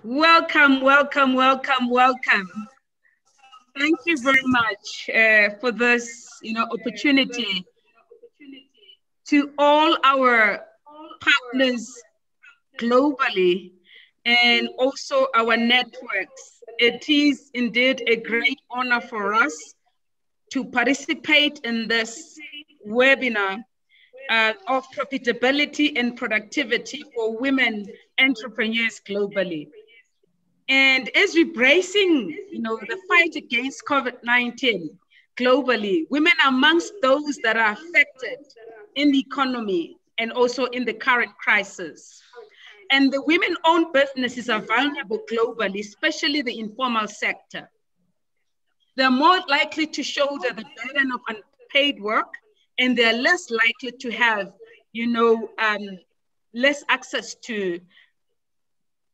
Welcome, welcome, welcome, welcome. Thank you very much for this, opportunity to all our partners globally and also our networks. It is indeed a great honor for us to participate in this webinar of profitability and productivity for women entrepreneurs globally. And as we're bracing, the fight against COVID-19 globally, women are amongst those that are affected in the economy and also in the current crisis. And the women-owned businesses are vulnerable globally, especially the informal sector. They're more likely to shoulder the burden of unpaid work, and they're less likely to have, less access to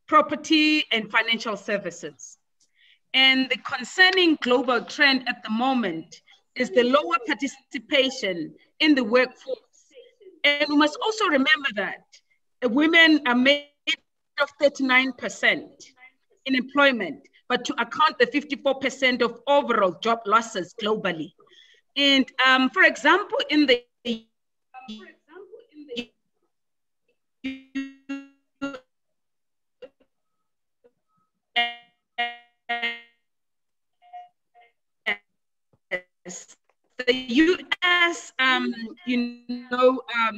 property and financial services. And the concerning global trend at the moment is the lower participation in the workforce. And we must also remember that women are made of 39% in employment, but to account the 54% of overall job losses globally. And for example, in the the US,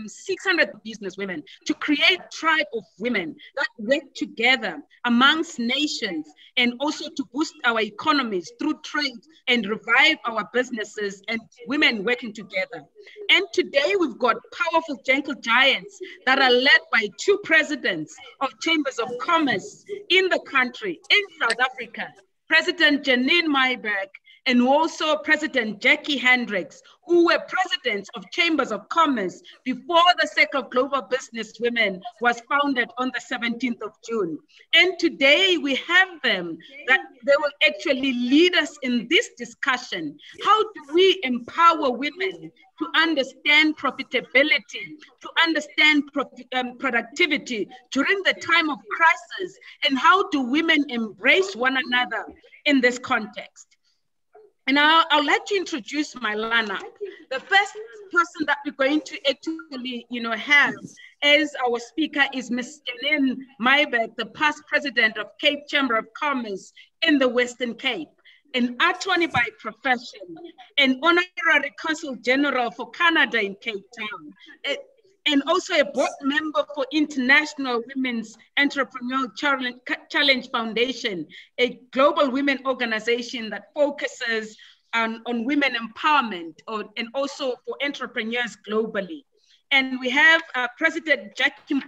600 business women to create a tribe of women that work together amongst nations and also to boost our economies through trade and revive our businesses and women working together. And today we've got powerful gentle giants that are led by two presidents of chambers of commerce in the country, in South Africa, President Janine Maiberg and also President Jackie Hendricks, who were presidents of Chambers of Commerce before the Circle of Global Business Women was founded on the 17th of June. And today we have them that they will actually lead us in this discussion. How do we empower women to understand profitability, to understand productivity during the time of crisis, and how do women embrace one another in this context? And I'd like to introduce my lineup. The first person that we're going to actually, have as our speaker is Ms. Janine Maiberg, the past president of Cape Chamber of Commerce in the Western Cape, an attorney by profession, an honorary consul general for Canada in Cape Town, and also a board member for International Women's Entrepreneurial Challenge Foundation, a global women organization that focuses on women empowerment and also for entrepreneurs globally. And we have President Jackie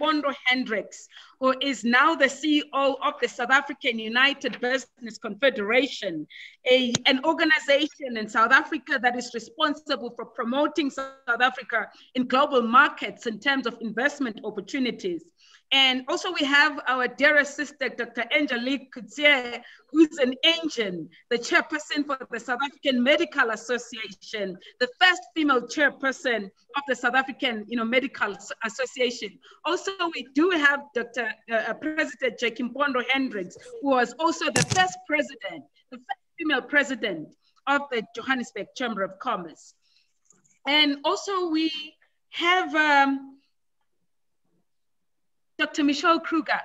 Hendricks, who is now the CEO of the South African United Business Confederation, an organization in South Africa that is responsible for promoting South Africa in global markets in terms of investment opportunities. And also we have our dearest sister, Dr. Angelique Coutier, who's an engine, the chairperson for the South African Medical Association, the first female chairperson of the South African Medical Association. Also, we do have Dr. President Jackie Hendricks, who was also the first president, the first female president of the Johannesburg Chamber of Commerce. And also we have Dr. Michelle Kruger.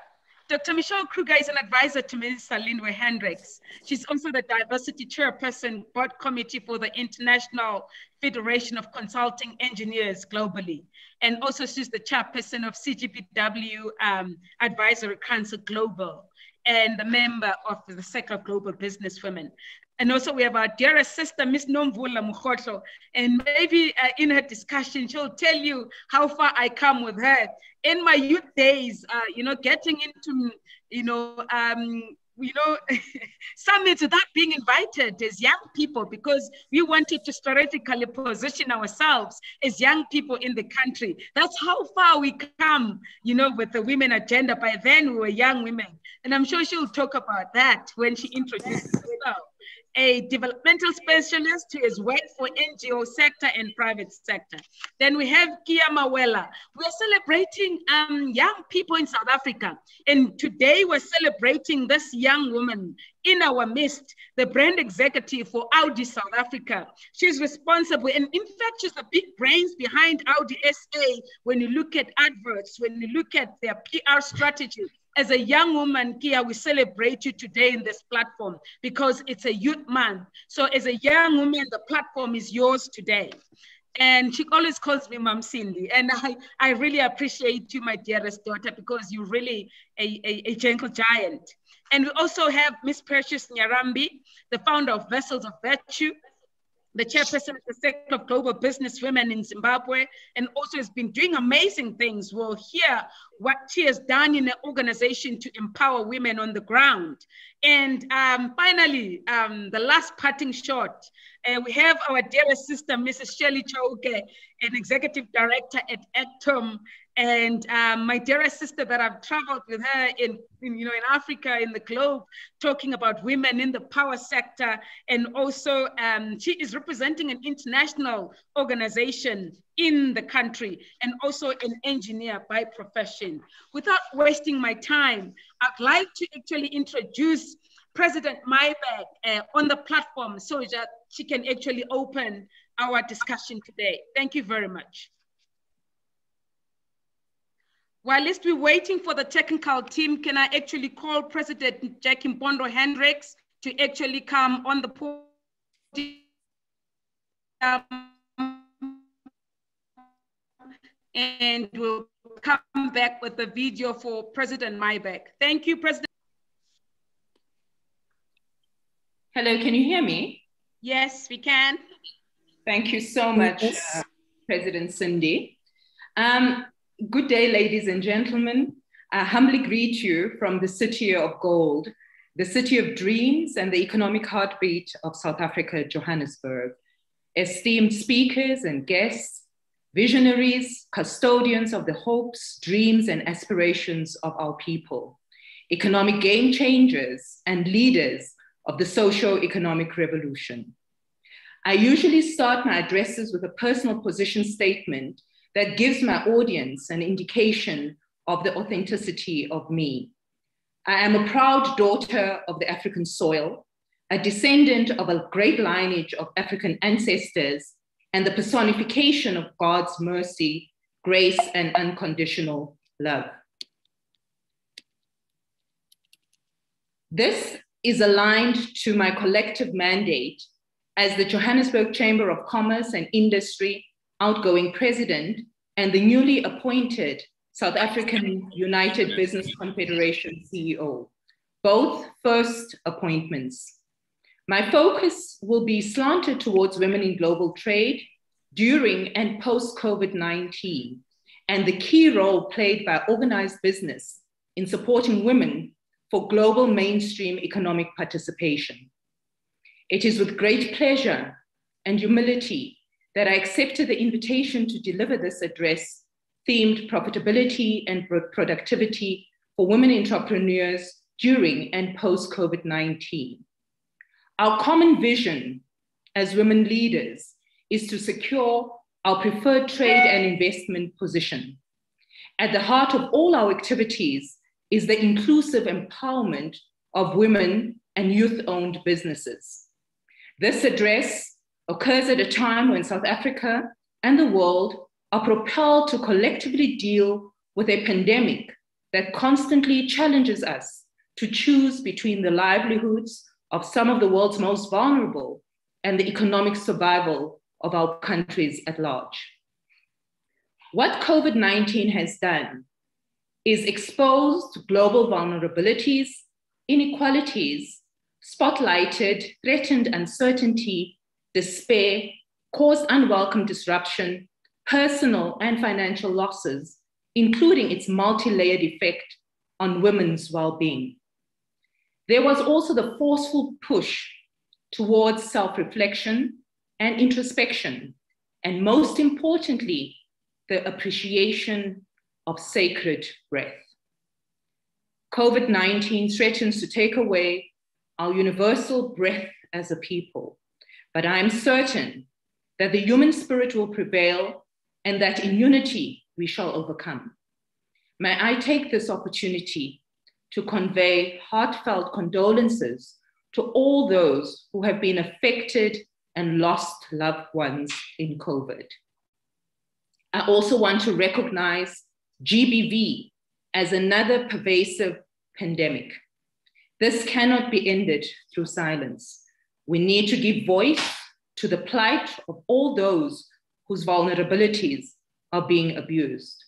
Dr. Michelle Kruger is an advisor to Minister Lindwe Hendricks. She's also the diversity chairperson board committee for the International Federation of Consulting Engineers globally. And also she's the chairperson of CGPW Advisory Council Global and the member of the Circle of Global Business Women. And also we have our dearest sister, Ms. Nomvula Mukhoto, and maybe in her discussion, she'll tell you how far I come with her. In my youth days, getting into, summits without being invited as young people, because we wanted to strategically position ourselves as young people in the country. That's how far we come, with the women agenda. By then we were young women. And I'm sure she'll talk about that when she introduces herself. a developmental specialist who has worked for NGO sector and private sector. Then we have Kia Mawela. We're celebrating young people in South Africa. And today we're celebrating this young woman in our midst, the brand executive for Audi South Africa. She's responsible, and in fact, she's the big brains behind Audi SA. When you look at adverts, when you look at their PR strategy, as a young woman, Kia, we celebrate you today in this platform because it's a youth month. So as a young woman, the platform is yours today. And she always calls me Mom Cindy. And I really appreciate you, my dearest daughter, because you're really a gentle giant. And we also have Miss Precious Nyarambi, the founder of Vessels of Virtue, the chairperson of the Sector of Global Business Women in Zimbabwe, and also has been doing amazing things. We'll hear what she has done in the organization to empower women on the ground. And finally, the last parting shot, we have our dearest sister, Mrs. Shirley Chauke, an executive director at Actom, and my dearest sister that I've traveled with her in Africa, in the globe, talking about women in the power sector. And also she is representing an international organization in the country, and also an engineer by profession. Without wasting my time, I'd like to actually introduce President Maibag on the platform so that she can actually open our discussion today. Thank you very much. While we're waiting for the technical team, can I actually call President Jackie Mpondo Hendricks to actually come on the podium, and we'll come back with the video for President Maibag. Thank you, President. Hello, can you hear me? Yes, we can. Thank you so much, President Cindy. Good day, ladies and gentlemen. I humbly greet you from the city of gold, the city of dreams, and the economic heartbeat of South Africa, Johannesburg. Esteemed speakers and guests, visionaries, custodians of the hopes, dreams, and aspirations of our people, economic game changers, and leaders of the socio-economic revolution. I usually start my addresses with a personal position statement that gives my audience an indication of the authenticity of me. I am a proud daughter of the African soil, a descendant of a great lineage of African ancestors, and the personification of God's mercy, grace, and unconditional love. This is aligned to my collective mandate as the Johannesburg Chamber of Commerce and Industry outgoing president and the newly appointed South African United Business Confederation CEO, both first appointments. My focus will be slanted towards women in global trade during and post-COVID-19, and the key role played by organized business in supporting women for global mainstream economic participation. It is with great pleasure and humility that I accepted the invitation to deliver this address themed Profitability and Productivity for Women Entrepreneurs during and post-COVID-19. Our common vision as women leaders is to secure our preferred trade and investment position. At the heart of all our activities is the inclusive empowerment of women and youth-owned businesses. This address occurs at a time when South Africa and the world are propelled to collectively deal with a pandemic that constantly challenges us to choose between the livelihoods of some of the world's most vulnerable and the economic survival of our countries at large. What COVID-19 has done is exposed global vulnerabilities, inequalities, spotlighted, threatened uncertainty, despair, caused unwelcome disruption, personal and financial losses, including its multi-layered effect on women's well-being. There was also the forceful push towards self-reflection and introspection, and most importantly, the appreciation of sacred breath. COVID-19 threatens to take away our universal breath as a people, but I am certain that the human spirit will prevail and that in unity we shall overcome. May I take this opportunity to convey heartfelt condolences to all those who have been affected and lost loved ones in COVID. I also want to recognize GBV as another pervasive pandemic. This cannot be ended through silence. We need to give voice to the plight of all those whose vulnerabilities are being abused.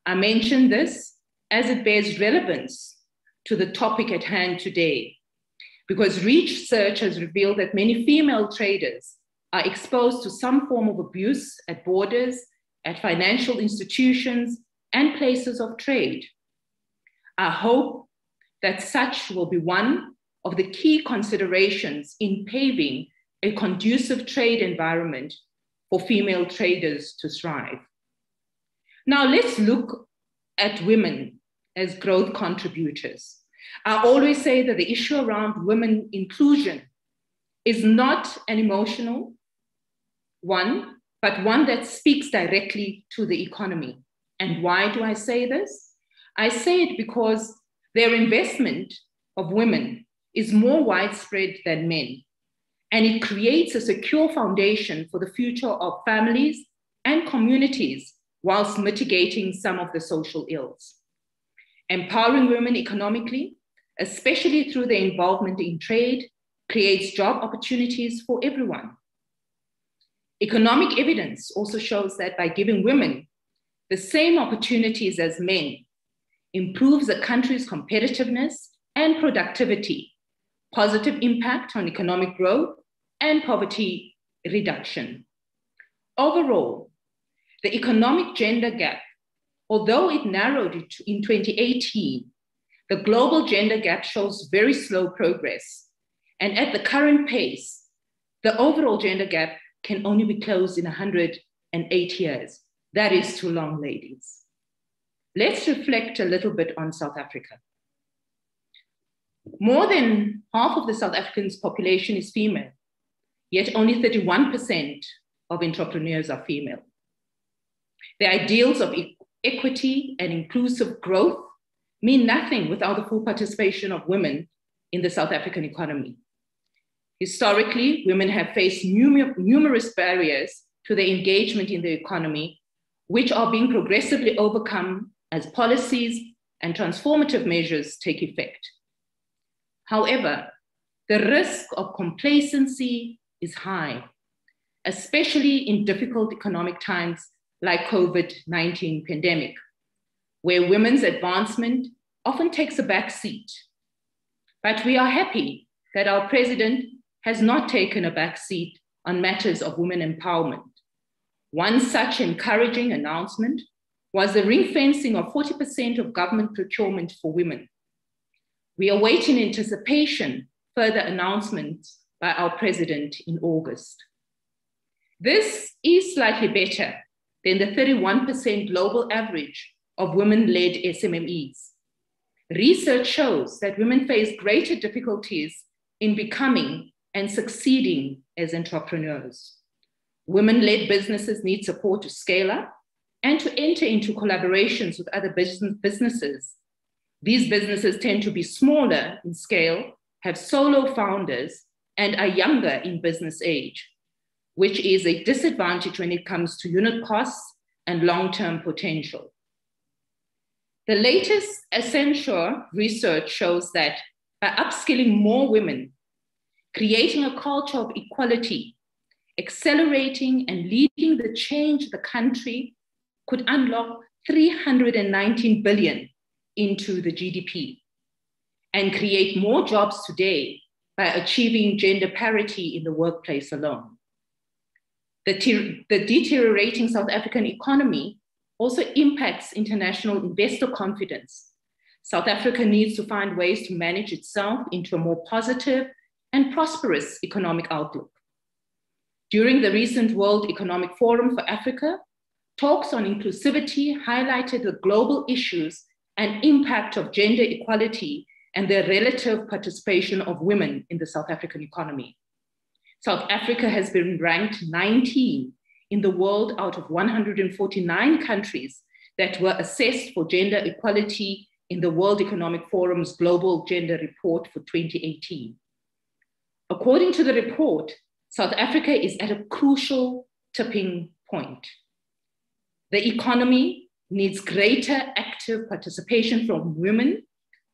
I mention this as it bears relevance to the topic at hand today, because research has revealed that many female traders are exposed to some form of abuse at borders, at financial institutions, and places of trade. I hope that such will be one of the key considerations in paving a conducive trade environment for female traders to thrive. Now let's look at women as growth contributors. I always say that the issue around women inclusion is not an emotional one, but one that speaks directly to the economy. And why do I say this? I say it because their investment of women is more widespread than men, and it creates a secure foundation for the future of families and communities whilst mitigating some of the social ills. Empowering women economically, especially through their involvement in trade, creates job opportunities for everyone. Economic evidence also shows that by giving women the same opportunities as men, improves a country's competitiveness and productivity, positive impact on economic growth and poverty reduction. Overall, the economic gender gap, although it narrowed in 2018, the global gender gap shows very slow progress. And at the current pace, the overall gender gap can only be closed in 108 years. That is too long, ladies. Let's reflect a little bit on South Africa. More than half of the South African's population is female, yet only 31% of entrepreneurs are female. The ideals of equity and inclusive growth mean nothing without the full participation of women in the South African economy. Historically, women have faced numerous barriers to their engagement in the economy, which are being progressively overcome as policies and transformative measures take effect. However, the risk of complacency is high, especially in difficult economic times like COVID-19 pandemic, where women's advancement often takes a back seat. But we are happy that our president has not taken a back seat on matters of women empowerment. One such encouraging announcement was the ring fencing of 40% of government procurement for women. We await in anticipation further announcements by our president in August. This is slightly better than the 31% global average of women-led SMMEs. Research shows that women face greater difficulties in becoming and succeeding as entrepreneurs. Women-led businesses need support to scale up and to enter into collaborations with other businesses. These businesses tend to be smaller in scale, have solo founders, and are younger in business age, which is a disadvantage when it comes to unit costs and long-term potential. The latest Accenture research shows that by upskilling more women, creating a culture of equality, accelerating and leading the change the country could unlock 319 billion into the GDP and create more jobs today by achieving gender parity in the workplace alone. The deteriorating South African economy also impacts international investor confidence. South Africa needs to find ways to manage itself into a more positive and prosperous economic outlook. During the recent World Economic Forum for Africa, talks on inclusivity highlighted the global issues and impact of gender equality and the relative participation of women in the South African economy. South Africa has been ranked 19 in the world out of 149 countries that were assessed for gender equality in the World Economic Forum's Global Gender Report for 2018. According to the report, South Africa is at a crucial tipping point. The economy needs greater active participation from women,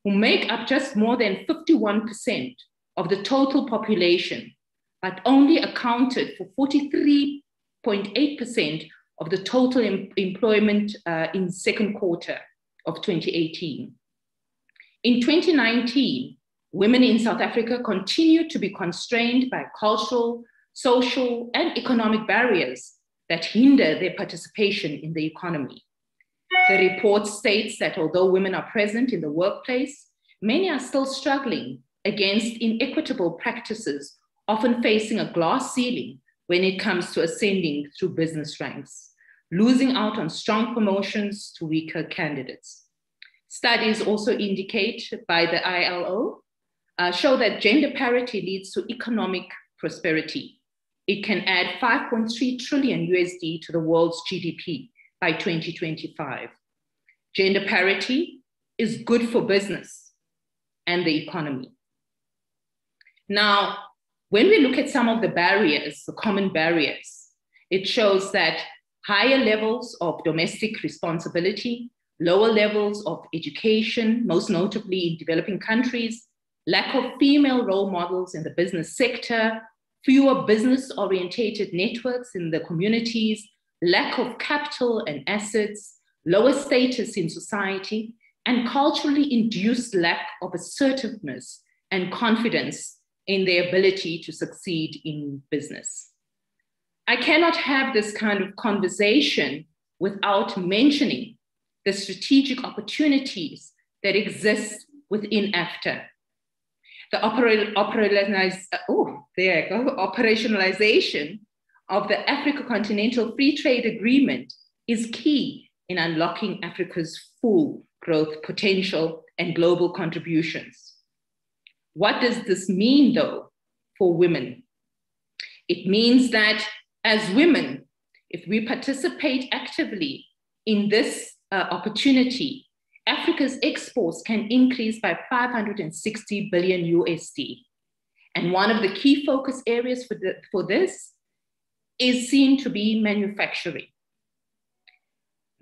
who make up just more than 51% of the total population, but only accounted for 43.8% of the total employment in second quarter of 2018. In 2019, women in South Africa continue to be constrained by cultural, social, and economic barriers that hinder their participation in the economy. The report states that although women are present in the workplace, many are still struggling against inequitable practices, often facing a glass ceiling when it comes to ascending through business ranks, losing out on strong promotions to weaker candidates. Studies also indicate by the ILO show that gender parity leads to economic prosperity. It can add 5.3 trillion USD to the world's GDP by 2025. Gender parity is good for business and the economy. Now, when we look at some of the barriers, the common barriers, it shows that higher levels of domestic responsibility, lower levels of education, most notably in developing countries, lack of female role models in the business sector, fewer business-oriented networks in the communities, lack of capital and assets, lower status in society, and culturally induced lack of assertiveness and confidence in their ability to succeed in business. I cannot have this kind of conversation without mentioning the strategic opportunities that exist within AfTA. The operationalization of the Africa Continental Free Trade Agreement is key in unlocking Africa's full growth potential and global contributions. What does this mean, though, for women? It means that as women, if we participate actively in this opportunity, Africa's exports can increase by 560 billion USD. And one of the key focus areas for this is seen to be manufacturing.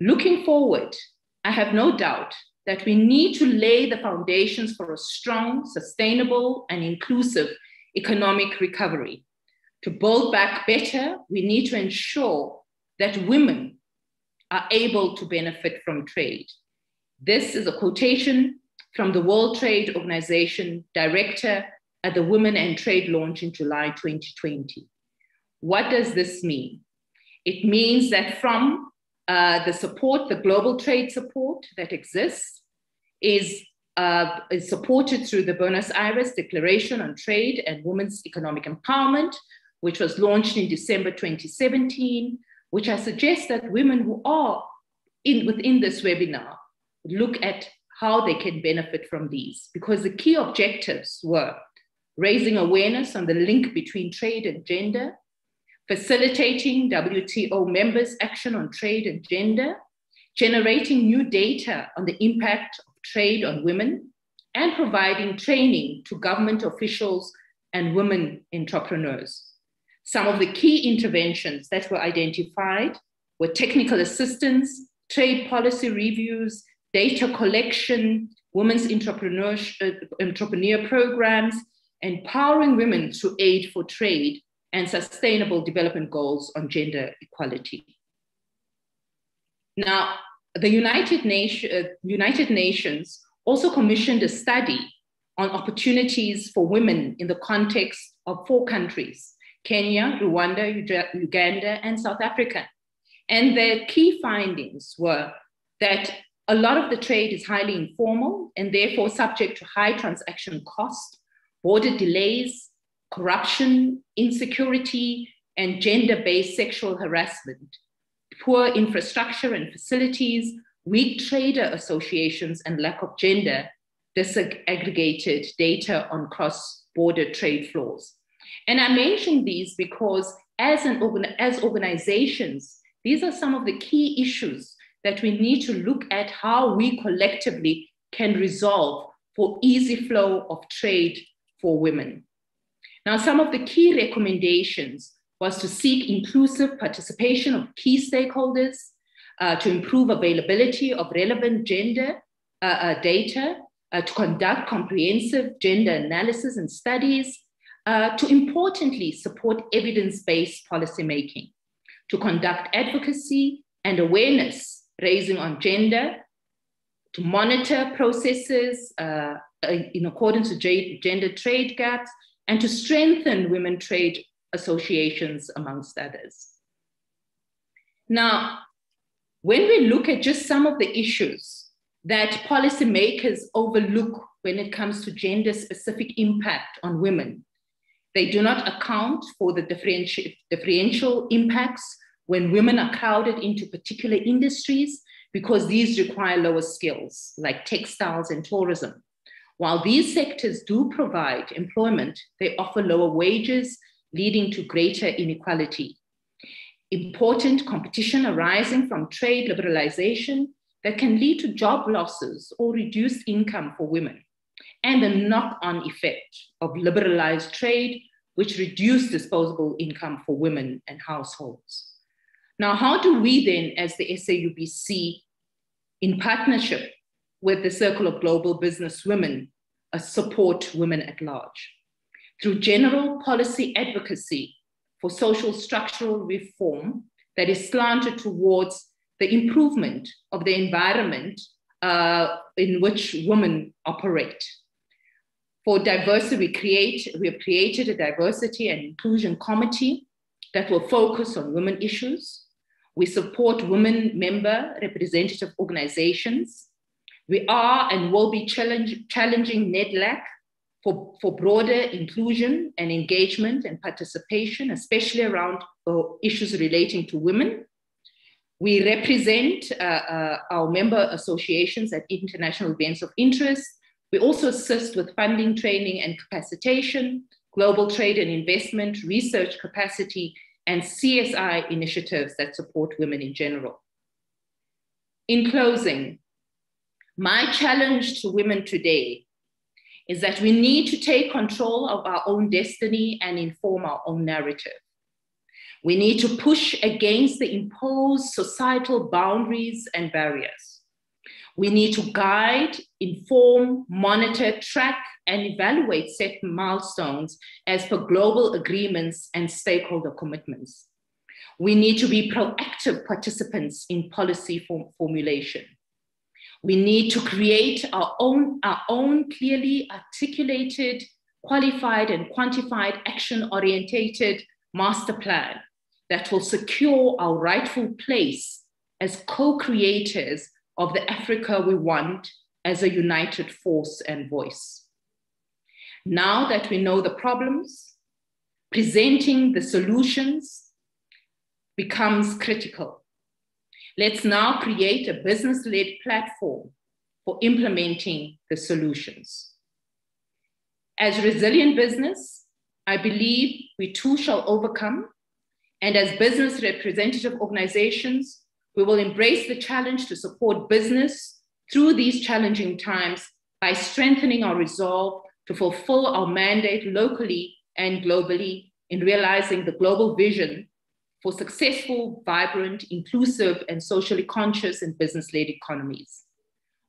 Looking forward, I have no doubt that we need to lay the foundations for a strong, sustainable, and inclusive economic recovery. To build back better, we need to ensure that women are able to benefit from trade. This is a quotation from the World Trade Organization director at the Women and Trade launch in July 2020. What does this mean? It means that from the support, the global trade support that exists is supported through the Buenos Aires Declaration on Trade and Women's Economic Empowerment, which was launched in December 2017, which I suggest that women who are within this webinar look at how they can benefit from these, because the key objectives were raising awareness on the link between trade and gender, facilitating WTO members' action on trade and gender, generating new data on the impact of trade on women, and providing training to government officials and women entrepreneurs. Some of the key interventions that were identified were technical assistance, trade policy reviews, data collection, women's entrepreneur programs, empowering women through aid for trade, and sustainable development goals on gender equality. Now, the United Nations also commissioned a study on opportunities for women in the context of 4 countries, Kenya, Rwanda, Uganda, and South Africa. And their key findings were that a lot of the trade is highly informal and therefore subject to high transaction costs, border delays, corruption, insecurity, and gender-based sexual harassment, poor infrastructure and facilities, weak trader associations, and lack of gender disaggregated data on cross-border trade flows. And I mention these because as organizations, these are some of the key issues that we need to look at how we collectively can resolve for easy flow of trade for women. Now, some of the key recommendations was to seek inclusive participation of key stakeholders, to improve availability of relevant gender data, to conduct comprehensive gender analysis and studies, to importantly support evidence-based policymaking, to conduct advocacy and awareness raising on gender, to monitor processes in accordance with gender trade gaps, and to strengthen women trade associations, amongst others. Now, when we look at just some of the issues that policymakers overlook when it comes to gender-specific impact on women, they do not account for the differential impacts when women are crowded into particular industries, because these require lower skills, like textiles and tourism. While these sectors do provide employment, they offer lower wages, leading to greater inequality. Important competition arising from trade liberalization that can lead to job losses or reduced income for women, and the knock-on effect of liberalized trade, which reduce disposable income for women and households. Now, how do we then, as the SAUBC, in partnership with the Circle of Global Business Women, support women at large? Through general policy advocacy for social structural reform that is slanted towards the improvement of the environment in which women operate. For diversity, we have created a diversity and inclusion committee that will focus on women issues. We support women member representative organizations. We are and will be challenging NEDLAC for broader inclusion and engagement and participation, especially around issues relating to women. We represent our member associations at international events of interest. We also assist with funding, training, and capacitation, global trade and investment, research capacity, and CSI initiatives that support women in general. In closing, my challenge to women today is that we need to take control of our own destiny and inform our own narrative. We need to push against the imposed societal boundaries and barriers. We need to guide, inform, monitor, track, and evaluate set milestones as per global agreements and stakeholder commitments. We need to be proactive participants in policy formulation. We need to create our own clearly articulated, qualified, and quantified action-orientated master plan that will secure our rightful place as co-creators of the Africa we want as a united force and voice. Now that we know the problems, presenting the solutions becomes critical. Let's now create a business-led platform for implementing the solutions. As resilient business, I believe we too shall overcome, and as business representative organizations, we will embrace the challenge to support business through these challenging times by strengthening our resolve to fulfill our mandate locally and globally in realizing the global vision for successful, vibrant, inclusive, and socially conscious and business-led economies.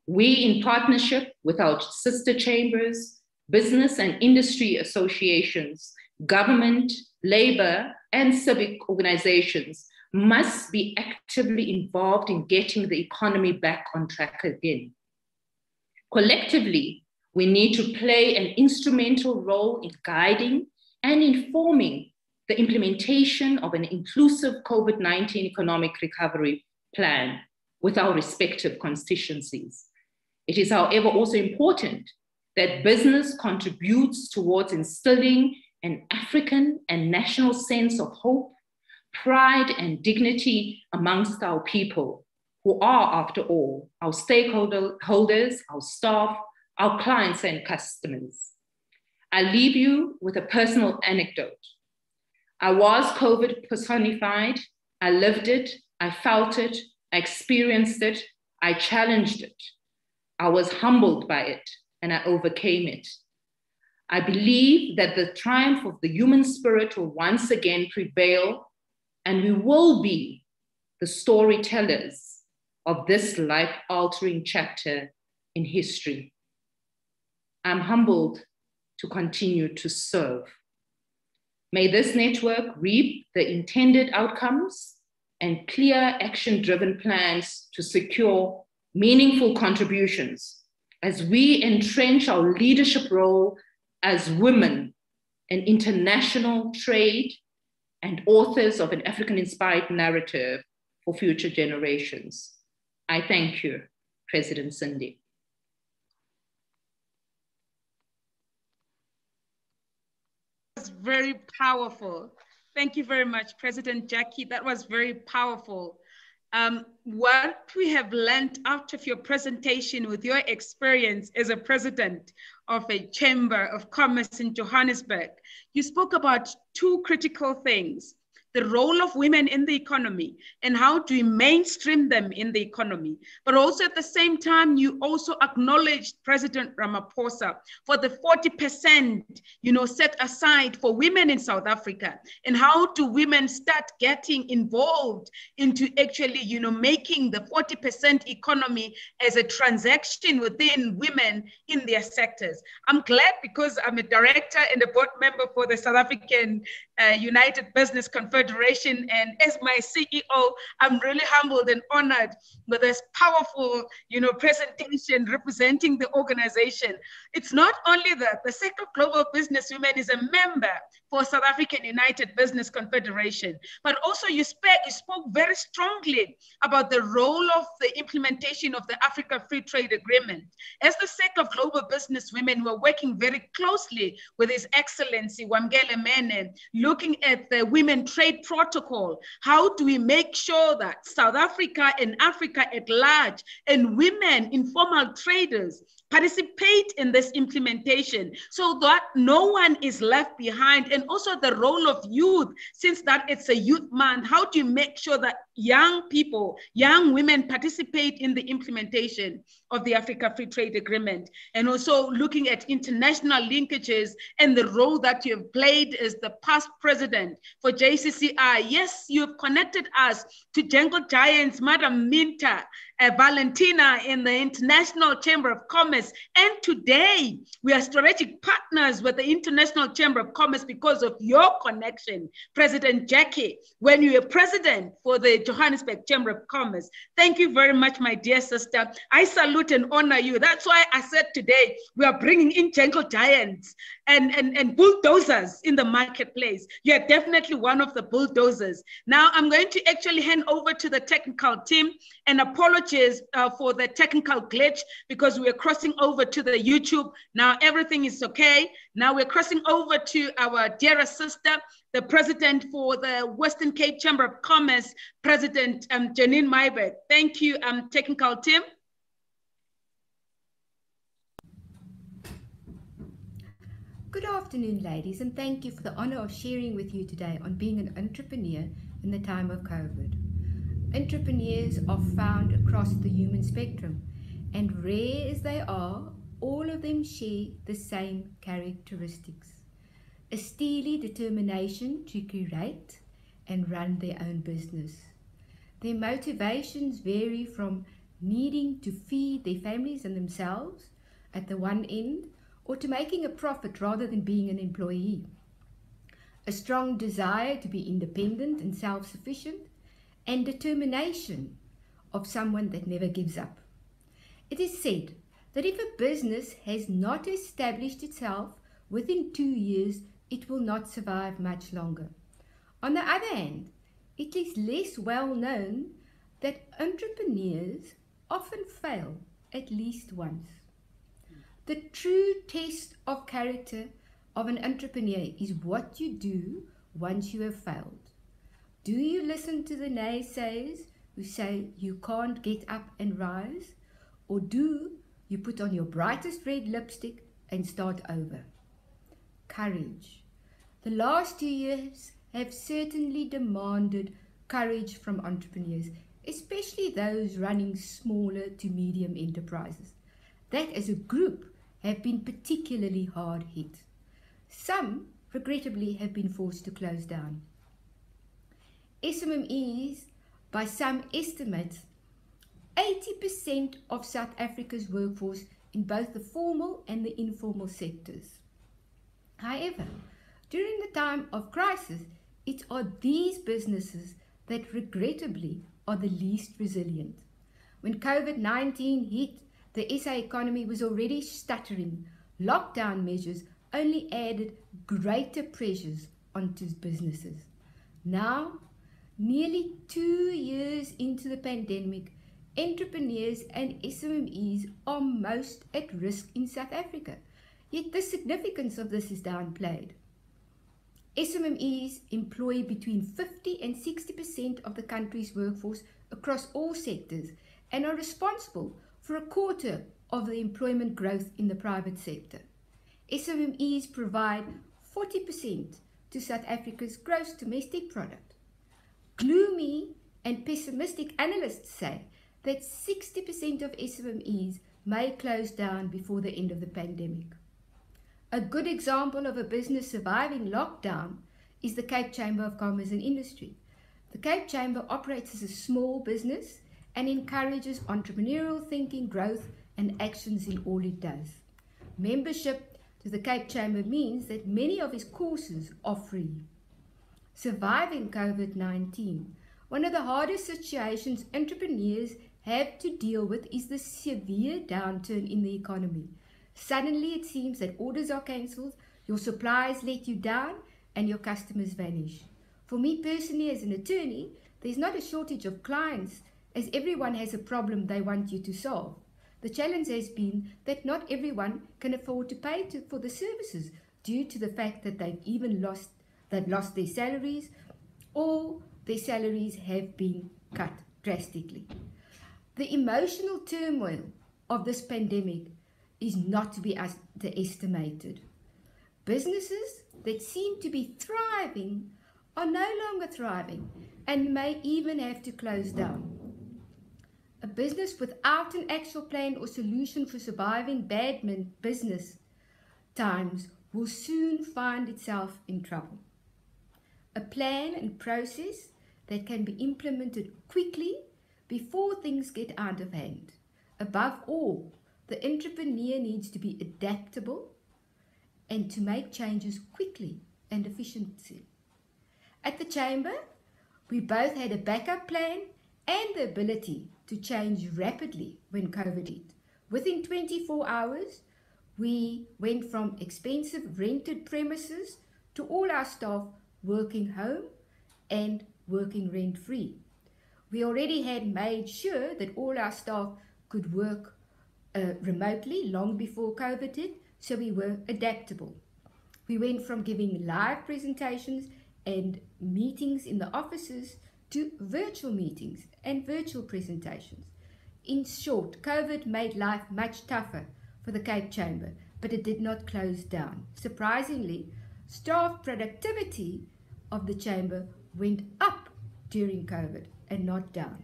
We, in partnership with our sister chambers, business and industry associations, government, labor, and civic organizations, must be actively involved in getting the economy back on track again. Collectively, we need to play an instrumental role in guiding and informing the implementation of an inclusive COVID-19 economic recovery plan with our respective constituencies. It is, however, also important that business contributes towards instilling an African and national sense of hope, pride, and dignity amongst our people, who are, after all, our stakeholders, our staff, our clients and customers. I leave you with a personal anecdote. I was COVID personified. I lived it, I felt it, I experienced it, I challenged it. I was humbled by it, and I overcame it. I believe that the triumph of the human spirit will once again prevail, and we will be the storytellers of this life-altering chapter in history. I'm humbled to continue to serve. May this network reap the intended outcomes and clear action-driven plans to secure meaningful contributions as we entrench our leadership role as women in international trade and authors of an African-inspired narrative for future generations. I thank you, President Cindy. Very powerful. Thank you very much, President Jackie. That was very powerful. What we have learned out of your presentation with your experience as a president of a Chamber of Commerce in Johannesburg, you spoke about two critical things: the role of women in the economy and how do we mainstream them in the economy. But also at the same time, you also acknowledged President Ramaphosa for the 40%, set aside for women in South Africa. And how do women start getting involved into actually, making the 40% economy as a transaction within women in their sectors. I'm glad because I'm a director and a board member for the South African United Business Confederation, and as my CEO, I'm really humbled and honored with this powerful, presentation representing the organization. It's not only that the Sector of Global Business Women is a member for South African United Business Confederation, but also you spoke very strongly about the role of the implementation of the Africa Free Trade Agreement. As the Sector of Global Business Women, we're working very closely with His Excellency Wamgele Mene, looking at the Women Trade Protocol. How do we make sure that South Africa and Africa at large and women, informal traders, participate in this implementation so that no one is left behind? And also the role of youth, since that it's a youth month, how do you make sure that young people, young women participate in the implementation of the Africa Free Trade Agreement? And also looking at international linkages and the role that you have played as the past president for JCCI. Yes, you have connected us to Jungle Giants, Madam Minta Valentina in the International Chamber of Commerce. And today we are strategic partners with the International Chamber of Commerce because of your connection, President Jackie, when you were president for the Johannesburg Chamber of Commerce. Thank you very much, my dear sister. I salute and honor you. That's why I said today we are bringing in Jungle Giants and bulldozers in the marketplace. You're definitely one of the bulldozers. Now I'm going to actually hand over to the technical team, and apologies for the technical glitch because we're crossing over to the YouTube. Now everything is okay. Now we're crossing over to our dearest sister, the president for the Western Cape Chamber of Commerce, President Janine Maiberg. Thank you, technical team. Good afternoon, ladies, and thank you for the honor of sharing with you today on being an entrepreneur in the time of COVID. Entrepreneurs are found across the human spectrum, and rare as they are, all of them share the same characteristics: a steely determination to create and run their own business. Their motivations vary from needing to feed their families and themselves at the one end, or to making a profit rather than being an employee. A strong desire to be independent and self-sufficient, and determination of someone that never gives up. It is said that if a business has not established itself within 2 years, it will not survive much longer. On the other hand, it is less well known that entrepreneurs often fail at least once. The true test of character of an entrepreneur is what you do once you have failed. Do you listen to the naysayers who say you can't get up and rise? Or do You put on your brightest red lipstick and start over. Courage. The last 2 years have certainly demanded courage from entrepreneurs, especially those running smaller to medium enterprises, that as a group have been particularly hard hit. Some, regrettably, have been forced to close down. SMMEs, by some estimates, 80% of South Africa's workforce in both the formal and the informal sectors. However, during the time of crisis, it are these businesses that regrettably are the least resilient. When COVID-19 hit, the SA economy was already stuttering. Lockdown measures only added greater pressures onto businesses. Now, nearly 2 years into the pandemic, entrepreneurs and SMMEs are most at risk in South Africa. Yet the significance of this is downplayed. SMMEs employ between 50 and 60% of the country's workforce across all sectors and are responsible for a quarter of the employment growth in the private sector. SMMEs provide 40% to South Africa's gross domestic product. Gloomy and pessimistic analysts say that 60% of SMMEs may close down before the end of the pandemic. A good example of a business surviving lockdown is the Cape Chamber of Commerce and Industry. The Cape Chamber operates as a small business and encourages entrepreneurial thinking, growth, and actions in all it does. Membership to the Cape Chamber means that many of its courses are free. Surviving COVID-19, one of the hardest situations entrepreneurs have to deal with is the severe downturn in the economy. Suddenly it seems that orders are cancelled, your suppliers let you down, and your customers vanish. For me personally as an attorney, there's not a shortage of clients, as everyone has a problem they want you to solve. The challenge has been that not everyone can afford to pay for the services due to the fact that they've lost their salaries, or their salaries have been cut drastically. The emotional turmoil of this pandemic is not to be underestimated. Businesses that seem to be thriving are no longer thriving and may even have to close down. A business without an actual plan or solution for surviving bad business times will soon find itself in trouble. A plan and process that can be implemented quickly before things get out of hand. Above all, the entrepreneur needs to be adaptable and to make changes quickly and efficiently. At the Chamber, we both had a backup plan and the ability to change rapidly when COVID hit. Within 24 hours, we went from expensive rented premises to all our staff working home and working rent-free. We already had made sure that all our staff could work remotely long before COVID hit, so we were adaptable. We went from giving live presentations and meetings in the offices to virtual meetings and virtual presentations. In short, COVID made life much tougher for the Cape Chamber, but it did not close down. Surprisingly, staff productivity of the Chamber went up during COVID and not down.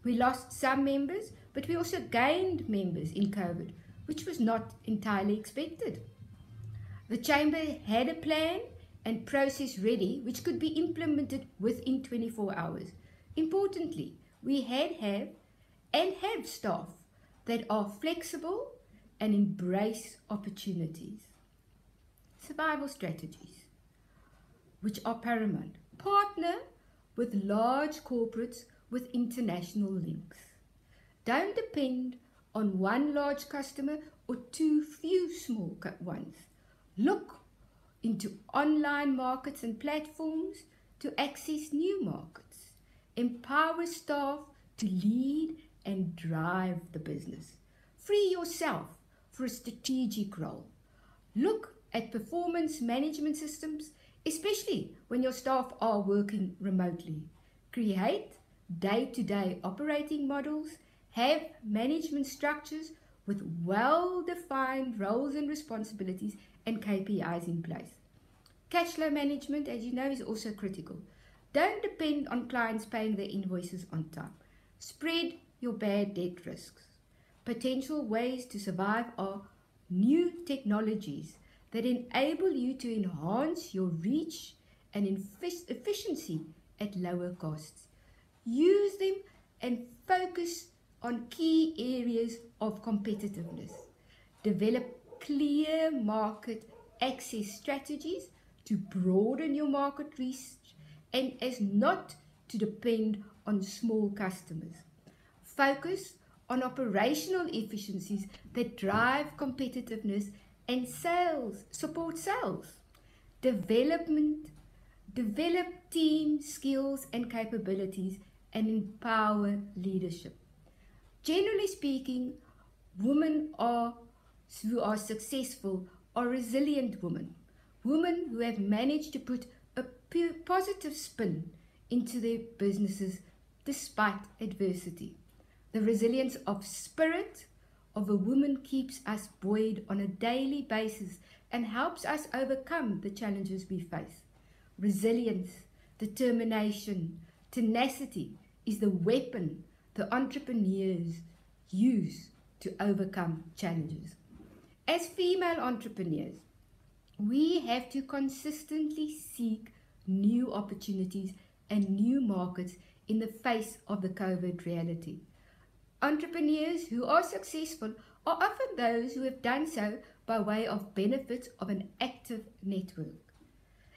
We lost some members, but we also gained members in COVID, which was not entirely expected. The Chamber had a plan and process ready, which could be implemented within 24 hours. Importantly, we have staff that are flexible and embrace opportunities. Survival strategies, which are paramount. Partner with large corporates with international links. Don't depend on one large customer or too few small ones. Look into online markets and platforms to access new markets. Empower staff to lead and drive the business. Free yourself for a strategic role. Look at performance management systems, especially when your staff are working remotely. Create day-to-day operating models. Have management structures with well-defined roles and responsibilities and KPIs in place. Cash flow management, as you know, is also critical. Don't depend on clients paying their invoices on time. Spread your bad debt risks. Potential ways to survive are new technologies that enable you to enhance your reach and efficiency at lower costs. Use them and focus on key areas of competitiveness. Develop clear market access strategies to broaden your market reach and as not to depend on small customers. Focus on operational efficiencies that drive competitiveness and support sales. Develop team skills and capabilities and empower leadership. Generally speaking, women who are successful are resilient women. Women who have managed to put a positive spin into their businesses despite adversity. The resilience of spirit of a woman keeps us buoyed on a daily basis and helps us overcome the challenges we face. Resilience, determination, tenacity is the weapon the entrepreneurs use to overcome challenges. As female entrepreneurs, we have to consistently seek new opportunities and new markets in the face of the COVID reality. Entrepreneurs who are successful are often those who have done so by way of benefits of an active network.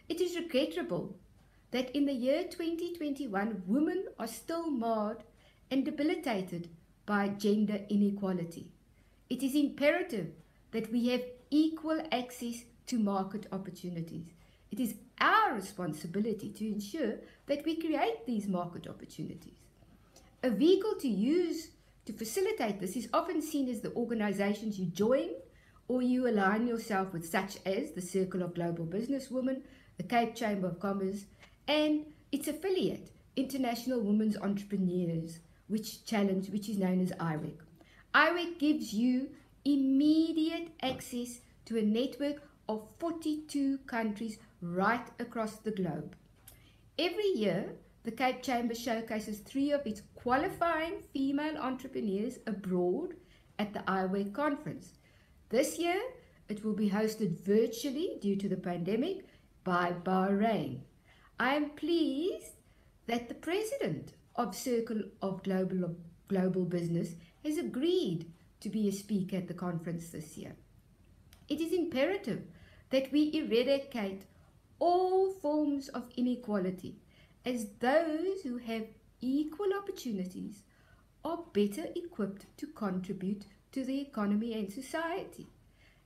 It is regrettable that in the year 2021, women are still marred and debilitated by gender inequality. It is imperative that we have equal access to market opportunities. It is our responsibility to ensure that we create these market opportunities. A vehicle to use to facilitate this is often seen as the organizations you join or you align yourself with, such as the Circle of Global Businesswomen, the Cape Chamber of Commerce, and its affiliate, International Women's Entrepreneurs, which is known as IWEC. IWEC gives you immediate access to a network of 42 countries right across the globe. Every year, the Cape Chamber showcases 3 of its qualifying female entrepreneurs abroad at the IWEC conference. This year, it will be hosted virtually due to the pandemic by Bahrain. I am pleased that the president of Circle of Global Business has agreed to be a speaker at the conference this year. It is imperative that we eradicate all forms of inequality, as those who have equal opportunities are better equipped to contribute to the economy and society.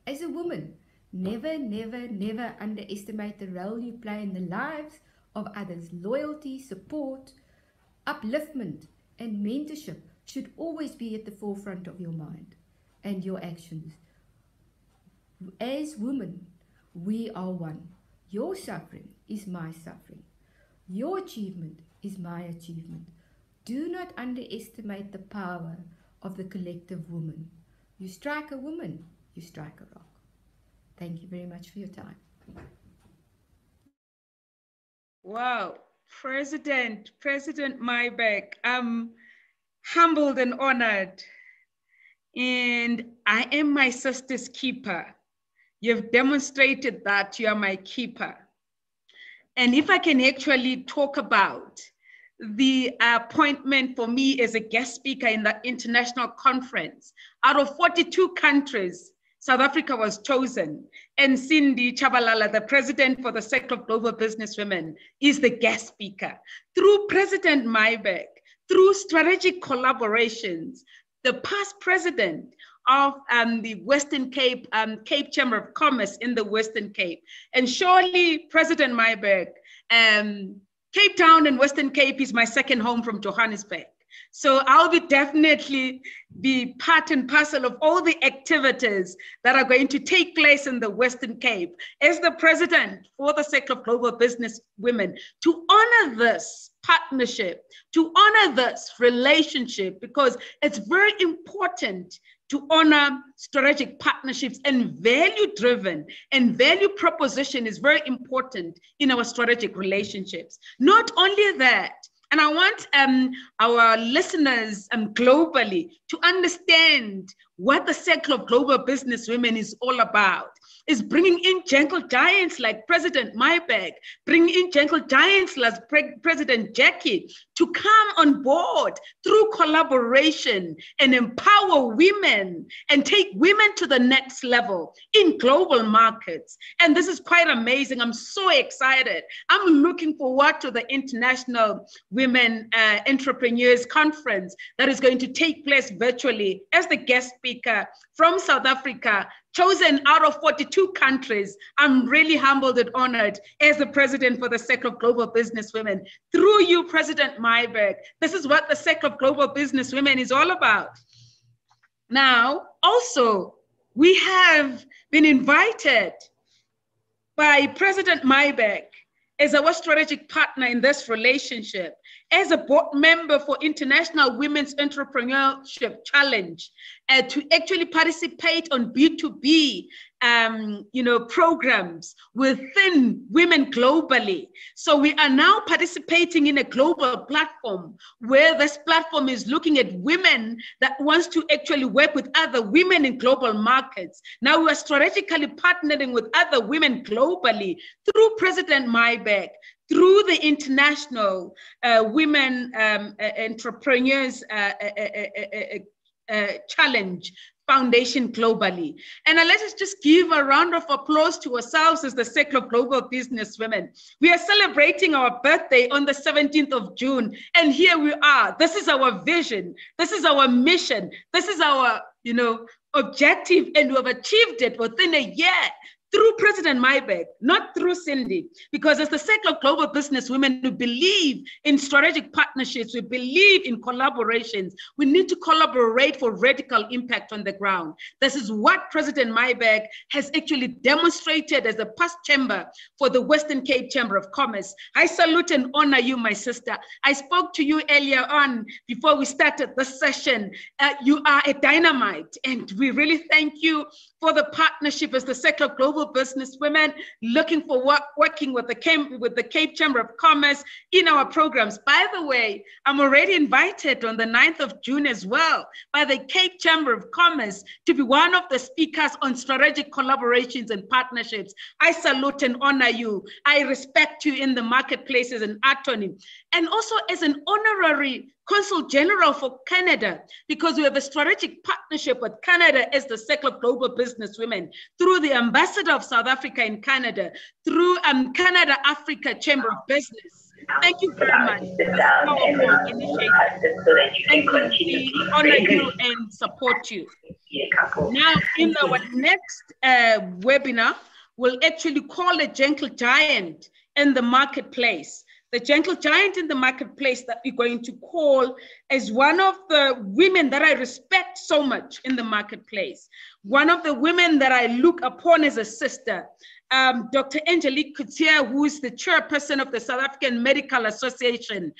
As a woman, never, never, never underestimate the role you play in the lives of others. Loyalty, support, upliftment, and mentorship should always be at the forefront of your mind and your actions. As women, we are one. Your suffering is my suffering. Your achievement is my achievement. Do not underestimate the power of the collective woman. You strike a woman, you strike a rock. Thank you very much for your time. Wow, President Mybeck, I'm humbled and honored. And I am my sister's keeper. You've demonstrated that you are my keeper. And if I can actually talk about the appointment for me as a guest speaker in the international conference, out of 42 countries, South Africa was chosen. And Cindy Chabalala, the president for the Circle of Global Businesswomen, is the guest speaker. Through President Mybeck, through strategic collaborations, the past president of the Western Cape, Cape Chamber of Commerce in the Western Cape. And surely, President Mybeck, Cape Town and Western Cape is my second home from Johannesburg. So I'll definitely be part and parcel of all the activities that are going to take place in the Western Cape as the president for the Circle of Global Business Women to honor this partnership, to honor this relationship, because it's very important to honor strategic partnerships, and value-driven and value proposition is very important in our strategic relationships. Not only that, and I want our listeners globally to understand what the Circle of Global Business Women is all about. Is bringing in gentle giants like President Mayberg, bringing in gentle giants like President Jackie to come on board through collaboration and empower women and take women to the next level in global markets. And this is quite amazing. I'm so excited. I'm looking forward to the International Women Entrepreneurs Conference that is going to take place virtually as the guest speaker from South Africa, chosen out of 42 countries. I'm really humbled and honored as the president for the Circle of Global Business Women. Through you, President Mayberg, this is what the Circle of Global Business Women is all about. Now, also, we have been invited by President Mayberg as our strategic partner in this relationship, as a board member for International Women's Entrepreneurship Challenge, to actually participate on B2B programs within women globally. So we are now participating in a global platform where this platform is looking at women that wants to actually work with other women in global markets. Now we are strategically partnering with other women globally through President Mayberg, through the International Women Entrepreneurs Challenge Foundation globally. And let us just give a round of applause to ourselves as the Circle of Global Business Women. We are celebrating our birthday on the 17th of June. And here we are. This is our vision. This is our mission. This is our, objective. And we have achieved it within a year. Through President Mayberg, not through Cindy, because as the Circle of Global Business Women, we believe in strategic partnerships, we believe in collaborations. We need to collaborate for radical impact on the ground. This is what President Mayberg has actually demonstrated as a past chamber for the Western Cape Chamber of Commerce. I salute and honor you, my sister. I spoke to you earlier on before we started this session. You are a dynamite, and we really thank you for the partnership as the Circle of Global Business Women, looking for working with the Cape Chamber of Commerce in our programs. By the way, I'm already invited on the 9th of June as well by the Cape Chamber of Commerce to be one of the speakers on strategic collaborations and partnerships. I salute and honor you. I respect you in the marketplace as an attorney and also as an honorary Consul General for Canada, because we have a strategic partnership with Canada as the Circle of Global Business Women, through the Ambassador of South Africa in Canada, through Canada Africa Chamber of Business. Thank you very much. Thank you. We honor you and support you. Now, in our next webinar, we'll actually call a gentle giant in the marketplace. The gentle giant in the marketplace that we're going to call is one of the women that I respect so much in the marketplace. One of the women that I look upon as a sister, Dr. Angelique Couture, who is the chairperson of the South African Medical Association.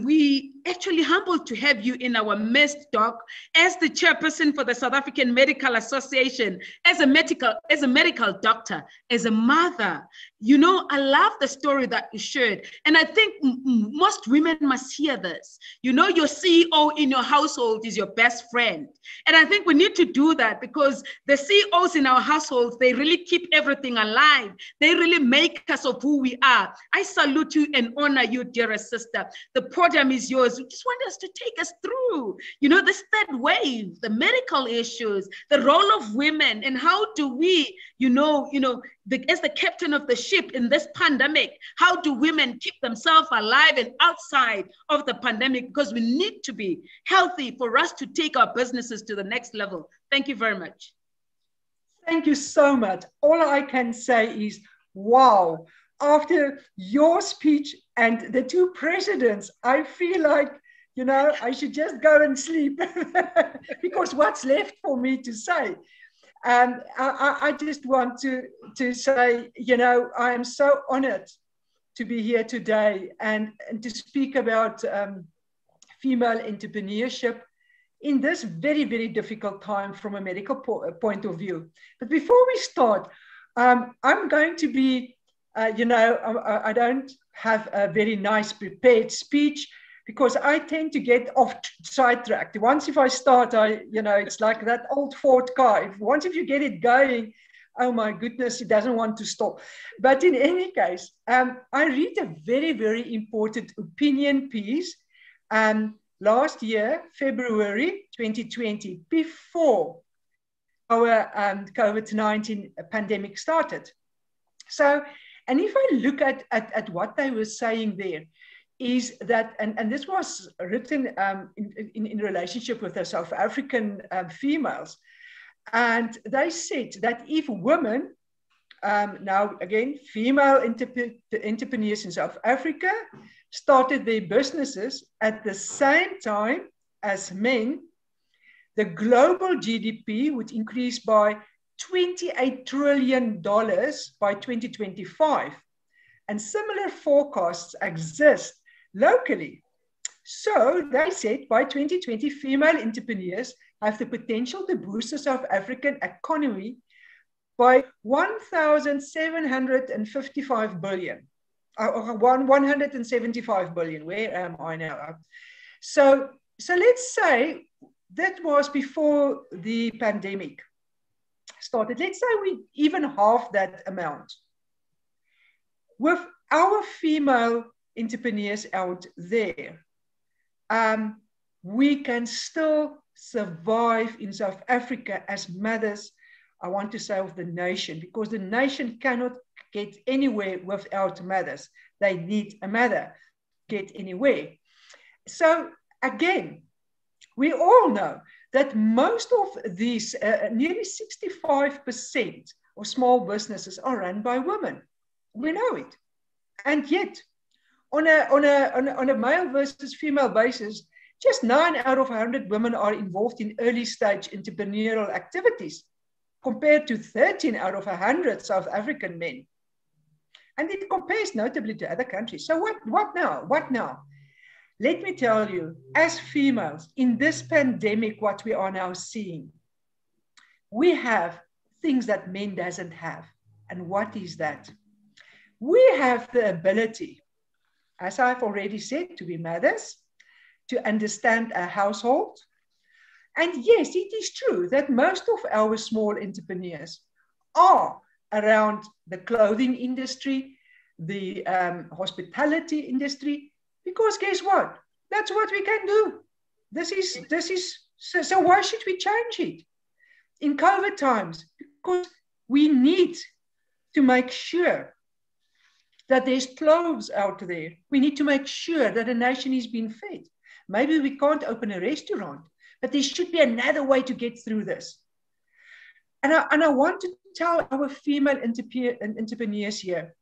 We actually humbled to have you in our midst, Doc, as the chairperson for the South African Medical Association, as a medical doctor, as a mother. I love the story that you shared. And I think most women must hear this. Your CEO in your household is your best friend. And I think we need to do that because the CEOs in our households, they really keep everything alive. They really make us of who we are. I salute you and honor you, dearest sister. The podium is yours. We just want us to take us through, this third wave, the medical issues, the role of women, and how do we, as the captain of the ship in this pandemic, how do women keep themselves alive and outside of the pandemic? Because we need to be healthy for us to take our businesses to the next level. Thank you very much. Thank you so much. All I can say is, wow. After your speech and the two presidents, I feel like, I should just go and sleep because what's left for me to say? I just want to say, I am so honored to be here today and to speak about female entrepreneurship in this very, very difficult time from a medical point of view. But before we start, I'm going to be, I don't have a very nice prepared speech because I tend to get off sidetracked. Once if I start, it's like that old Ford car. Once if you get it going, oh my goodness, it doesn't want to stop. But in any case, I read a very, very important opinion piece last year, February 2020, before our COVID-19 pandemic started. So, and if I look at what they were saying there, is that, and this was written in relationship with the South African females, and they said that if women, now again, female entrepreneurs in South Africa, started their businesses at the same time as men, the global GDP would increase by $28 trillion by 2025. And similar forecasts exist locally. So they said by 2020, female entrepreneurs have the potential to boost the South African economy by 1,755 billion. 175 billion. Where am I now? So let's say that was before the pandemic started. Let's say we even half that amount. With our female entrepreneurs out there, we can still survive in South Africa as mothers, I want to say, of the nation, because the nation cannot get anywhere without mothers. They need a mother to get anywhere. So again, we all know that most of these, nearly 65% of small businesses are run by women. We know it. And yet, on a male versus female basis, just 9 out of 100 women are involved in early stage entrepreneurial activities, compared to 13 out of 100 South African men. And it compares notably to other countries. So what now? What now? Let me tell you, as females, in this pandemic, what we are now seeing, we have things that men doesn't have. And what is that? We have the ability, as I've already said, to be mothers, to understand a household. And yes, it is true that most of our small entrepreneurs are around the clothing industry, the hospitality industry, because guess what? That's what we can do. So why should we change it? In COVID times, because we need to make sure that there's clothes out there. We need to make sure that a nation is being fed. Maybe we can't open a restaurant, but there should be another way to get through this. And I want to tell our female entrepreneurs here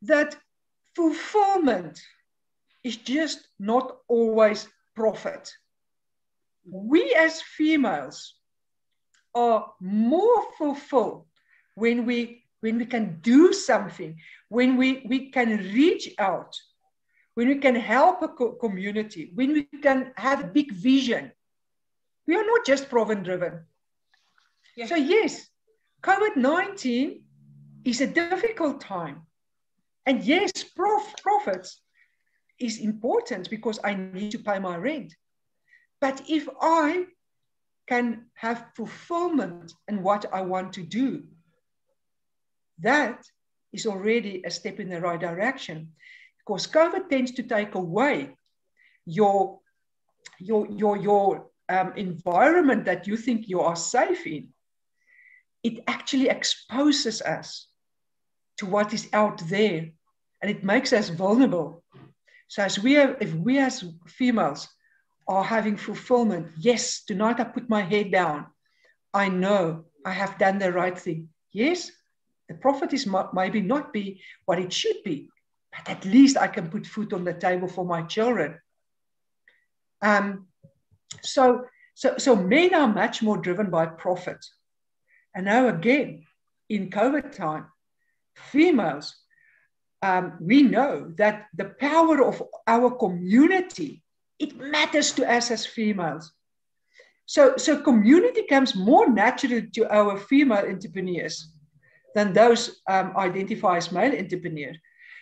that fulfillment is just not always profit. We as females are more fulfilled when we can do something, when we can reach out, when we can help a community, when we can have a big vision. We are not just profit-driven. Yeah. So yes, COVID-19 is a difficult time. And yes, profits is important because I need to pay my rent. But if I can have fulfillment in what I want to do, that is already a step in the right direction. Because COVID tends to take away your environment that you think you are safe in. It actually exposes us to what is out there, and it makes us vulnerable. So if we as females are having fulfillment, yes, tonight I put my head down. I know I have done the right thing. Yes, the profit is maybe not be what it should be, but at least I can put food on the table for my children. So men are much more driven by profit. And now again, in COVID time, females, we know that the power of our community, it matters to us as females. So community comes more naturally to our female entrepreneurs than those identify as male entrepreneurs.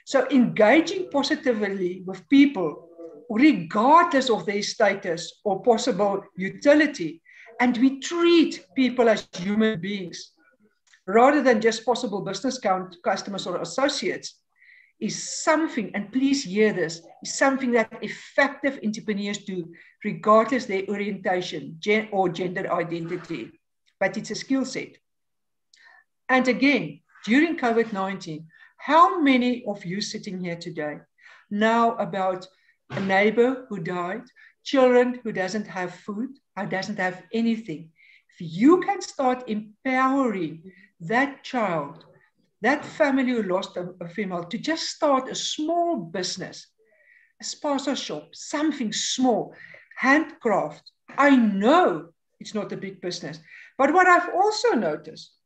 So engaging positively with people, regardless of their status or possible utility, and we treat people as human beings rather than just possible business customers or associates, is something, and please hear this, is something that effective entrepreneurs do, regardless their orientation or gender identity. But it's a skill set. And again, during COVID-19, how many of you sitting here today know about a neighbor who died, children who doesn't have food, who doesn't have anything? If you can start empowering that child, that family who lost a female, to just start a small business, a spaza shop, something small, handcraft. I know it's not a big business, but what I've also noticed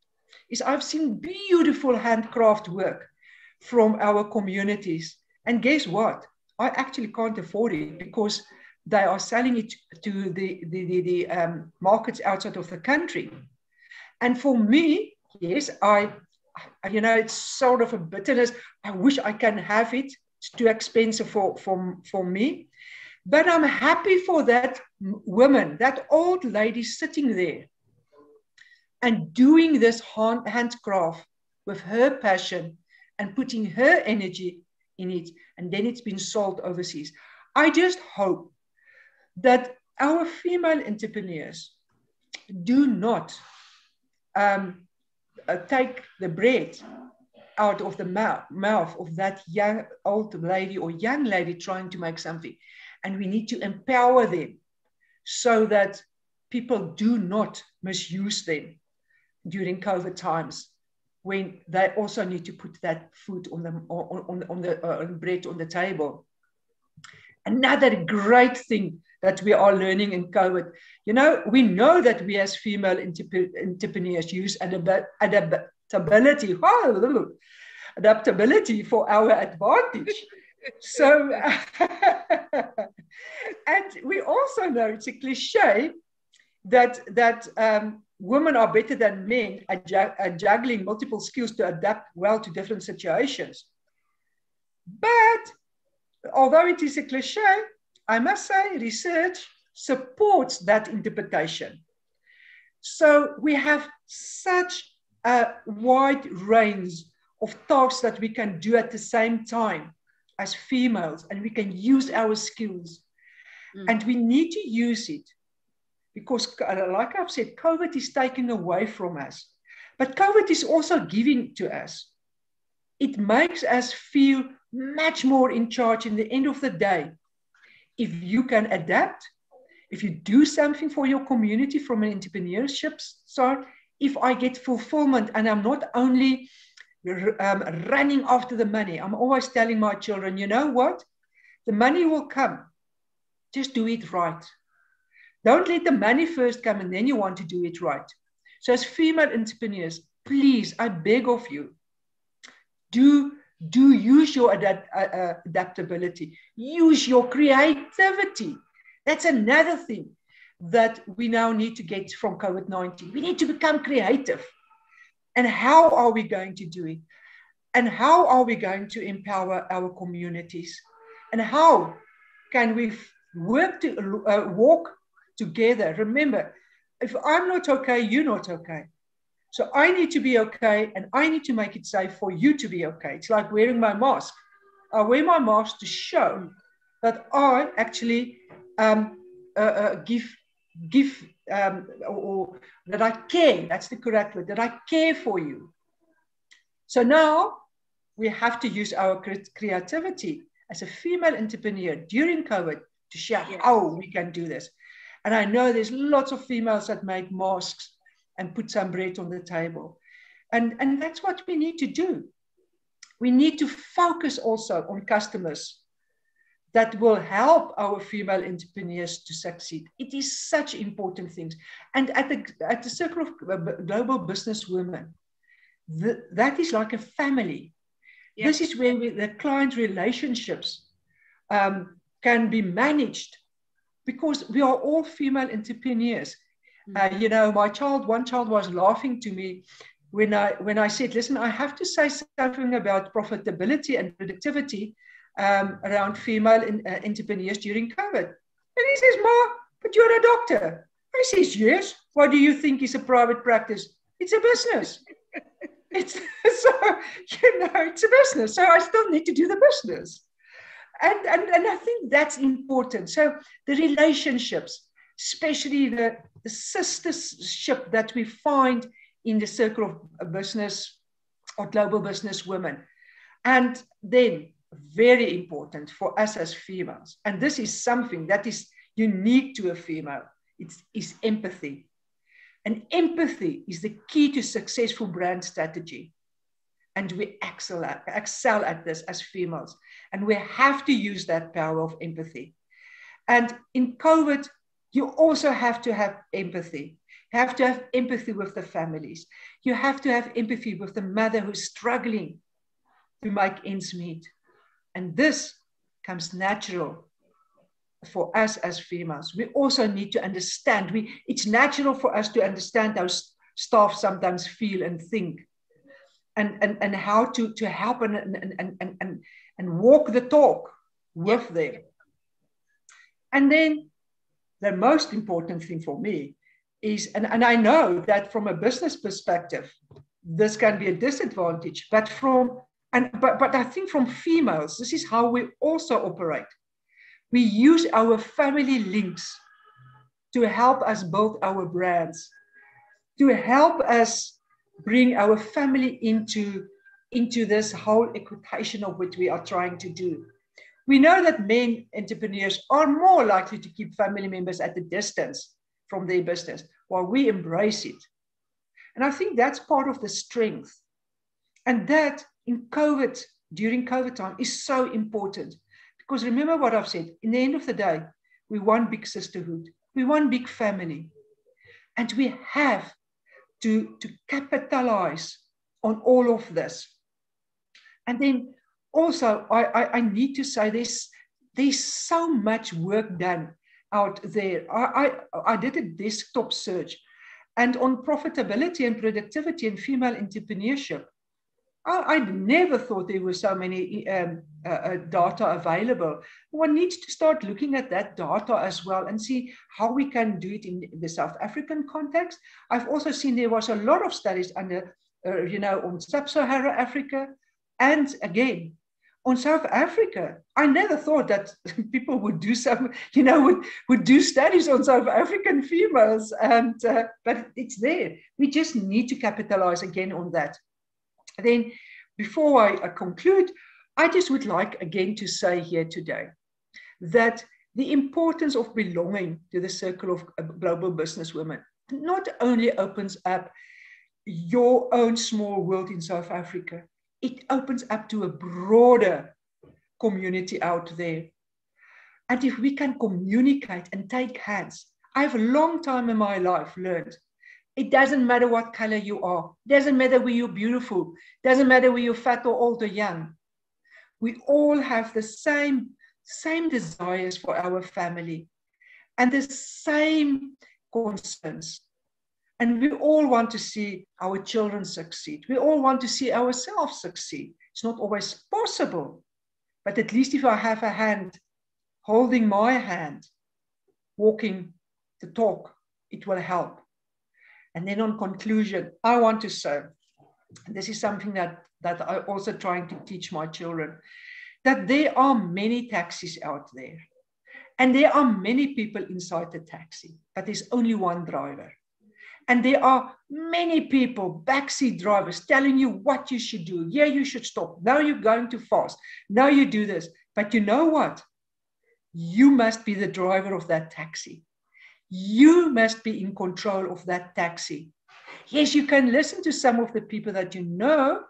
is I've seen beautiful handcraft work from our communities. And guess what? I actually can't afford it because they are selling it to the markets outside of the country. And for me, yes, it's sort of a bitterness. I wish I can have it. It's too expensive for me. But I'm happy for that woman, that old lady sitting there and doing this handcraft with her passion and putting her energy in it. And then it's been sold overseas. I just hope that our female entrepreneurs do not take the bread out of the mouth of that young old lady or young lady trying to make something. And we need to empower them so that people do not misuse them during COVID times, when they also need to put that food on the bread on the table. Another great thing that we are learning in COVID, we know that we as female entrepreneurs use adaptability for our advantage. So, and we also know it's a cliche that women are better than men at juggling multiple skills to adapt well to different situations. But although it is a cliche, I must say research supports that interpretation. So we have such a wide range of tasks that we can do at the same time as females, and we can use our skills. And we need to use it because, like I've said, COVID is taking away from us. But COVID is also giving to us. It makes us feel much more in charge in the end of the day. If you can adapt, if you do something for your community from an entrepreneurship side, if I get fulfillment and I'm not only running after the money, I'm always telling my children, you know what? The money will come. Just do it right. Don't let the money first come and then you want to do it right. So as female entrepreneurs, please, I beg of you, do use your adaptability. Use your creativity. That's another thing that we now need to get from COVID-19. We need to become creative. And how are we going to do it? And how are we going to empower our communities? And how can we walk together? Remember, if I'm not okay, you're not okay. So I need to be okay, and I need to make it safe for you to be okay. It's like wearing my mask. I wear my mask to show that I actually give or that I care. That's the correct word, that I care for you. So now we have to use our creativity as a female entrepreneur during COVID to show how we can do this. And I know there's lots of females that make masks and put some bread on the table. And that's what we need to do. We need to focus also on customers that will help our female entrepreneurs to succeed. It is such important things. And at the Circle of Global Business Women, that is like a family. Yes. This is where the client relationships can be managed, because we are all female entrepreneurs You know, one child was laughing to me when I said, listen, I have to say something about profitability and productivity around female entrepreneurs during COVID. And he says, Ma, but you're a doctor. I says, yes. Why do you think it's a private practice? It's a business. It's a business. So I still need to do the business. And I think that's important. So the relationships, especially the sistership that we find in the circle of business or global business women. And then very important for us as females, and this is something that is unique to a female, is empathy. And empathy is the key to successful brand strategy. And we excel at this as females. And we have to use that power of empathy. And in COVID, you also have to have empathy. You have to have empathy with the families. You have to have empathy with the mother who's struggling to make ends meet. And this comes natural for us as females. We also need to understand. It's natural for us to understand how staff sometimes feel and think, and how to help and walk the talk with them. And then the most important thing for me is, and I know that from a business perspective, this can be a disadvantage, but I think from females, this is how we also operate. We use our family links to help us build our brands, to help us bring our family into this whole equitation of what we are trying to do. We know that men entrepreneurs are more likely to keep family members at a distance from their business, while we embrace it. And I think that's part of the strength. And that in COVID, during COVID time, is so important. Because remember what I've said, in the end of the day, we one big sisterhood, we one big family. And we have to capitalize on all of this. And then also, I need to say there's so much work done out there. I did a desktop search, and on profitability and productivity and female entrepreneurship, I never thought there were so many data available. One needs to start looking at that data as well and see how we can do it in the South African context. I've also seen there was a lot of studies under, on Sub-Saharan Africa, and again, on South Africa. I never thought that people would do would do studies on South African females, and but it's there. We just need to capitalize again on that. Then, before I conclude, I just would like again to say here today that the importance of belonging to the circle of global business women not only opens up your own small world in South Africa, it opens up to a broader community out there. And if we can communicate and take hands, I've a long time in my life learned, it doesn't matter what color you are, doesn't matter whether you're beautiful, doesn't matter whether you're fat or old or young. We all have the same desires for our family and the same concerns. And we all want to see our children succeed. We all want to see ourselves succeed. It's not always possible, but at least if I have a hand holding my hand, walking the talk, it will help. And then on conclusion, I want to say, and this is something that I'm also trying to teach my children, that there are many taxis out there. And there are many people inside the taxi, but there's only one driver. And there are many people, backseat drivers, telling you what you should do. Yeah, you should stop. Now you're going too fast. Now you do this. But you know what? You must be the driver of that taxi. You must be in control of that taxi. Yes, you can listen to some of the people that you know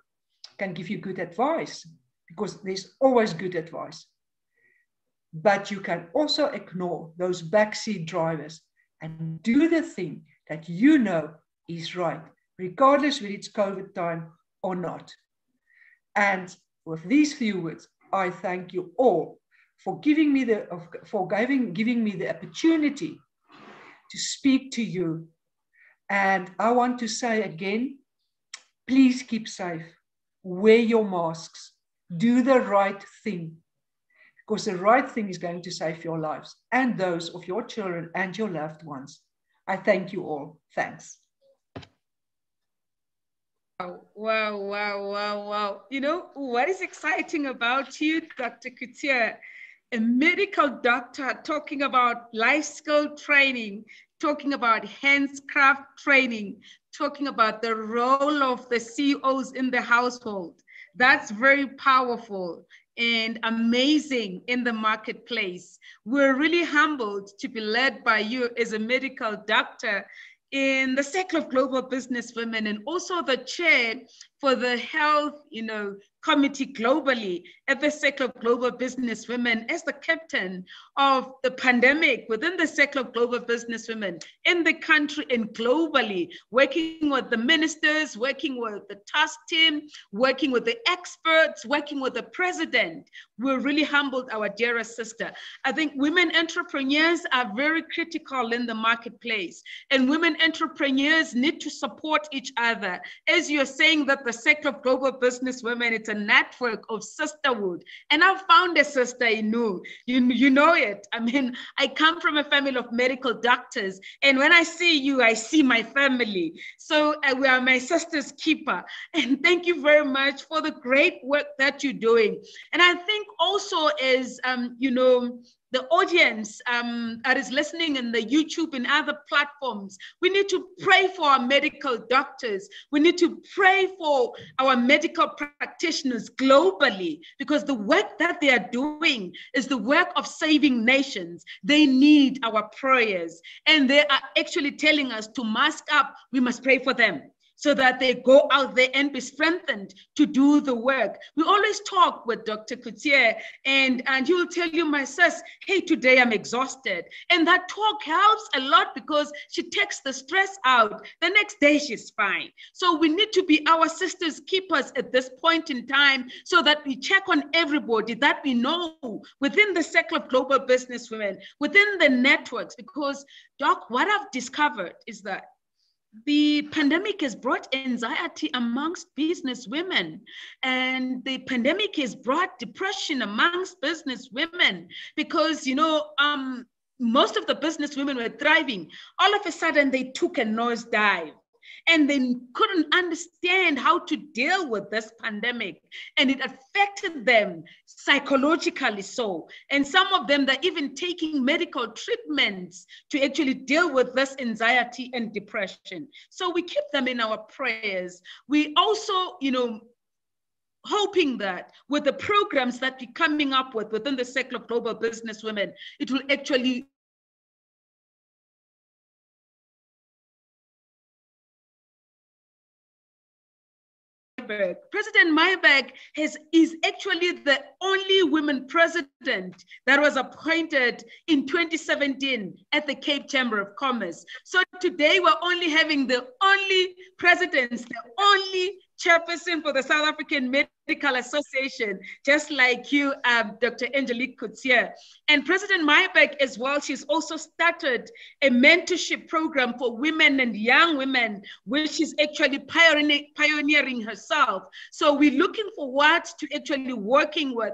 can give you good advice, because there's always good advice. But you can also ignore those backseat drivers and do the thing that you know is right, regardless whether it's COVID time or not. And with these few words, I thank you all for giving me the opportunity to speak to you And I want to say again, please keep safe. Wear your masks. Do the right thing. Because the right thing is going to save your lives and those of your children and your loved ones. I thank you all. Thanks. Wow, wow, wow, wow. You know, what is exciting about you, Dr. Coetzee, a medical doctor talking about life skill training, talking about handcraft training, talking about the role of the CEOs in the household. That's very powerful and amazing in the marketplace. We're really humbled to be led by you as a medical doctor in the Circle of Global Business Women, and also the chair for the health, committee globally at the Circle of Global Business Women, as the captain of the pandemic within the Circle of Global Business Women in the country and globally, working with the ministers, working with the task team, working with the experts, working with the president. We're really humbled, our dearest sister. I think women entrepreneurs are very critical in the marketplace, and women entrepreneurs need to support each other. As you're saying that the Circle of Global Business Women, it's a network of sisterhood. And I've found a sister in you know it. I mean, I come from a family of medical doctors. And when I see you, I see my family. So we are my sister's keeper. And thank you very much for the great work that you're doing. And I think also as, the audience that is listening in the YouTube and other platforms, we need to pray for our medical doctors. We need to pray for our medical practitioners globally, because the work that they are doing is the work of saving nations. They need our prayers. And they are actually telling us to mask up. We must pray for them, so that they go out there and be strengthened to do the work. We always talk with Dr. Coetzee, and he will tell you, my sis, hey, today I'm exhausted. And that talk helps a lot, because she takes the stress out. The next day she's fine. So we need to be our sisters' keepers at this point in time, so that we check on everybody that we know within the Circle of Global Business Women, within the networks. Because, Doc, what I've discovered is that the pandemic has brought anxiety amongst business women, and the pandemic has brought depression amongst business women, because, most of the business women were thriving. All of a sudden, they took a nosedive. And they couldn't understand how to deal with this pandemic. And it affected them psychologically so. And some of them, they're even taking medical treatments to actually deal with this anxiety and depression. So we keep them in our prayers. We also, hoping that with the programs that we're coming up with within the Circle of Global Business Women, it will actually President Mayberg is actually the only woman president that was appointed in 2017 at the Cape Chamber of Commerce. So today we're only having the only presidents, the only chairperson for the South African Medical Association, just like you, Dr. Angelique Coetzee. And President Mayberg as well, she's also started a mentorship program for women and young women, which she's actually pioneering herself. So we're looking forward to actually working with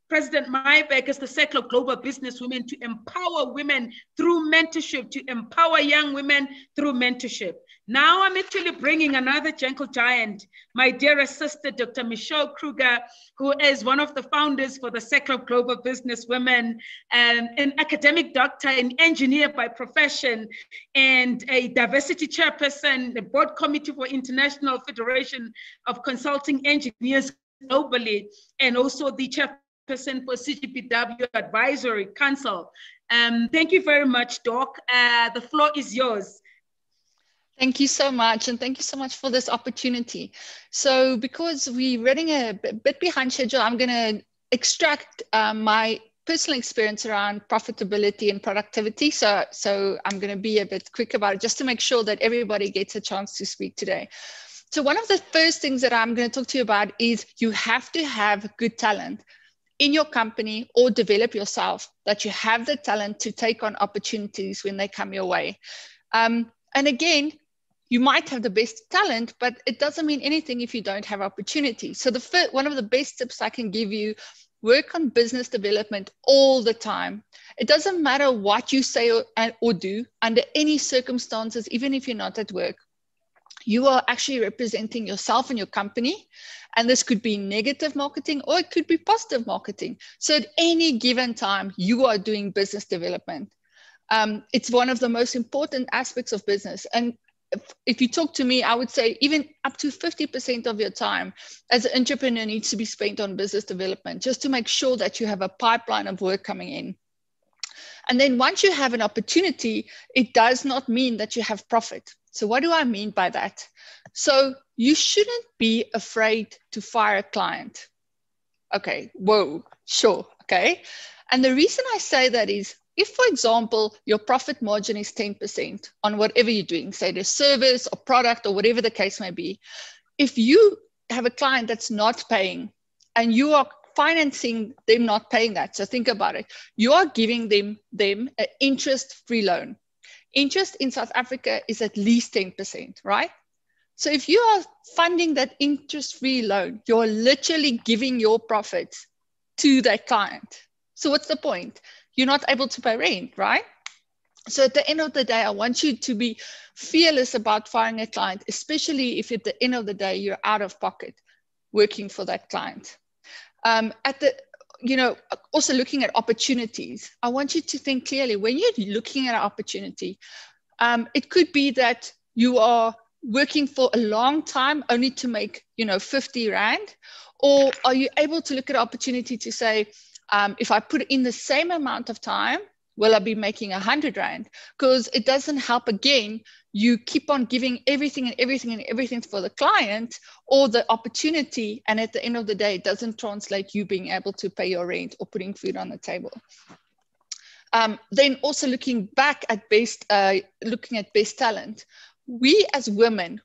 President Mayberg as the Circle of Global Business Women to empower women through mentorship, to empower young women through mentorship. Now I'm actually bringing another gentle giant, my dearest sister, Dr. Michelle Kruger, who is one of the founders for the Circle of Global Business Women, an academic doctor, an engineer by profession, and a diversity chairperson, the board committee for International Federation of Consulting Engineers globally, and also the chairperson for CGPW Advisory Council. Thank you very much, Doc. The floor is yours. Thank you so much. And thank you so much for this opportunity. So because we're running a bit behind schedule, I'm going to extract my personal experience around profitability and productivity. So I'm going to be a bit quick about it, just to make sure that everybody gets a chance to speak today. So one of the first things that I'm going to talk to you about is you have to have good talent in your company, or develop yourself, that you have the talent to take on opportunities when they come your way. And again, you might have the best talent, but it doesn't mean anything if you don't have opportunity. So one of the best tips I can give you, work on business development all the time. It doesn't matter what you say or do under any circumstances, even if you're not at work. You are actually representing yourself and your company. And this could be negative marketing or it could be positive marketing. So at any given time, you are doing business development. It's one of the most important aspects of business. And if you talk to me, I would say even up to 50% of your time as an entrepreneur needs to be spent on business development, just to make sure that you have a pipeline of work coming in. And then once you have an opportunity, it does not mean that you have profit. So what do I mean by that? So you shouldn't be afraid to fire a client. Okay, whoa, sure, okay. And the reason I say that is, if, for example, your profit margin is 10% on whatever you're doing, say the service or product or whatever the case may be, if you have a client that's not paying and you are financing them not paying that, so think about it, you are giving them an interest-free loan. Interest in South Africa is at least 10%, right? So if you are funding that interest-free loan, you're literally giving your profits to that client. So what's the point? You're not able to pay rent, right? So at the end of the day, I want you to be fearless about firing a client, especially if at the end of the day, you're out of pocket working for that client. Also looking at opportunities, I want you to think clearly when you're looking at an opportunity. It could be that you are working for a long time only to make, 50 Rand, or are you able to look at an opportunity to say, if I put in the same amount of time, will I be making 100 Rand? Because it doesn't help, again, you keep on giving everything for the client or the opportunity. And at the end of the day, it doesn't translate you being able to pay your rent or putting food on the table. Then also looking back at looking at best talent. We as women,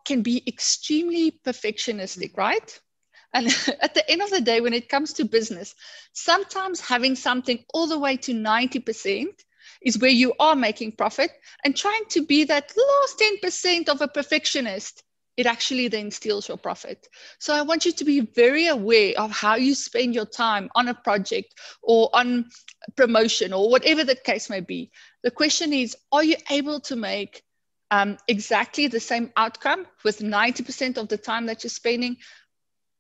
can be extremely perfectionistic, right? And at the end of the day, when it comes to business, sometimes having something all the way to 90% is where you are making profit, and trying to be that last 10% of a perfectionist, it actually then steals your profit. So I want you to be very aware of how you spend your time on a project or on promotion or whatever the case may be. The question is, are you able to make exactly the same outcome with 90% of the time that you're spending?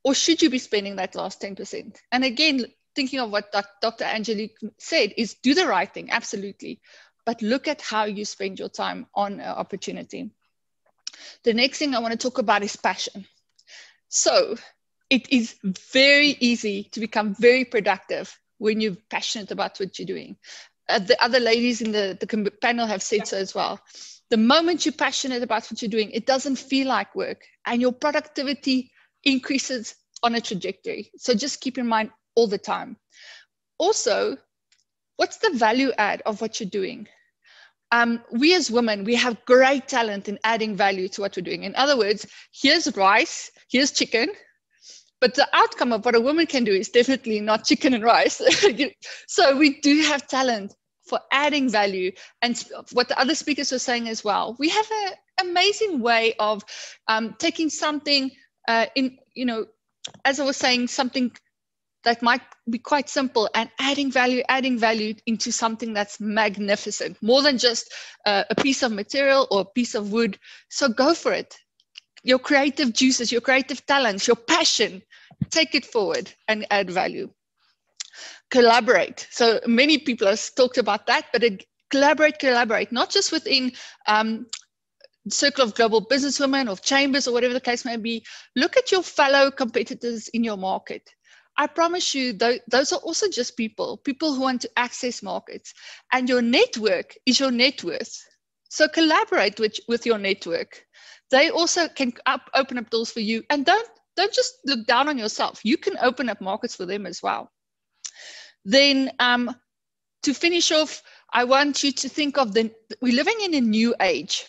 Or should you be spending that last 10%? And again, thinking of what Dr. Angelique said is do the right thing, absolutely. But look at how you spend your time on an opportunity. The next thing I want to talk about is passion. So it is very easy to become very productive when you're passionate about what you're doing. The other ladies in the panel have said so as well. The moment you're passionate about what you're doing, it doesn't feel like work, and your productivity increases on a trajectory. So just keep in mind all the time. Also, what's the value add of what you're doing? We as women, we have great talent in adding value to what we're doing. In other words, here's rice, here's chicken, but the outcome of what a woman can do is definitely not chicken and rice. So we do have talent for adding value. And what the other speakers were saying as well, we have an amazing way of taking something as I was saying, something that might be quite simple and adding value into something that's magnificent, more than just a piece of material or a piece of wood. So go for it. Your creative juices, your creative talents, your passion, take it forward and add value. Collaborate. So many people have talked about that, but collaborate, not just within circle of global businesswomen or chambers or whatever the case may be. Look at your fellow competitors in your market. I promise you, those are also just people who want to access markets, and your network is your net worth. So collaborate with your network. They also can open up doors for you, and don't just look down on yourself. You can open up markets for them as well. Then to finish off, I want you to think of we're living in a new age.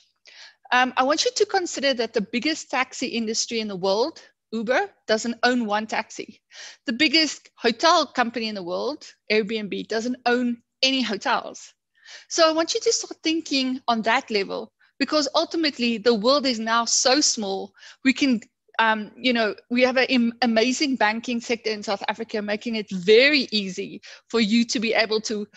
I want you to consider that the biggest taxi industry in the world, Uber, doesn't own one taxi. The biggest hotel company in the world, Airbnb, doesn't own any hotels. So I want you to start thinking on that level. because ultimately the world is now so small. We can, we have an amazing banking sector in South Africa, making it very easy for you to be able to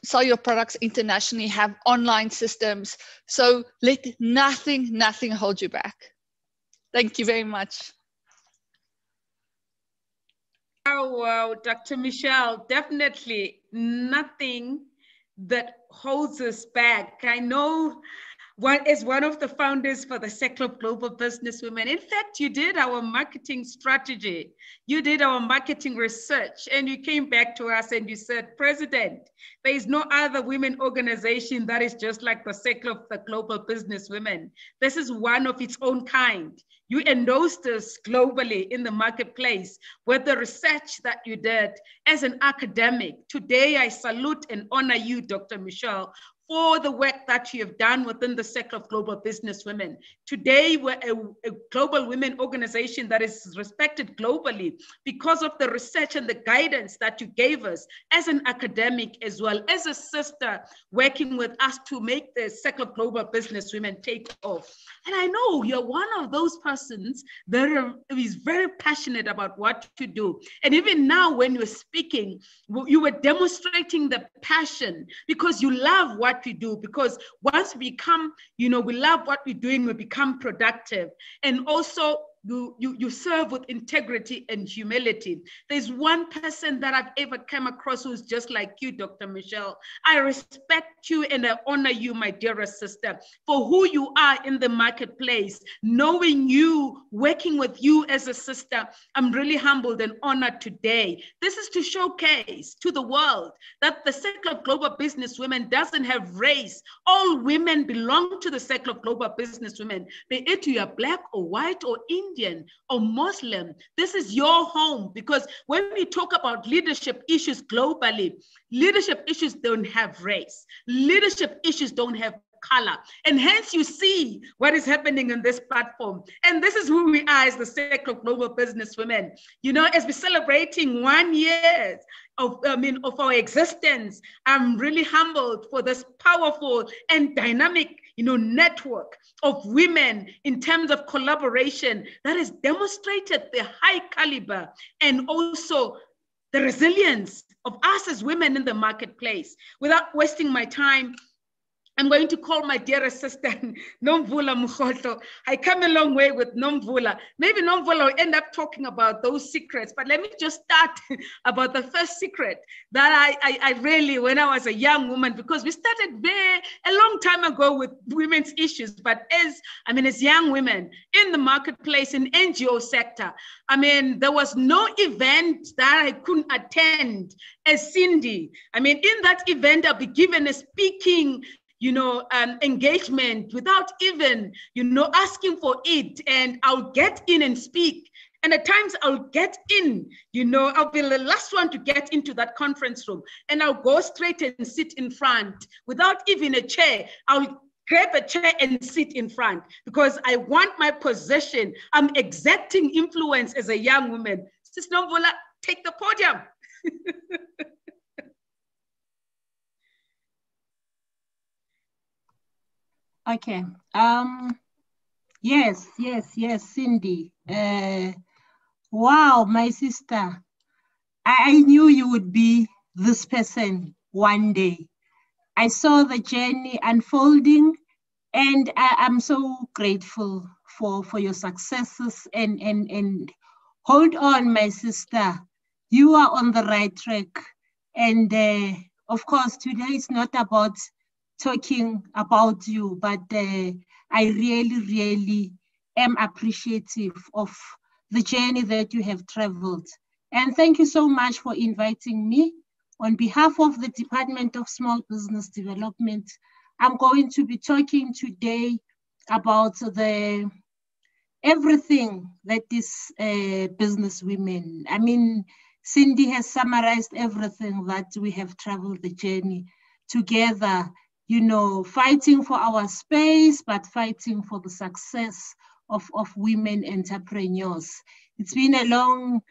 sell your products internationally, have online systems. So let nothing hold you back. Thank you very much. Oh, wow, Dr. Michelle, definitely nothing that holds us back. I know as one of the founders for the Circle of Global Businesswomen. In fact, you did our marketing strategy. You did our marketing research, and you came back to us and you said, President, there is no other women organization that is just like the Circle of the Global Businesswomen. This is one of its own kind. You endorsed us globally in the marketplace with the research that you did as an academic. Today, I salute and honor you, Dr. Michelle, for the work that you have done within the Circle of Global Businesswomen. Today, we're a global women organization that is respected globally because of the research and the guidance that you gave us as an academic, as well as a sister working with us to make the Circle of Global Businesswomen take off. And I know you're one of those persons that is very passionate about what you do. And even now, when you're speaking, you were demonstrating the passion because you love what we do, because once we become, we love what we're doing, we become productive. And also you serve with integrity and humility. There's one person that I've ever come across who's just like you, Dr. Michelle. I respect you and I honor you, my dearest sister, for who you are in the marketplace. Knowing you, working with you as a sister, I'm really humbled and honored today. This is to showcase to the world that the Circle of Global Businesswomen doesn't have race. All women belong to the Circle of Global Businesswomen, be it you are Black or white or Indian or Muslim. This is your home, because when we talk about leadership issues globally, leadership issues don't have race. Leadership issues don't have color. And hence you see what is happening on this platform. And this is who we are as the Circle of Global Businesswomen. As we're celebrating 1 year of our existence, I'm really humbled for this powerful and dynamic network of women in terms of collaboration that has demonstrated the high caliber and also the resilience of us as women in the marketplace. Without wasting my time, I'm going to call my dearest sister, Nomvula Mukhoto. I come a long way with Nomvula. Maybe Nomvula will end up talking about those secrets, but let me just start about the first secret that I really, when I was a young woman, because we started a long time ago with women's issues, but as young women in the marketplace, in NGO sector, there was no event that I couldn't attend as Cindy. In that event, I'll be given a speaking engagement without even, asking for it. And I'll get in and speak. And at times I'll get in, I'll be the last one to get into that conference room. And I'll go straight and sit in front without even a chair. I'll grab a chair and sit in front because I want my position. I'm exerting influence as a young woman. Sis Nomvula, take the podium. Okay. Yes, Cindy. Wow, my sister. I knew you would be this person one day. I saw the journey unfolding, and I'm so grateful for your successes. And hold on, my sister. You are on the right track. And of course, today is not about talking about you, but I really am appreciative of the journey that you have traveled. And thank you so much for inviting me. On behalf of the Department of Small Business Development, I'm going to be talking today about everything that is business women. Cindy has summarized everything that we have traveled the journey together, fighting for our space, but fighting for the success of women entrepreneurs. It's been a long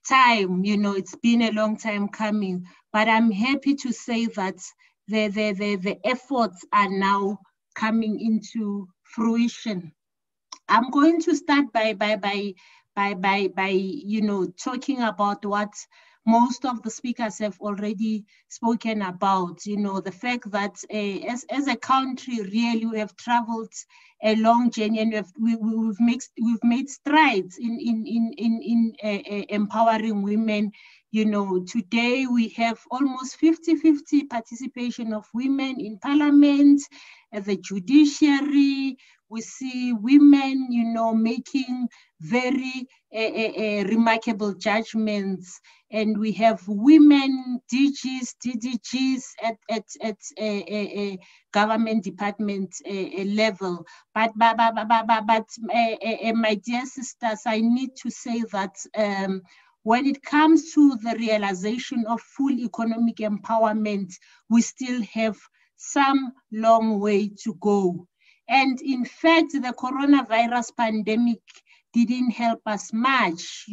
time, it's been a long time coming, but I'm happy to say that the efforts are now coming into fruition. I'm going to start by talking about what most of the speakers have already spoken about. The fact that as a country, really, we have traveled a long journey, and we've made strides in empowering women. Today we have almost 50-50 participation of women in parliament, the judiciary. We see women, making very remarkable judgments, and we have women DGs, DDGs at a government department level. But my dear sisters, I need to say that when it comes to the realization of full economic empowerment, we still have some long way to go. And in fact, the coronavirus pandemic didn't help us much,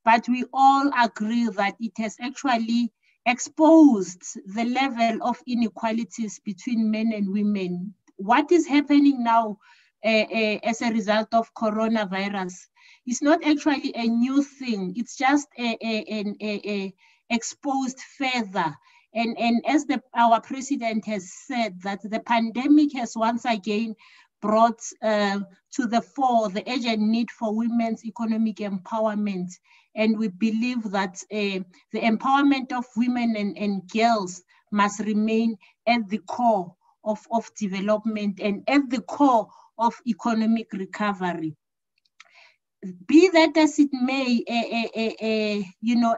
but we all agree that it has actually exposed the level of inequalities between men and women. What is happening now as a result of coronavirus is not actually a new thing. It's just a exposed further. And as our president has said, that the pandemic has once again brought to the fore the urgent need for women's economic empowerment. And we believe that the empowerment of women and girls must remain at the core of development and at the core of economic recovery. Be that as it may,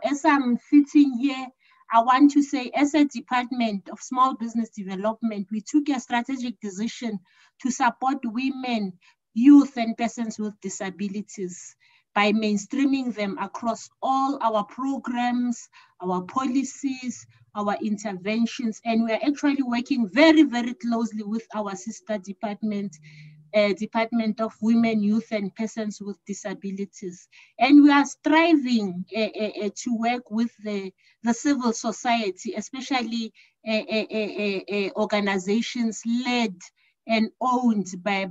as I'm sitting here, I want to say, as a Department of Small Business Development, we took a strategic decision to support women, youth, and persons with disabilities by mainstreaming them across all our programs, our policies, our interventions. And we are actually working very, very closely with our sister department, Department of Women, Youth, and Persons with Disabilities. And we are striving to work with the civil society, especially organizations led and owned by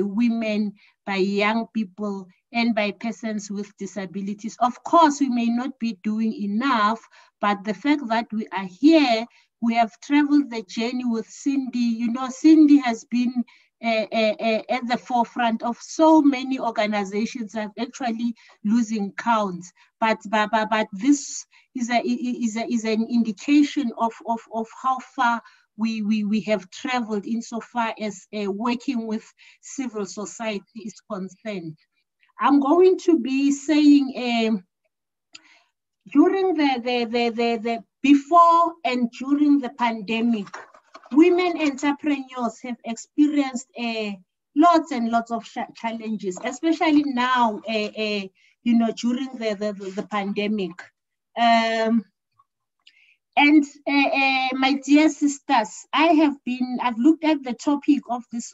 women, by young people, and by persons with disabilities. Of course, we may not be doing enough, but the fact that we are here, we have traveled the journey with Cindy. Cindy has been at the forefront of so many organizations. I'm actually losing count, but this is an indication of how far we have traveled insofar as working with civil society is concerned. I'm going to be saying during the before and during the pandemic, women entrepreneurs have experienced lots and lots of challenges, especially now, during the pandemic. My dear sisters, I've looked at the topic of this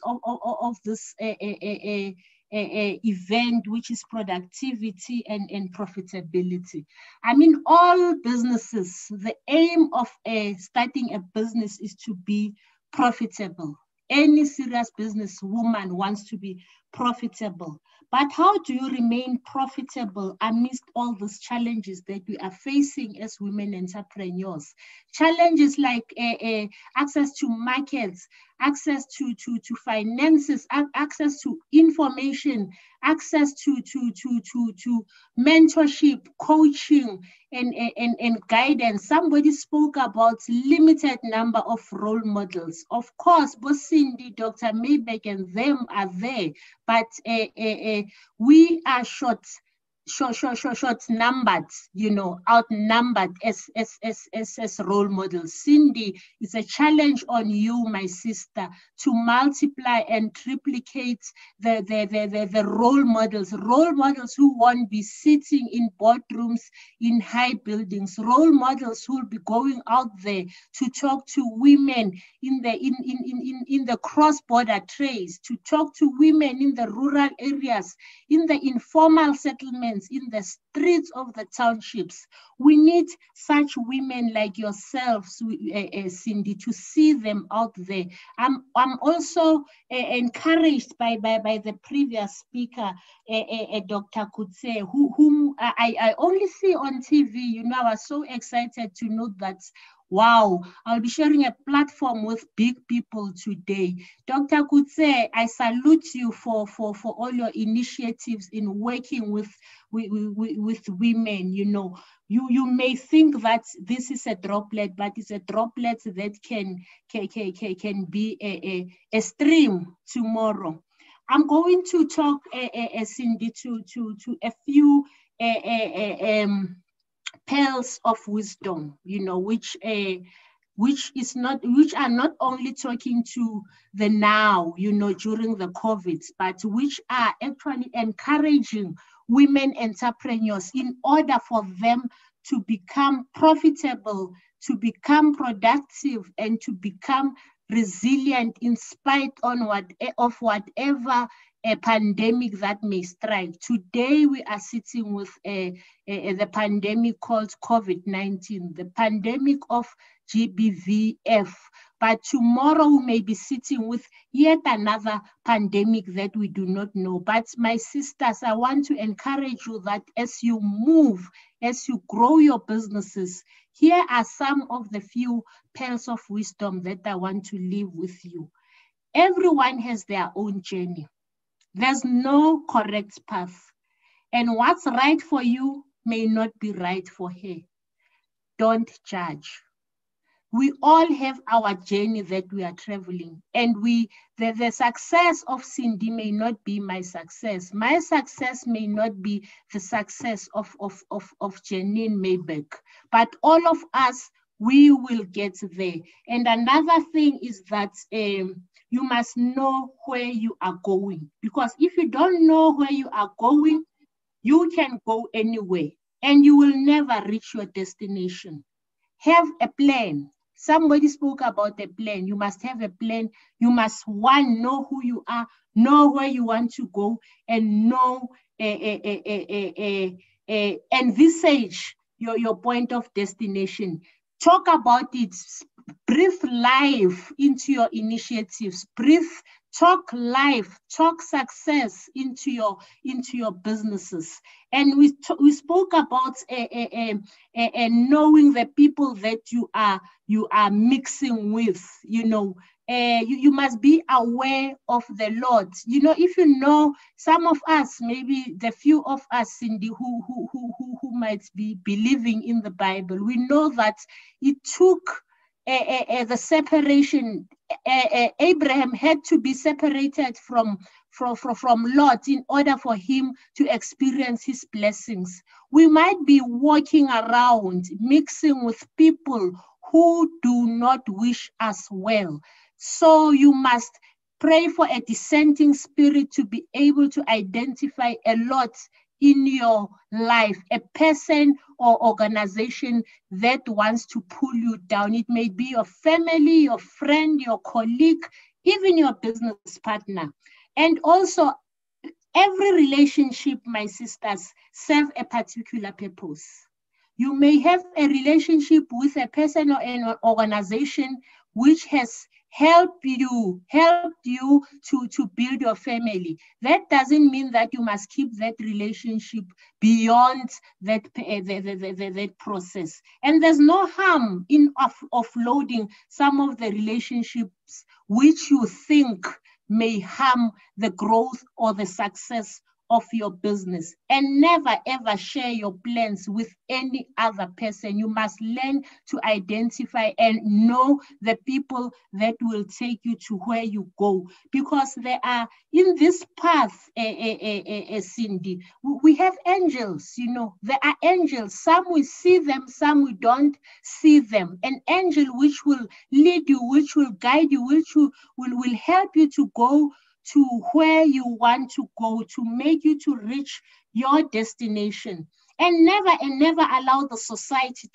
event, which is productivity and profitability. I mean, all businesses, the aim of starting a business is to be profitable. Any serious businesswoman wants to be profitable. But how do you remain profitable amidst all these challenges that we are facing as women entrepreneurs? Challenges like access to markets, access to finances, access to information, access to mentorship, coaching, and guidance. Somebody spoke about limited number of role models. Of course, both Cindy, Dr. Maybeck, and them are there, but we are short numbered, outnumbered as role models. Cindy, it's a challenge on you, my sister, to multiply and triplicate the role models who won't be sitting in boardrooms in high buildings, role models who will be going out there to talk to women in the cross-border trades, to talk to women in the rural areas, in the informal settlements, violence in the streets of the townships. We need such women like yourselves, Cindy, to see them out there. I'm also encouraged by the previous speaker, Dr. Kutse, whom I only see on TV. You know, I was so excited to know that. Wow, I'll be sharing a platform with big people today. Dr. Kutse, I salute you for all your initiatives in working with women. You know, you may think that this is a droplet, but it's a droplet that can be a stream tomorrow. I'm going to talk, Cindy, to a few pearls of wisdom, you know, which are not only talking to the now, you know, during the COVID, but which are actually encouraging women entrepreneurs in order for them to become profitable, to become productive, and to become resilient in spite of whatever a pandemic that may strike. Today, we are sitting with the pandemic called COVID-19, the pandemic of GBVF. But tomorrow, we may be sitting with yet another pandemic that we do not know. But my sisters, I want to encourage you that as you move, as you grow your businesses, here are some of the few pearls of wisdom that I want to leave with you. Everyone has their own journey. There's no correct path. And what's right for you may not be right for her. Don't judge. We all have our journey that we are traveling. And the success of Cindy may not be my success. My success may not be the success of Janine Maybeck. But all of us, we will get there. And another thing is that you must know where you are going. Because if you don't know where you are going, you can go anywhere and you will never reach your destination. Have a plan. Somebody spoke about a plan. You must have a plan. You must, one, know who you are, know where you want to go, and know envisage your point of destination. Talk about it. Breathe life into your initiatives. Talk life, talk success into your businesses. And we spoke about knowing the people that you are mixing with. You know, you must be aware of the Lord. You know, if you know some of us, maybe the few of us, Cindy, who might be believing in the Bible, we know that it took the separation. Abraham had to be separated from Lot in order for him to experience his blessings. We might be walking around mixing with people who do not wish us well. So you must pray for a dissenting spirit to be able to identify a lot in your life, a person or organization that wants to pull you down. It may be your family, your friend, your colleague, even your business partner. And also, every relationship, my sisters, serves a particular purpose. You may have a relationship with a person or an organization which has helped you to build your family. That doesn't mean that you must keep that relationship beyond that process. And there's no harm in offloading some of the relationships which you think may harm the growth or the success of your business. And never ever share your plans with any other person. You must learn to identify and know the people that will take you to where you go, because there are in this path, Cindy, we have angels. You know, there are angels. Some we see them, some we don't see them. An angel which will lead you, which will guide you, which will help you to go to where you want to go, to make you to reach your destination. And never allow the society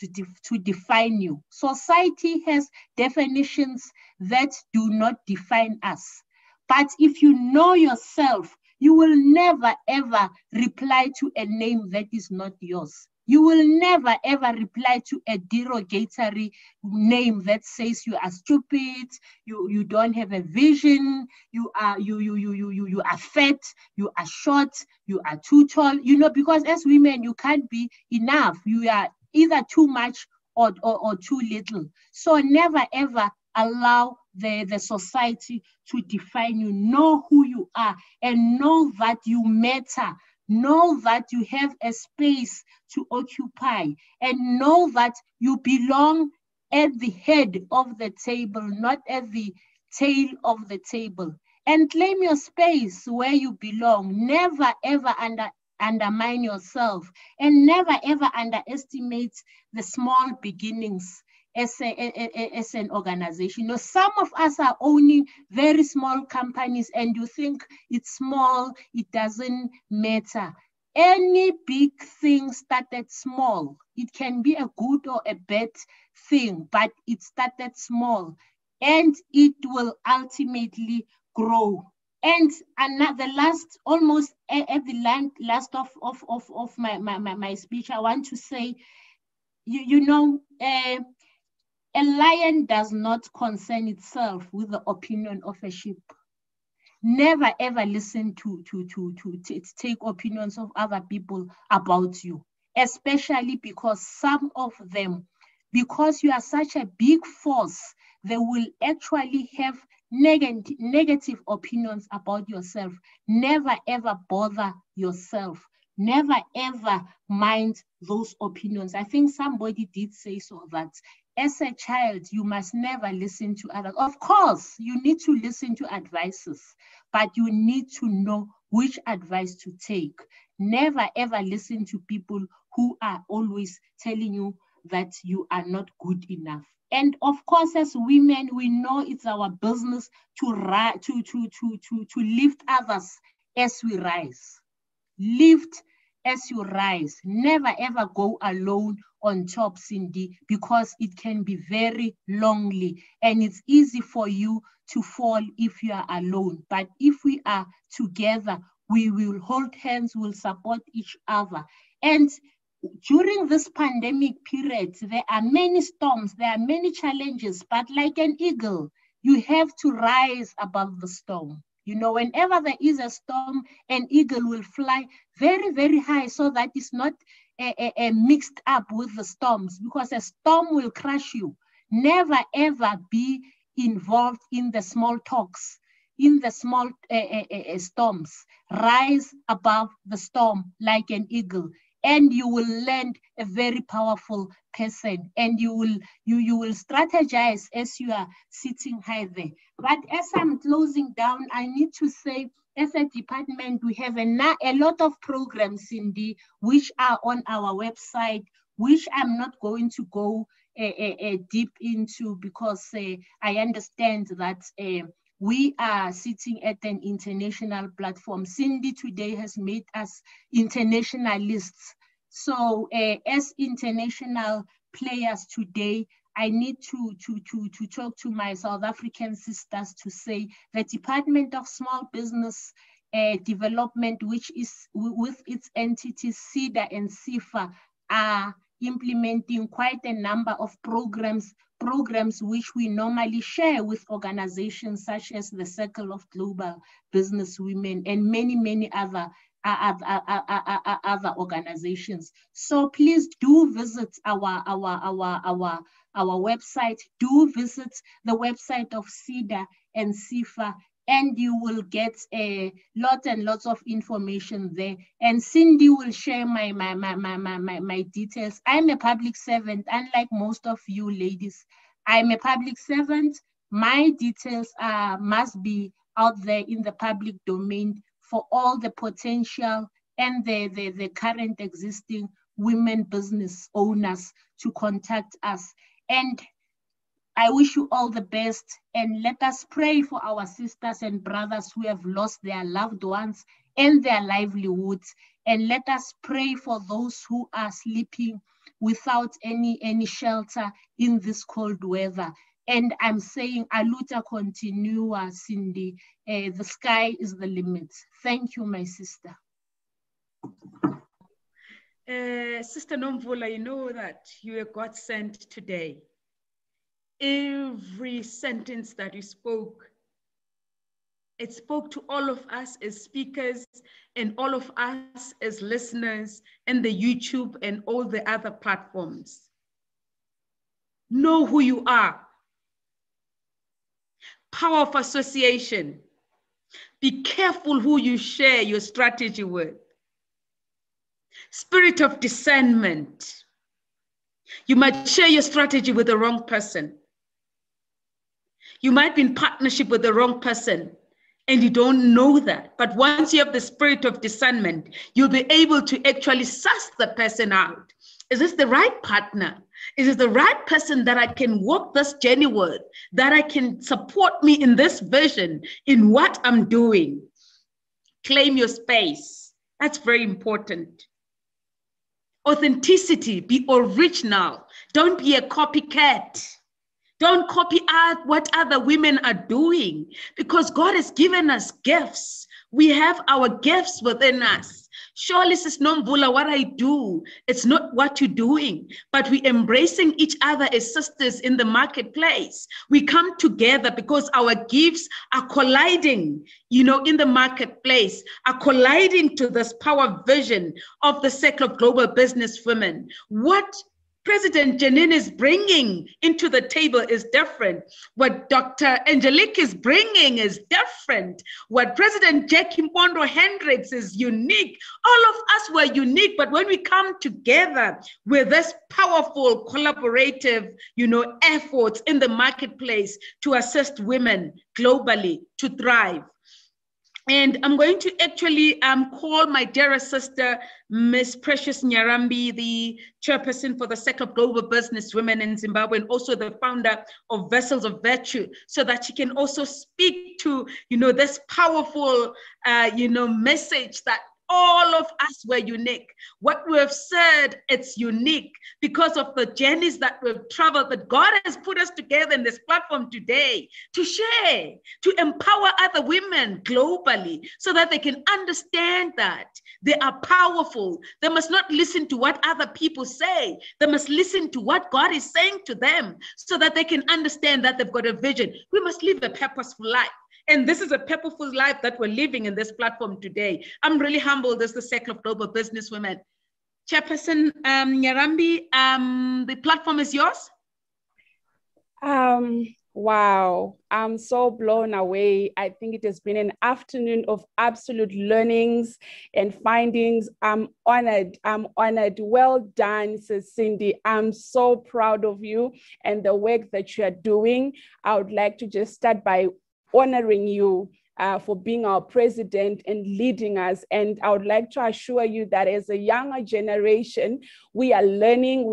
to define you. Society has definitions that do not define us. But if you know yourself, You will never ever reply to a name that is not yours. You will never ever reply to a derogatory name that says you are stupid, you don't have a vision, you are fat, you are short, you are too tall. You know, because as women you can't be enough. You are either too much or too little. So never ever allow the society to define you. Know who you are and know that you matter. Know that you have a space to occupy, and know that you belong at the head of the table, not at the tail of the table. And claim your space where you belong. Never ever undermine yourself, and never ever underestimate the small beginnings as an organization. You know, some of us are owning very small companies and you think it's small, it doesn't matter. Any big thing started small. It can be a good or a bad thing, but it started small and it will ultimately grow. And another last, almost at the last of my speech, I want to say, a lion does not concern itself with the opinion of a sheep. Never ever listen to take opinions of other people about you, especially because some of them, because you are such a big force, they will actually have negative opinions about yourself. Never ever bother yourself. Never ever mind those opinions. I think somebody did say so, that as a child, you must never listen to others. Of course, you need to listen to advices, but you need to know which advice to take. Never ever listen to people who are always telling you that you are not good enough. And of course, as women, we know it's our business to lift others as we rise. Lift as you rise. Never ever go alone on top, Cindy, because it can be very lonely and it's easy for you to fall if you are alone. But if we are together, we will hold hands, we'll support each other. And during this pandemic period, there are many storms, there are many challenges, but like an eagle, you have to rise above the storm. You know, whenever there is a storm, an eagle will fly very, very high so that it's not mixed up with the storms, because a storm will crush you. Never, ever be involved in the small talks, in the small storms. Rise above the storm like an eagle, and you will land a very powerful person, and you will strategize as you are sitting high there. But as I'm closing down, I need to say, as a department, we have a lot of programs, Cindy, which are on our website, which I'm not going to go deep into, because I understand that we are sitting at an international platform. Cindy today has made us internationalists. So as international players today, I need to talk to my South African sisters to say the Department of Small Business Development, which is with its entities SEDA and CIFA, are implementing quite a number of programs which we normally share with organizations such as the Circle of Global Business Women and many other organizations. So please do visit our website. Do visit the website of SEDA and CIFA, and you will get a lot and lots of information there. And Cindy will share my details. I'm a public servant, unlike most of you ladies. I'm a public servant. My details must be out there in the public domain for all the potential and the current existing women business owners to contact us. And I wish you all the best, and let us pray for our sisters and brothers who have lost their loved ones and their livelihoods. And let us pray for those who are sleeping without any shelter in this cold weather. And I'm saying, aluta continua, Cindy. The sky is the limit. Thank you, my sister. Sister Nomvula, you know that you are God sent today. Every sentence that you spoke, it spoke to all of us as speakers and all of us as listeners in the YouTube and all the other platforms. Know who you are. Power of association. Be careful who you share your strategy with. Spirit of discernment. You might share your strategy with the wrong person. You might be in partnership with the wrong person and you don't know that. But once you have the spirit of discernment, you'll be able to actually suss the person out. Is this the right partner? Is it the right person that I can walk this journey with, that I can support me in this vision, in what I'm doing? Claim your space. That's very important. Authenticity, be original. Don't be a copycat. Don't copy out what other women are doing, because God has given us gifts. We have our gifts within us. Surely, Sis Nomvula, what I do, it's not what you're doing, but we're embracing each other as sisters in the marketplace. We come together because our gifts are colliding, in the marketplace, are colliding to this power vision of the Circle of Global Business Women. What President Janine is bringing into the table is different. What Dr. Angelique is bringing is different. What President Jackie Mpondo Hendricks is unique. All of us were unique, but when we come together with this powerful collaborative, efforts in the marketplace to assist women globally to thrive. And I'm going to actually call my dearest sister, Miss Precious Nyarambi, the chairperson for the Circle of Global Business Women in Zimbabwe, and also the founder of Vessels of Virtue, so that she can also speak to, this powerful, message that all of us were unique. What we have said, it's unique because of the journeys that we've traveled, that God has put us together in this platform today to share, to empower other women globally so that they can understand that they are powerful. They must not listen to what other people say. They must listen to what God is saying to them so that they can understand that they've got a vision. We must live a purposeful life. And this is a purposeful life that we're living in this platform today. I'm really humbled as the Circle of Global Business Women. Chairperson Nyarambi, the platform is yours. Wow, I'm so blown away. I think it has been an afternoon of absolute learnings and findings. I'm honored. Well done, Sis Cindy. I'm so proud of you and the work that you are doing. I would like to just start by honoring you for being our president and leading us. And I would like to assure you that as a younger generation, we are learning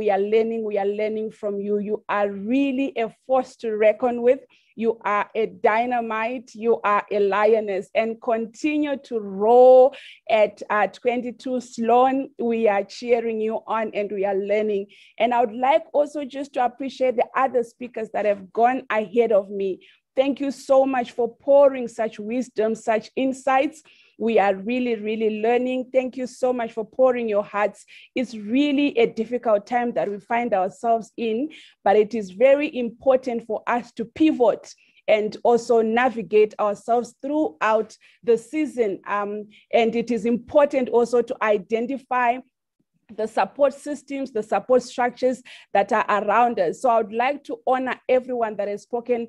from you. You are really a force to reckon with. You are a dynamite, you are a lioness, and continue to roar at 22 Sloan. We are cheering you on and we are learning. And I would like also just to appreciate the other speakers that have gone ahead of me. Thank you so much for pouring such wisdom, such insights. We are really, really learning. Thank you so much for pouring your hearts. It's really a difficult time that we find ourselves in, but it is very important for us to pivot and also navigate ourselves throughout the season. And it is important also to identify the support systems, the support structures that are around us. So I would like to honor everyone that has spoken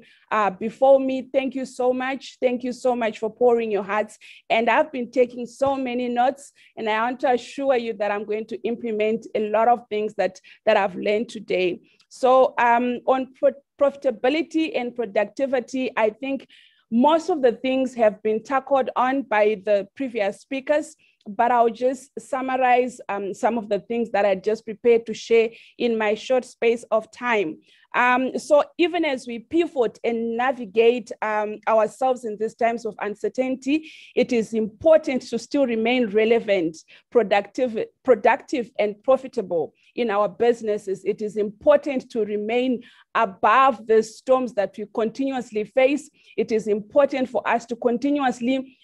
before me. Thank you so much. Thank you so much for pouring your hearts. And I've been taking so many notes, and I want to assure you that I'm going to implement a lot of things that I've learned today. So on profitability and productivity, I think most of the things have been tackled on by the previous speakers. but I'll just summarize some of the things that I just prepared to share in my short space of time. So even as we pivot and navigate ourselves in these times of uncertainty, it is important to still remain relevant, productive and profitable in our businesses. It is important to remain above the storms that we continuously face. It is important for us to continuously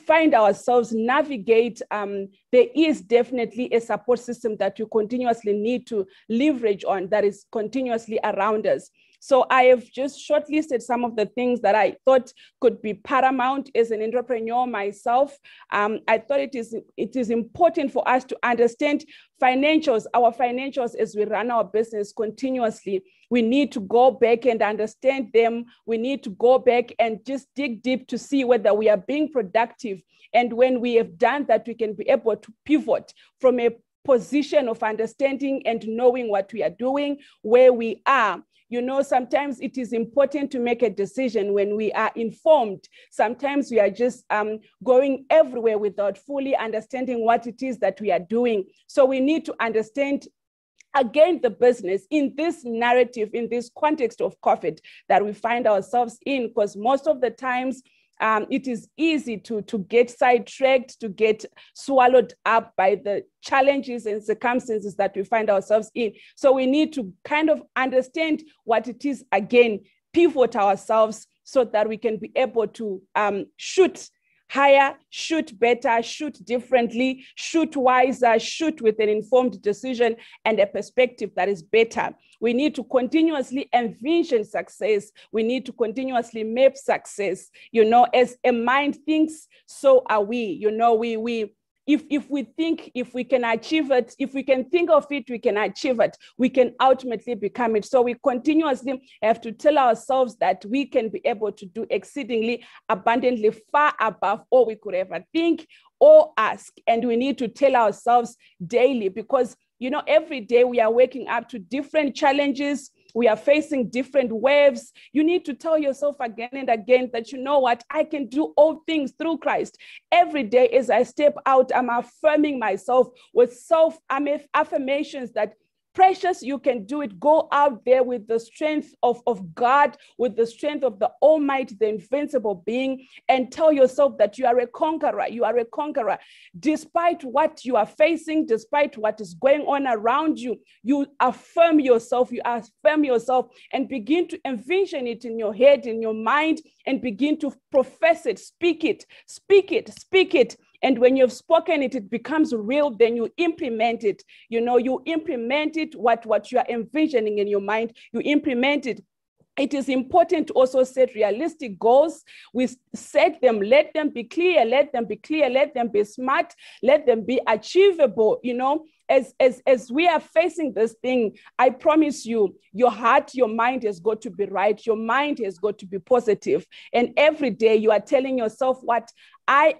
find ourselves navigate. There is definitely a support system that you continuously need to leverage on that is continuously around us. So I have just shortlisted some of the things that I thought could be paramount as an entrepreneur myself. I thought it is important for us to understand financials, our financials as we run our business continuously. We need to go back and understand them. We need to go back and just dig deep to see whether we are being productive. And when we have done that, we can be able to pivot from a position of understanding and knowing what we are doing, where we are. You know, sometimes it is important to make a decision when we are informed. Sometimes we are just going everywhere without fully understanding what it is that we are doing. So we need to understand, again, the business in this narrative, in this context of COVID that we find ourselves in, because most of the times, it is easy to get sidetracked, to get swallowed up by the challenges and circumstances that we find ourselves in. So we need to kind of understand what it is, again, pivot ourselves so that we can be able to shoot higher, shoot better, shoot differently, shoot wiser, shoot with an informed decision and a perspective that is better. We need to continuously envision success. We need to continuously map success. You know, as a mind thinks, so are we. You know, if we think, if we can achieve it, if we can think of it, we can achieve it. We can ultimately become it. So we continuously have to tell ourselves that we can be able to do exceedingly abundantly far above all we could ever think or ask. And we need to tell ourselves daily, because, you know, every day we are waking up to different challenges. We are facing different waves. You need to tell yourself again and again that, you know what, I can do all things through Christ. Every day as I step out, I'm affirming myself with self-affirmations that, precious, you can do it. Go out there with the strength of God, with the strength of the Almighty, the invincible being, and tell yourself that you are a conqueror. You are a conqueror. Despite what you are facing, despite what is going on around you, you affirm yourself, and begin to envision it in your head, in your mind, and begin to profess it, speak it, speak it, speak it. And when you've spoken it, it becomes real, then you implement it. You know, you implement it, what you are envisioning in your mind, you implement it. It is important to also set realistic goals. We set them, let them be clear, let them be smart, let them be achievable, you know. As we are facing this thing, I promise you, your heart, your mind has got to be right. Your mind has got to be positive. And every day you are telling yourself what I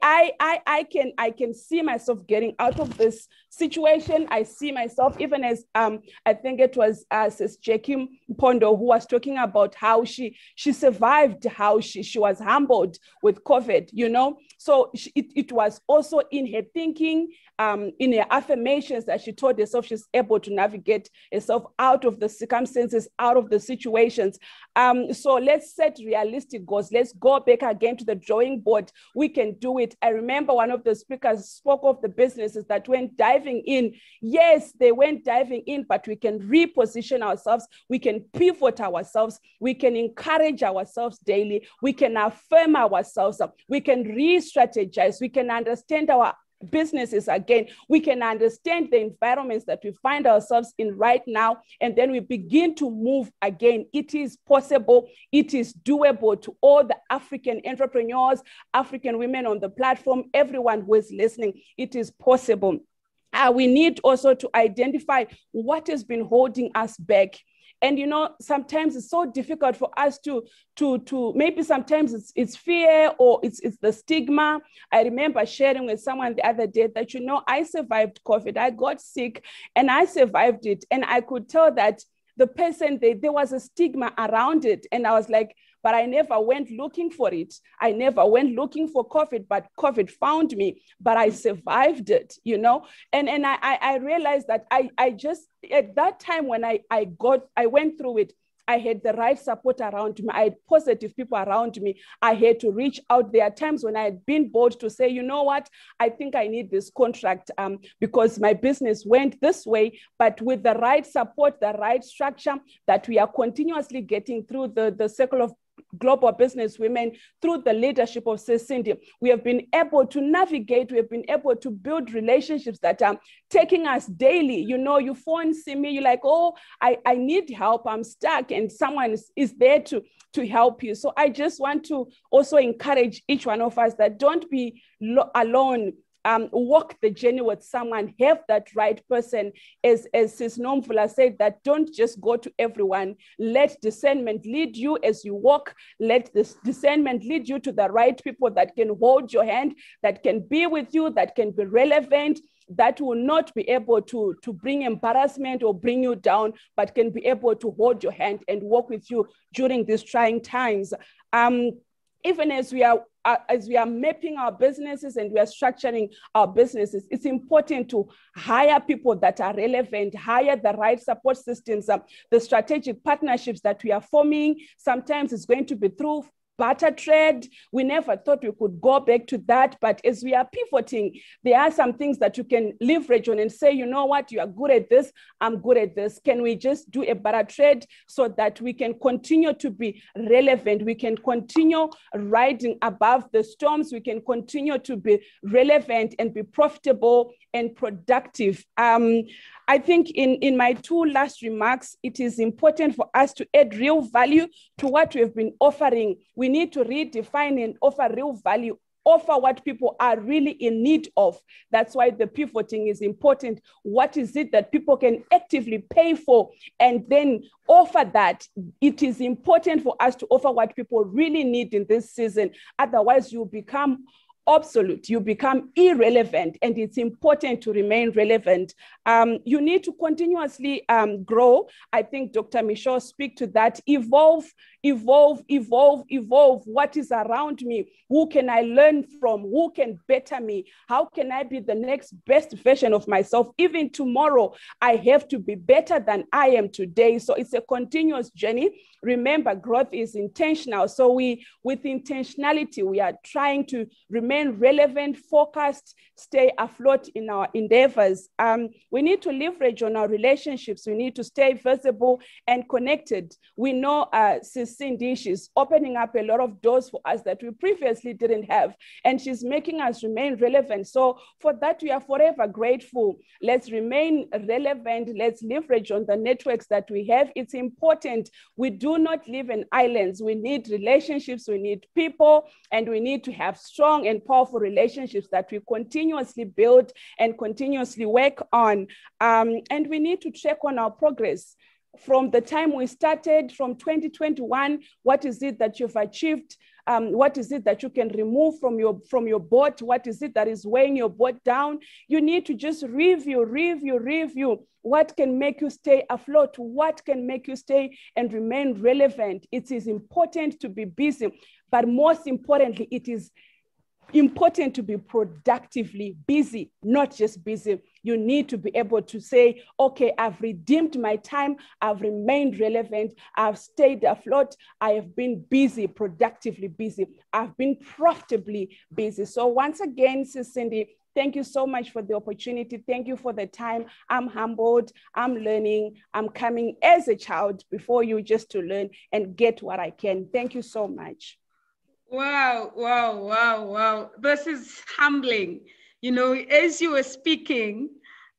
can see myself getting out of this situation. I see myself, even as I think it was Sis Jackie Pondo who was talking about how she survived, how she was humbled with COVID, you know. So it was also in her thinking, in her affirmations that she told herself she's able to navigate herself out of the circumstances, out of the situations. So let's set realistic goals. Let's go back again to the drawing board. We can do it. I remember one of the speakers spoke of the businesses that went diving in. Yes, they went diving in, but we can reposition ourselves. We can pivot ourselves. We can encourage ourselves daily. We can affirm ourselves. We can re-strategize. We can understand our businesses again. We can understand the environments that we find ourselves in right now, and then we begin to move again. It is possible. It is doable to all the African entrepreneurs, African women on the platform, everyone who is listening. It is possible. We need also to identify what has been holding us back. And, you know, sometimes it's so difficult for us to maybe sometimes it's fear or it's the stigma. I remember sharing with someone the other day that, you know, I survived COVID. I got sick and I survived it. And I could tell that the person, there was a stigma around it. And I was like, but I never went looking for it. I never went looking for COVID, but COVID found me, but I survived it, you know? And I realized that I just, at that time when I went through it, I had the right support around me. I had positive people around me. I had to reach out. There are times when I had been bold to say, you know what, I think I need this contract because my business went this way, but with the right support, the right structure that we are continuously getting through the circle of global business women, through the leadership of Cindy, we have been able to navigate, we have been able to build relationships that are taking us daily. You know, you phone, see me, you're like, oh, I need help, I'm stuck, and someone is there to help you. So I just want to also encourage each one of us that don't be alone. Walk the journey with someone, have that right person. As Sis Nomvula said, that don't just go to everyone. Let discernment lead you as you walk. Let this discernment lead you to the right people that can hold your hand, that can be with you, that can be relevant, that will not be able to bring embarrassment or bring you down, but can be able to hold your hand and walk with you during these trying times. Even as we are mapping our businesses and we are structuring our businesses, it's important to hire people that are relevant, hire the right support systems, the strategic partnerships that we are forming. Sometimes it's going to be through barter trade. We never thought we could go back to that, but as we are pivoting, there are some things that you can leverage on and say, you know what, you are good at this, I'm good at this. Can we just do a barter trade so that we can continue to be relevant? We can continue riding above the storms. We can continue to be relevant and be profitable and productive. I think in my two last remarks, it is important for us to add real value to what we have been offering. We need to redefine and offer real value, offer what people are really in need of. That's why the pivoting is important. What is it that people can actively pay for and then offer that? It is important for us to offer what people really need in this season. Otherwise, you become obsolete, you become irrelevant, and it's important to remain relevant. You need to continuously grow. I think Dr. Michaud speak to that. Evolve. What is around me? Who can I learn from? Who can better me? How can I be the next best version of myself? Even tomorrow, I have to be better than I am today. So it's a continuous journey. Remember, growth is intentional. So with intentionality, we are trying to remain relevant, focused, stay afloat in our endeavors. We need to leverage on our relationships. We need to stay visible and connected. We know Sis Cindy, she's opening up a lot of doors for us that we previously didn't have, and she's making us remain relevant. So for that, we are forever grateful. Let's remain relevant. Let's leverage on the networks that we have. It's important. We do not live in islands. We need relationships, we need people, and we need to have strong and powerful relationships that we continuously build and continuously work on. And we need to check on our progress. From the time we started, from 2021, what is it that you've achieved? What is it that you can remove from your boat? What is it that is weighing your boat down? You need to just review. What can make you stay afloat? What can make you stay and remain relevant? It is important to be busy, but most importantly, it is important to be productively busy, not just busy. You need to be able to say, okay, I've redeemed my time, I've remained relevant, I've stayed afloat, I have been busy, productively busy, I've been profitably busy. So once again, Sis Cindy, thank you so much for the opportunity. Thank you for the time. I'm humbled, I'm learning, I'm coming as a child before you just to learn and get what I can. Thank you so much. Wow. This is humbling. You know, as you were speaking,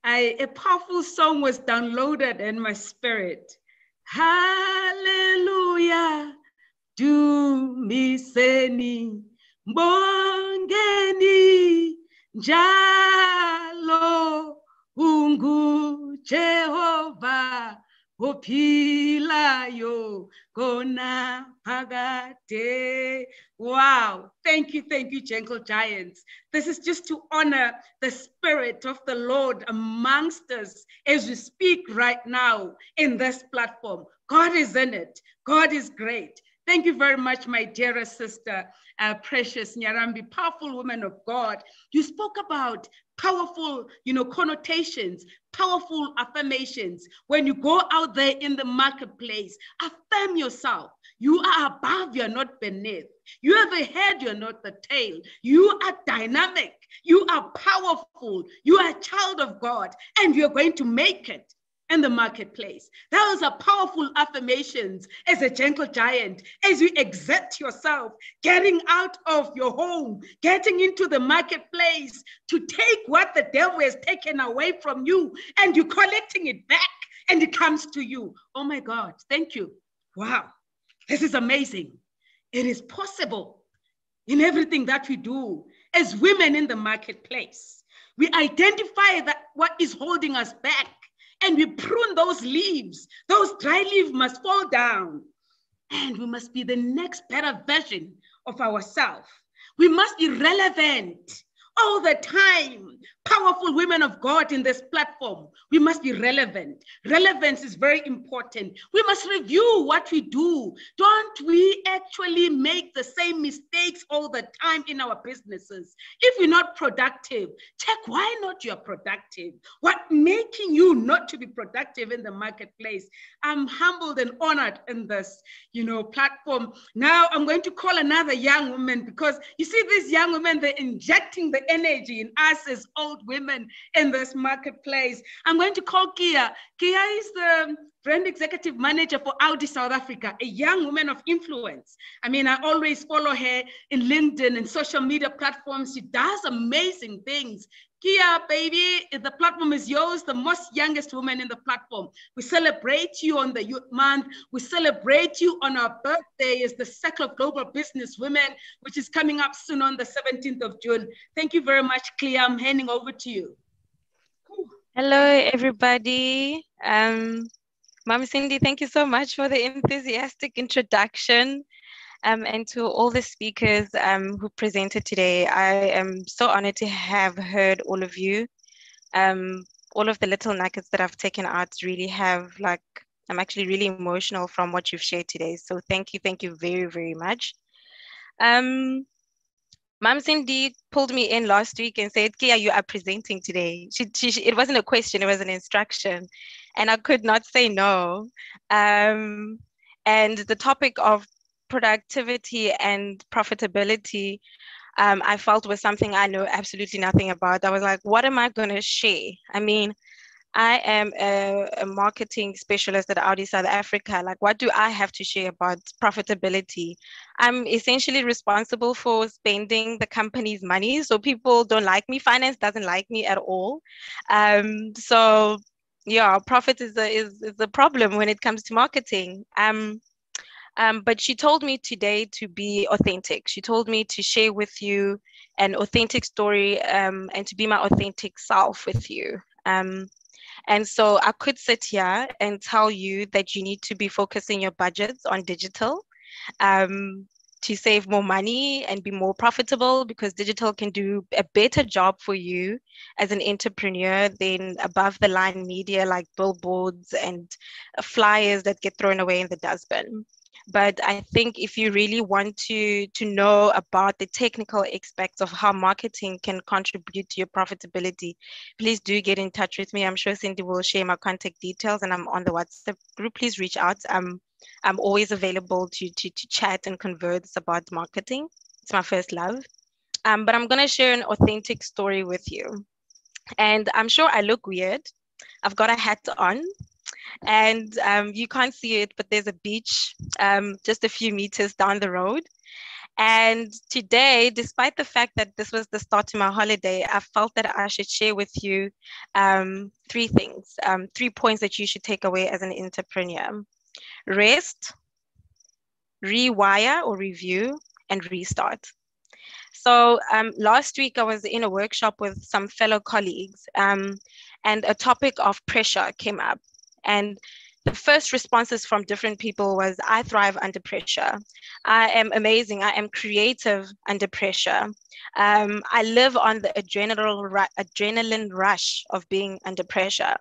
a powerful song was downloaded in my spirit. Hallelujah, dumiseni, mbongeni, njalo, ungu Jehovah. Ophilayo kona phakade. Wow. Thank you, Gentle Giants. This is just to honor the Spirit of the Lord amongst us as we speak right now in this platform. God is in it. God is great. Thank you very much, my dearest sister, precious Nyarambi, powerful woman of God. You spoke about powerful, connotations, powerful affirmations. When you go out there in the marketplace, affirm yourself. You are above, you're not beneath. You are the head, you're not the tail. You are dynamic. You are powerful. You are a child of God, and you're going to make it in the marketplace. Those are powerful affirmations as a gentle giant, as you exert yourself, getting out of your home, getting into the marketplace to take what the devil has taken away from you, and you're collecting it back, and it comes to you. Oh my God, thank you. Wow, this is amazing. It is possible in everything that we do as women in the marketplace. We identify that what is holding us back, and we prune those leaves. Those dry leaves must fall down. And we must be the next better version of ourselves. We must be relevant all the time. Powerful women of God in this platform, we must be relevant. Relevance is very important. We must review what we do. Don't we actually make the same mistakes all the time in our businesses? If you're not productive, check why not you're productive. What making you not to be productive in the marketplace? I'm humbled and honored in this, platform. Now I'm going to call another young woman, because you see these young women, they're injecting the energy in us as old women in this marketplace. I'm going to call Kia. Kia is the brand executive manager for Audi South Africa, a young woman of influence. I mean, I always follow her in LinkedIn and social media platforms. She does amazing things. Kia, baby, the platform is yours, the most youngest woman in the platform. We celebrate you on the Youth Month. We celebrate you on our birthday as the Circle of Global Business Women, which is coming up soon on the 17th of June. Thank you very much, Kia. I'm handing over to you. Hello, everybody. Mom Cindy, thank you so much for the enthusiastic introduction. And to all the speakers who presented today. I am so honored to have heard all of you. All of the little nuggets that I've taken out really have, I'm actually really emotional from what you've shared today. So thank you very, very much. Mom Cindy pulled me in last week and said, Kia, you are presenting today. It wasn't a question, it was an instruction. And I could not say no. And the topic of productivity and profitability, I felt was something I know absolutely nothing about. I was like, what am I going to share? I mean, I am a marketing specialist at Audi South Africa. Like, what do I have to share about profitability? I'm essentially responsible for spending the company's money. So people don't like me. Finance doesn't like me at all. So yeah, profit is the problem when it comes to marketing. But she told me today to be authentic. She told me to share with you an authentic story and to be my authentic self with you. And so I could sit here and tell you that you need to be focusing your budgets on digital to save more money and be more profitable, because digital can do a better job for you as an entrepreneur than above the line media like billboards and flyers that get thrown away in the dustbin. But I think if you really want to know about the technical aspects of how marketing can contribute to your profitability, please do get in touch with me. I'm sure Cindy will share my contact details, and I'm on the WhatsApp group. Please reach out. I'm always available to chat and converse about marketing. It's my first love. But I'm going to share an authentic story with you. And I'm sure I look weird. I've got a hat on. And you can't see it, but there's a beach just a few meters down the road. And today, despite the fact that this was the start to my holiday, I felt that I should share with you 3 things, 3 points that you should take away as an entrepreneur. Rest, rewire or review, and restart. So last week I was in a workshop with some fellow colleagues and a topic of pressure came up. And the first responses from different people was, I thrive under pressure. I am amazing. I am creative under pressure. I live on the adrenaline rush of being under pressure.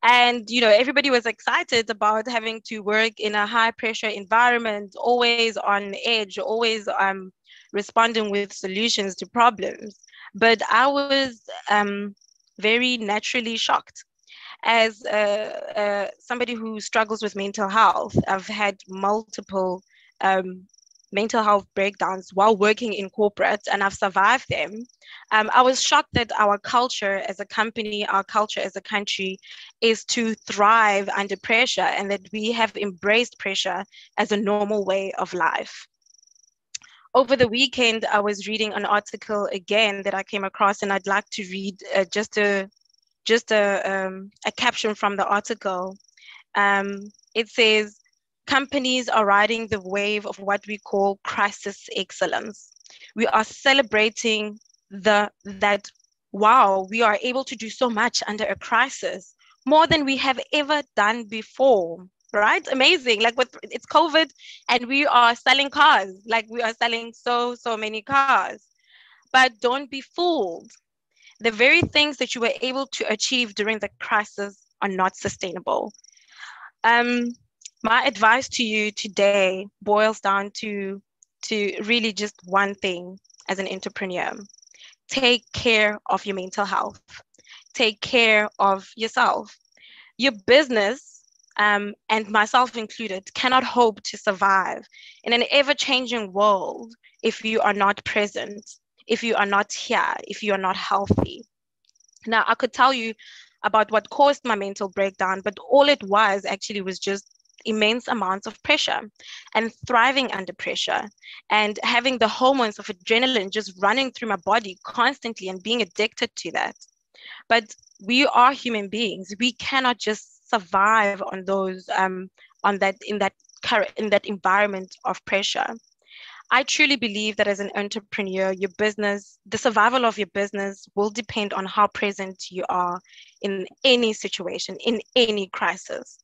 And, everybody was excited about having to work in a high pressure environment, always on edge, always responding with solutions to problems. But I was very naturally shocked. As somebody who struggles with mental health, I've had multiple mental health breakdowns while working in corporate, and I've survived them. I was shocked that our culture as a company, our culture as a country, is to thrive under pressure, and that we have embraced pressure as a normal way of life. Over the weekend, I was reading an article again that I came across, and I'd like to read just a caption from the article. It says, companies are riding the wave of what we call crisis excellence. We are celebrating that, wow, we are able to do so much under a crisis, more than we have ever done before, right? Amazing. Like it's COVID and we are selling cars, like we are selling so many cars. But don't be fooled. The very things that you were able to achieve during the crisis are not sustainable. My advice to you today boils down to really just one thing as an entrepreneur. Take care of your mental health. Take care of yourself. Your business, and myself included, cannot hope to survive in an ever-changing world if you are not present, if you are not here, if you are not healthy. Now, I could tell you about what caused my mental breakdown, but all it was actually was just immense amounts of pressure and thriving under pressure and having the hormones of adrenaline just running through my body constantly and being addicted to that. But we are human beings. We cannot just survive on those in that environment of pressure. I truly believe that as an entrepreneur, your business, the survival of your business will depend on how present you are in any situation, in any crisis.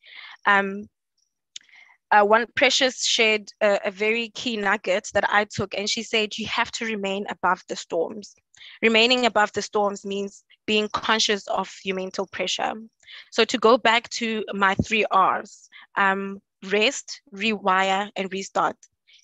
One Precious shared a very key nugget that I took, and she said, you have to remain above the storms. Remaining above the storms means being conscious of your mental pressure. So to go back to my 3 R's, rest, rewire, and restart.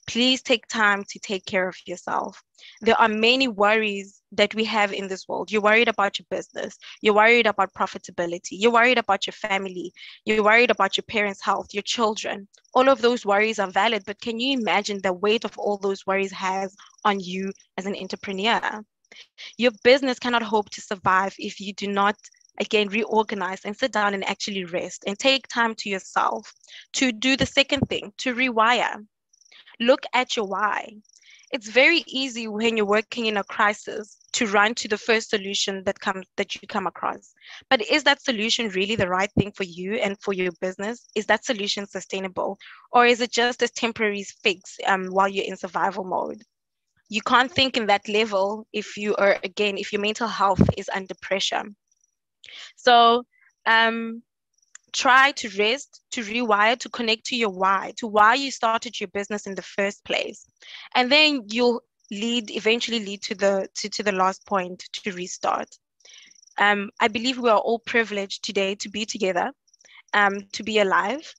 Please take time to take care of yourself. There are many worries that we have in this world. You're worried about your business. You're worried about profitability. You're worried about your family. You're worried about your parents' health, your children. All of those worries are valid, but can you imagine the weight of all those worries has on you as an entrepreneur? Your business cannot hope to survive if you do not, again, reorganize and sit down and actually rest and take time to yourself to do the second thing, to rewire. Look at your why. It's very easy when you're working in a crisis to run to the first solution that you come across. But is that solution really the right thing for you and for your business? Is that solution sustainable? Or is it just a temporary fix while you're in survival mode? You can't think in that level if your mental health is under pressure. So try to rest, to rewire, to connect to your why, to why you started your business in the first place. And then you'll eventually lead to the last point, to restart. I believe we are all privileged today to be together, to be alive.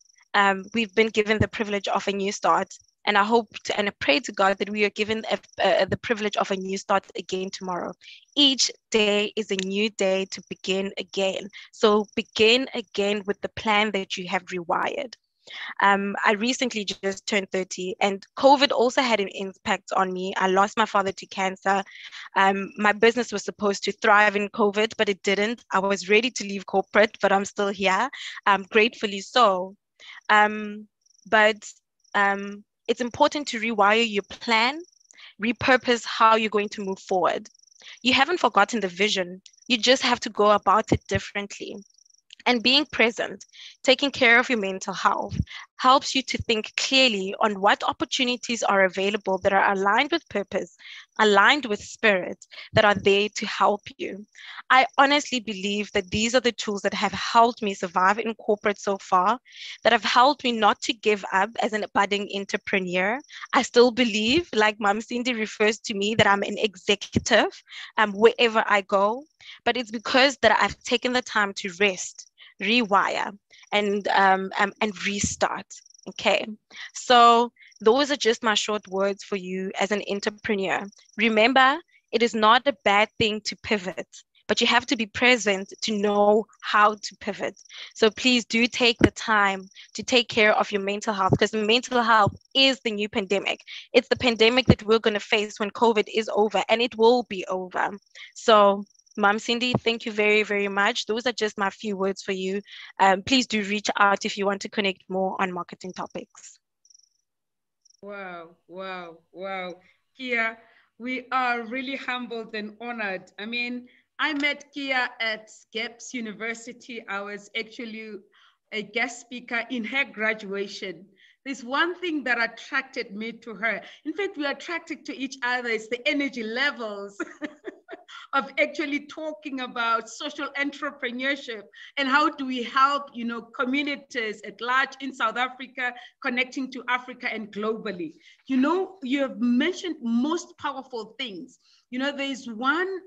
We've been given the privilege of a new start. And I hope and I pray to God that we are given the privilege of a new start again tomorrow. Each day is a new day to begin again. So begin again with the plan that you have rewired. I recently just turned 30, and COVID also had an impact on me. I lost my father to cancer. My business was supposed to thrive in COVID, but it didn't. I was ready to leave corporate, but I'm still here, gratefully so. It's important to rewire your plan, repurpose how you're going to move forward. You haven't forgotten the vision. You just have to go about it differently. And being present, taking care of your mental health, helps you to think clearly on what opportunities are available that are aligned with purpose, aligned with spirit, that are there to help you. I honestly believe that these are the tools that have helped me survive in corporate so far, that have helped me not to give up as an budding entrepreneur. I still believe, like Mom Cindy refers to me, that I'm an executive wherever I go, but it's because that I've taken the time to rest, rewire, and restart. Okay, so those are just my short words for you as an entrepreneur. Remember, it is not a bad thing to pivot, but you have to be present to know how to pivot. So please do take the time to take care of your mental health, because mental health is the new pandemic. It's the pandemic that we're going to face when COVID is over, and it will be over. So Mom Cindy, thank you very, very much. Those are just my few words for you. Please do reach out if you want to connect more on marketing topics. Wow, wow, wow. Kia, we are really humbled and honored. I mean, I met Kia at Skeps University. I was actually a guest speaker in her graduation. There's one thing that attracted me to her. In fact, we are attracted to each other. It's the energy levels of actually talking about social entrepreneurship and how do we help, communities at large in South Africa, connecting to Africa and globally. You have mentioned most powerful things. There's one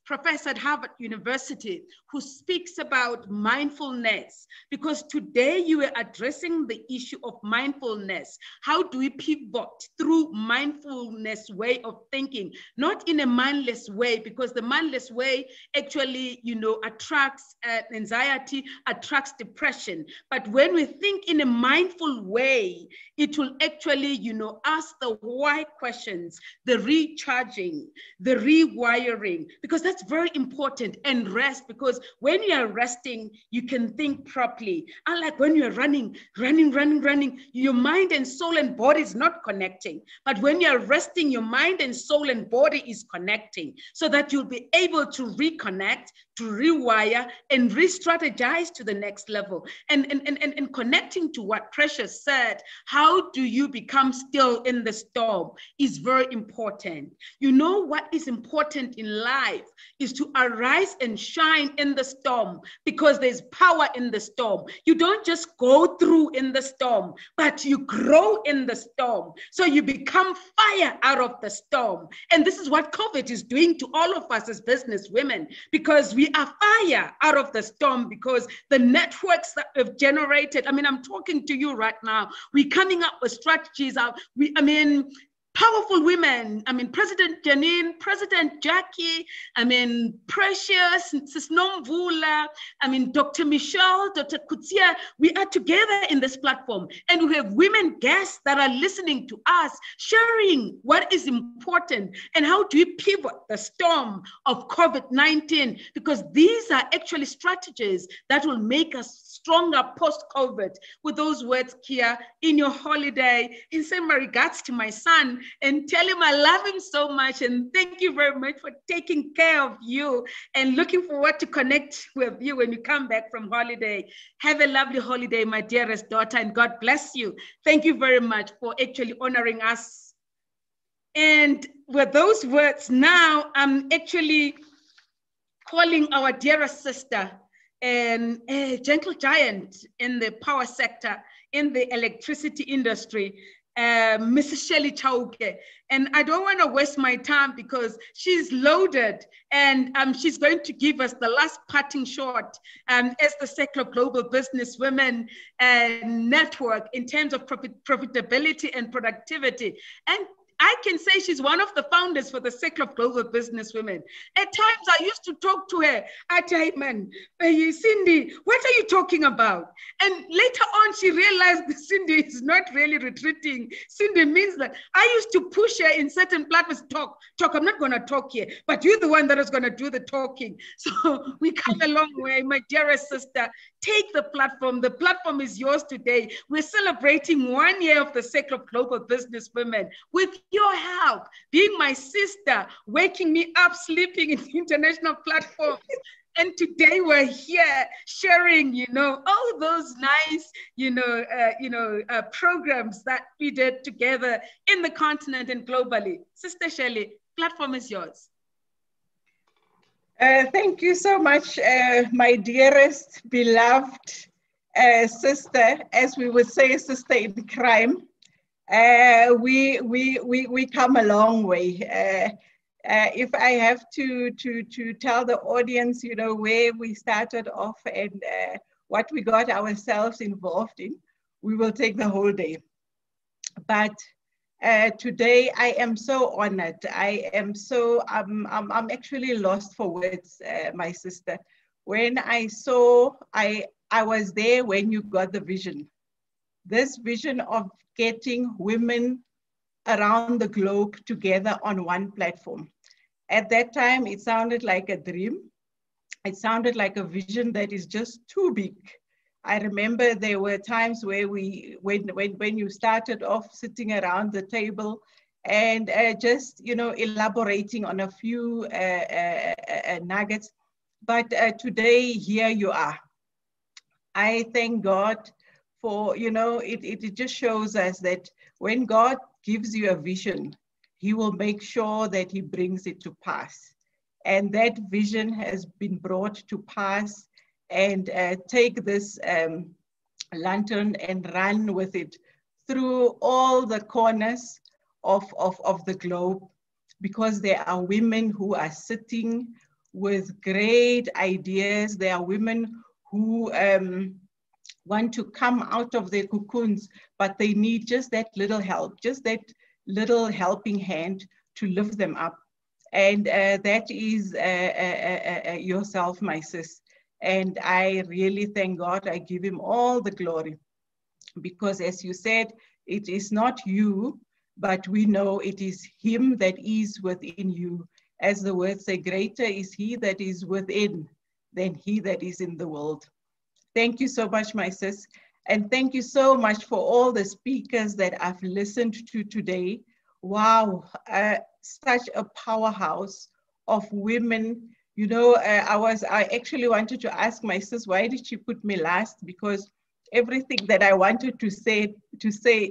professor at Harvard University who speaks about mindfulness, because today you are addressing the issue of mindfulness. How do we pivot through mindfulness way of thinking, not in a mindless way, because the mindless way actually, attracts anxiety, attracts depression. But when we think in a mindful way, it will actually, ask the why questions, the recharging, the rewiring, because that's very important, and rest, because when you are resting, you can think properly. Unlike when you're running, your mind and soul and body is not connecting. But when you're resting, your mind and soul and body is connecting, so that you'll be able to reconnect, to rewire, and re-strategize to the next level. And connecting to what Precious said, how do you become still in the storm is very important. What is important in life is to arise and shine in the storm, because there's power in the storm. You don't just go through in the storm, but you grow in the storm. So you become fire out of the storm. And this is what COVID is doing to all of us as business women, because we are fire out of the storm, because the networks that we've generated, I'm talking to you right now, we're coming up with strategies. Powerful women, President Janine, President Jackie, Precious, Sis Nomvula, Dr. Michelle, Dr. Kutsia. We are together in this platform, and we have women guests that are listening to us, sharing what is important and how do we pivot the storm of COVID-19, because these are actually strategies that will make us stronger post-COVID. With those words, Kia, in your holiday, and send my regards to my son, and tell him I love him so much, and thank you very much for taking care of you, and looking forward to connect with you when you come back from holiday. Have a lovely holiday, my dearest daughter, and God bless you. Thank you very much for actually honoring us. And with those words, now I'm actually calling our dearest sister and a gentle giant in the power sector, in the electricity industry, Mrs. Shelley Chauke. And I don't want to waste my time, because she's loaded, and she's going to give us the last parting shot as the Circle of Global Business Women Network in terms of profitability and productivity. And I can say she's one of the founders for the Circle of Global Business Women. At times I used to talk to her, I'd say, man, Cindy, what are you talking about? And later on, she realized that Cindy is not really retreating. Cindy means that I used to push her in certain platforms, talk, I'm not gonna talk here, but you're the one that is gonna do the talking. So we come a long way, my dearest sister. Take the platform. The platform is yours today. We're celebrating 1 year of the Circle of Global Business Women with your help, being my sister, waking me up, sleeping in international platforms. And today we're here sharing, all those nice, programs that we did together in the continent and globally. Sister Shelley, platform is yours. Thank you so much, my dearest, beloved sister, as we would say, sister in crime. We come a long way. If I have to tell the audience, where we started off and what we got ourselves involved in, we will take the whole day. But today I am so honored. I am so, I'm actually lost for words, my sister. When I saw, I was there when you got the vision. This vision of getting women around the globe together on one platform. At that time, it sounded like a dream. It sounded like a vision that is just too big. I remember there were times where when you started off sitting around the table and just, you know, elaborating on a few nuggets. But today, here you are. I thank God for, you know, it just shows us that when God gives you a vision, he will make sure that he brings it to pass. And that vision has been brought to pass, and take this lantern and run with it through all the corners of the globe, because there are women who are sitting with great ideas. There are women who want to come out of their cocoons, but they need just that little help, just that little helping hand to lift them up. And that is yourself, my sis. And I really thank God. I give him all the glory, because as you said, it is not you, but we know it is him that is within you. As the words say, greater is he that is within than he that is in the world. Thank you so much, my sis. And thank you so much for all the speakers that I've listened to today. Wow, such a powerhouse of women. You know, I actually wanted to ask my sis, why did she put me last? Because everything that I wanted to say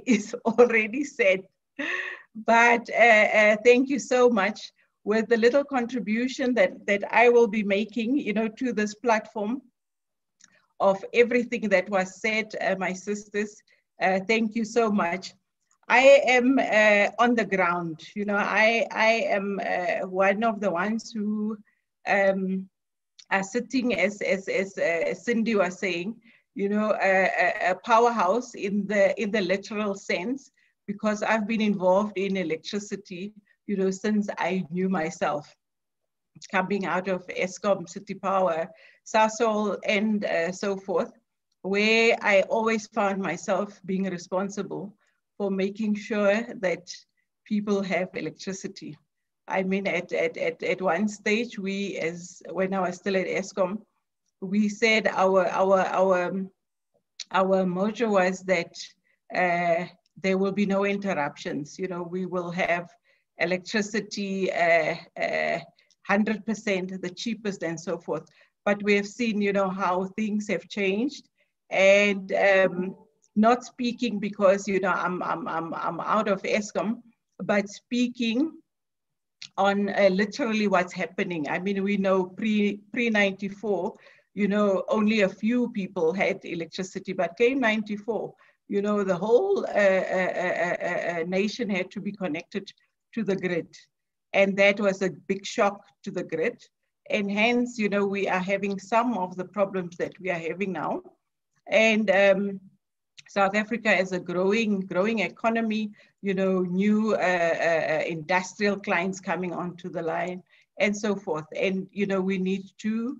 is already said. But thank you so much. With the little contribution that I will be making, you know, to this platform of everything that was said, my sisters, thank you so much. I am on the ground, you know, I am one of the ones who are sitting, as Cindy was saying, you know, a powerhouse in the literal sense, because I've been involved in electricity, you know, since I knew myself, coming out of Eskom, City Power, Sasol, and so forth, where I always found myself being responsible for making sure that people have electricity. I mean, at one stage, when I was still at Eskom, we said our motto was that there will be no interruptions. You know, we will have electricity 100%, the cheapest, and so forth. But we have seen, you know, how things have changed, and not speaking because, you know, I'm out of Eskom, but speaking on literally what's happening. I mean, we know pre-94, you know, only a few people had electricity, but came 94, you know, the whole nation had to be connected to the grid. And that was a big shock to the grid. And hence, you know, we are having some of the problems that we are having now. And South Africa is a growing economy, you know, new industrial clients coming onto the line and so forth. And, you know, we need to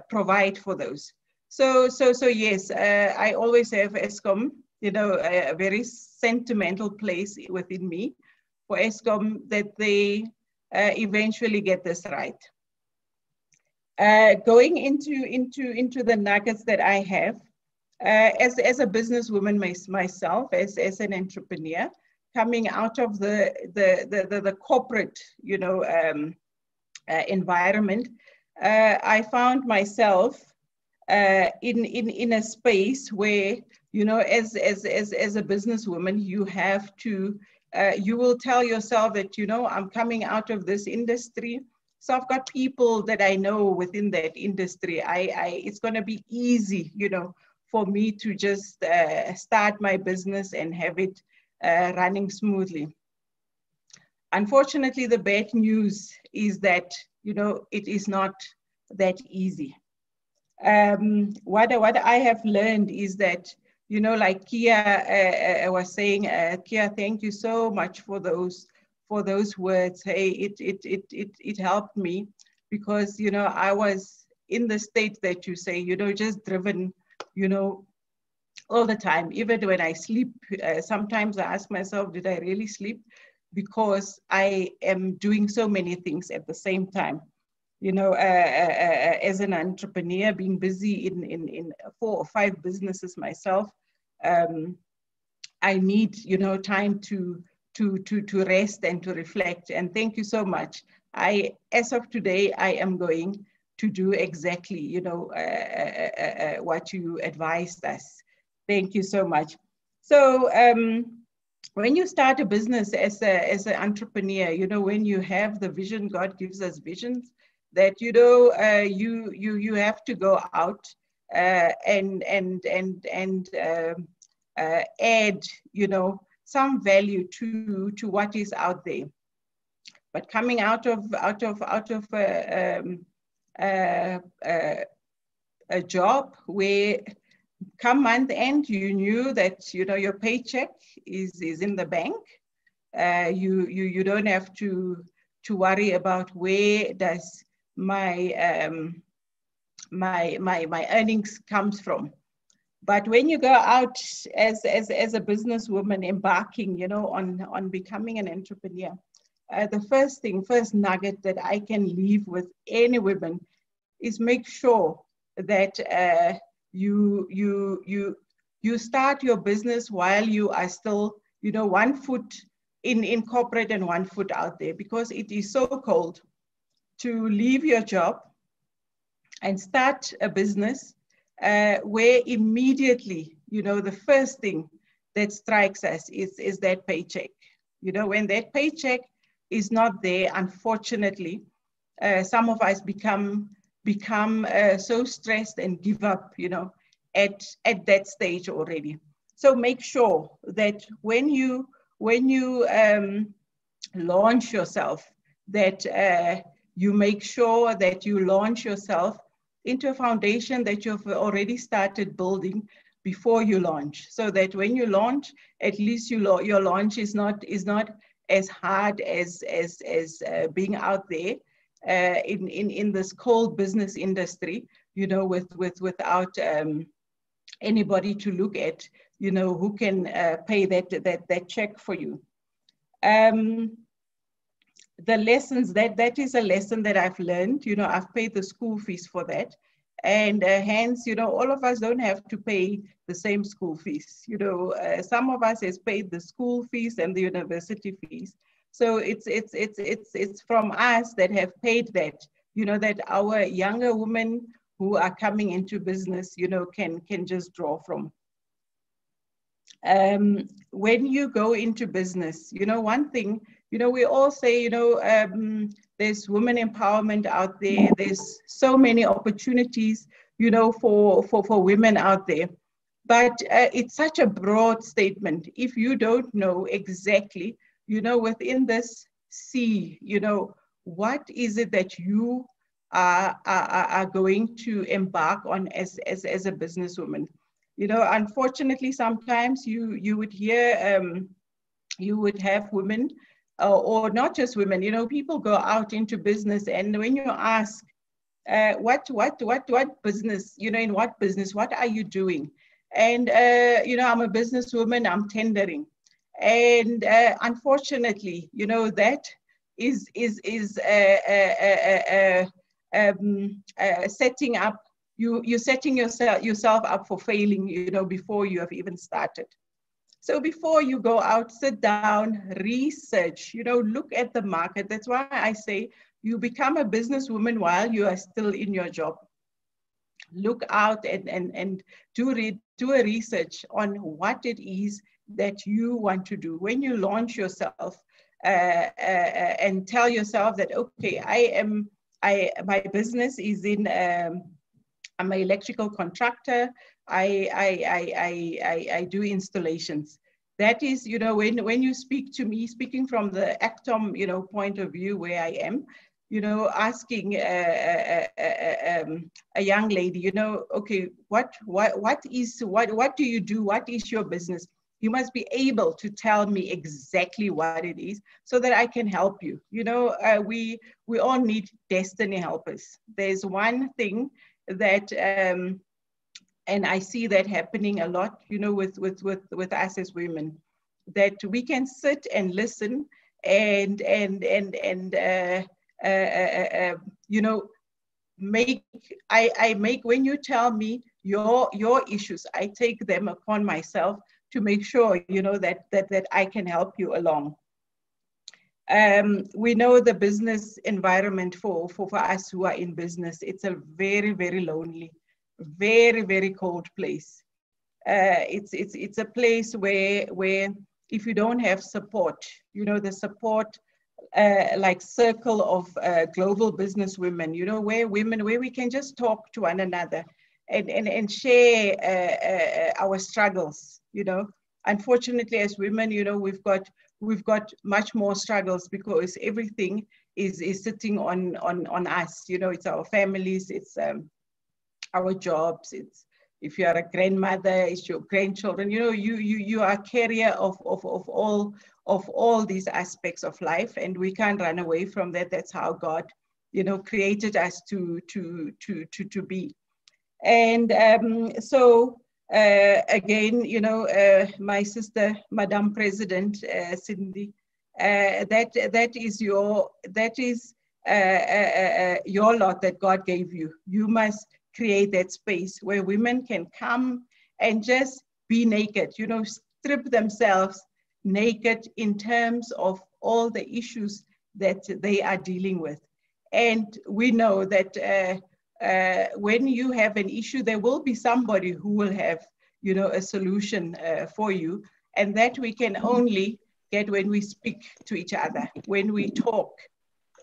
provide for those. So yes, I always have Eskom, you know, a very sentimental place within me for Eskom, that they eventually get this right. Going into the nuggets that I have, as a businesswoman myself, as an entrepreneur, coming out of the corporate, you know, environment, I found myself in a space where, you know, as a businesswoman, you have to, you will tell yourself that, you know, I'm coming out of this industry. So I've got people that I know within that industry. It's going to be easy, you know, for me to just start my business and have it running smoothly. Unfortunately, the bad news is that, you know, it is not that easy. What I have learned is that, you know, like Kia was saying, Kia, thank you so much for those words. Hey, it helped me, because, you know, I was in the state that you say, you know, just driven, you know, all the time. Even when I sleep, sometimes I ask myself, did I really sleep? Because I am doing so many things at the same time. You know, as an entrepreneur, being busy in 4 or 5 businesses myself, I need, you know, time to rest and to reflect. And thank you so much. As of today, I am going to do exactly, you know, what you advised us. Thank you so much. So when you start a business as an entrepreneur, you know, when you have the vision, God gives us visions, that, you know, you have to go out and add, you know, some value to what is out there. But coming out of a job where come month end, you knew that, you know, your paycheck is in the bank. You don't have to worry about where does my my earnings comes from. But when you go out as a businesswoman embarking, you know, on becoming an entrepreneur, the first nugget that I can leave with any women is make sure that you start your business while you are still, you know, 1 foot in corporate and 1 foot out there, because it is so cold to leave your job and start a business where immediately, you know, the first thing that strikes us is that paycheck. You know, when that paycheck is not there, unfortunately, some of us become so stressed and give up, you know, at that stage already. So make sure that when you launch yourself, that you make sure that you launch yourself into a foundation that you've already started building before you launch, so that when you launch, at least your launch is not as hard as being out there in this cold business industry, you know, without anybody to look at, you know, who can pay that check for you. The lessons, that is a lesson that I've learned. You know, I've paid the school fees for that. And hence, you know, all of us don't have to pay the same school fees. You know, some of us has paid the school fees and the university fees. So it's from us that have paid that, you know, that our younger women who are coming into business, you know, can just draw from. When you go into business, you know, one thing, you know, we all say, you know, there's women empowerment out there. There's so many opportunities, you know, for women out there. But it's such a broad statement. If you don't know exactly, you know, within this sea, you know, what is it that you are going to embark on as a businesswoman? You know, unfortunately, sometimes you would hear, you would have women, or not just women, you know, people go out into business, and when you ask, what business, you know, in what business, what are you doing? And, you know, I'm a businesswoman, I'm tendering. And unfortunately, you know, that is setting up, you're setting yourself up for failing, you know, before you have even started. So before you go out, sit down, research, you know, look at the market. That's why I say you become a businesswoman while you are still in your job. Look out and do a research on what it is that you want to do. When you launch yourself and tell yourself that, okay, my business is in, I'm an electrical contractor. I do installations. That is, you know, when you speak to me, speaking from the ACTOM, you know, point of view where I am, asking a young lady, okay, what do you do? What is your business? You must be able to tell me exactly what it is so that I can help you. We all need destiny helpers. There's one thing that, and I see that happening a lot, with us as women, that we can sit and listen and I make, when you tell me your issues, I take them upon myself to make sure, that I can help you along. We know the business environment for us who are in business, it's a very, very lonely, very, very cold place. It's a place where if you don't have support, the support, like circle of global business women, where we can just talk to one another and share our struggles. Unfortunately, as women, we've got much more struggles because everything is sitting on us. It's our families, it's our jobs, it's, if you are a grandmother, it's your grandchildren. You are a carrier of all these aspects of life, and we can't run away from that. That's how God, created us to be. And so again, my sister, Madam President Cindy, that is your lot that God gave you. You must create that space where women can come and just be naked, strip themselves naked in terms of all the issues that they are dealing with. And we know that when you have an issue, there will be somebody who will have, a solution for you. And that we can only get when we speak to each other, when we talk,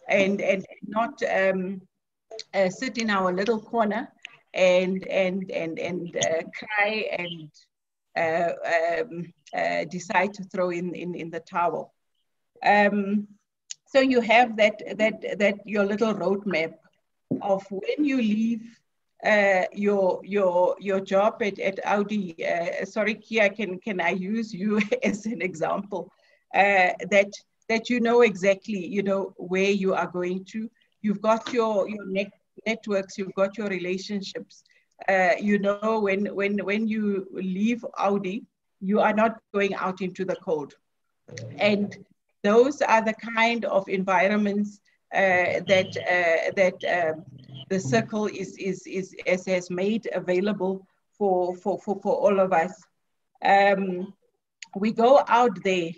and not sit in our little corner and cry and decide to throw in the towel. So you have that your little roadmap of when you leave your job at Audi. Sorry, Kia, can I use you as an example? That exactly where you are going to. You've got your networks, you've got your relationships. When you leave Audi, you are not going out into the cold. And those are the kind of environments that the circle has made available for all of us. We go out there,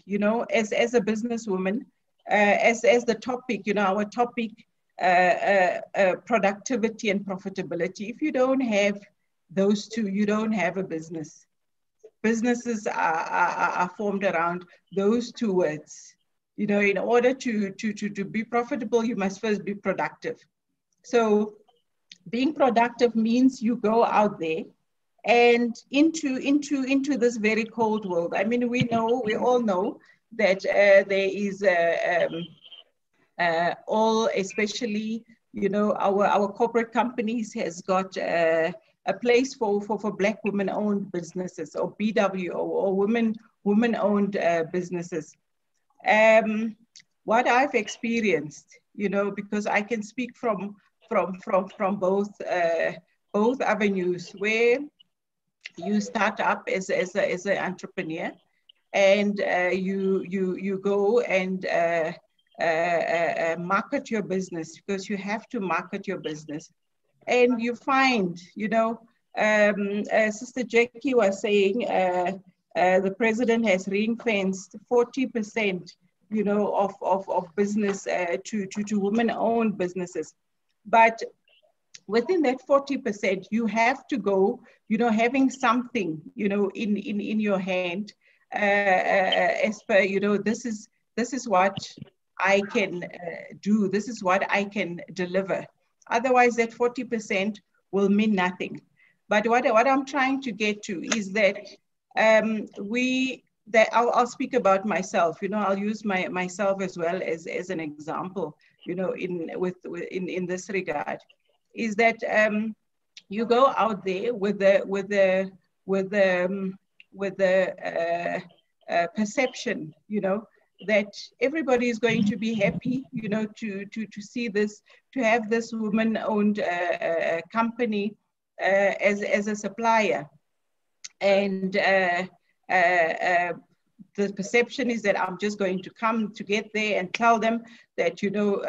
as a businesswoman, as the topic, our topic, productivity and profitability. If you don't have those two, you don't have a business. Businesses are formed around those two words. In order to be profitable, you must first be productive. So being productive means you go out there and into this very cold world. I mean, we all know that there is all, especially, our corporate companies has got a place for Black women-owned businesses, or BW, or women-owned businesses. What I've experienced, because I can speak from both avenues, where you start up as an entrepreneur, and you go and market your business, because you have to market your business. And you find, Sister Jackie was saying, the president has ring-fenced 40%, of business to women-owned businesses. But within that 40%, you have to go, having something, in your hand, as per, this is what I can do. This is what I can deliver. Otherwise, that 40% will mean nothing. But what I'm trying to get to is that I'll speak about myself. I'll use myself as well as an example. you know, in this regard, is that you go out there with the perception, you know, that everybody is going to be happy, you know, to see this, to have this woman-owned company as a supplier. And the perception is that I'm just going to come to get there and tell them that, you know,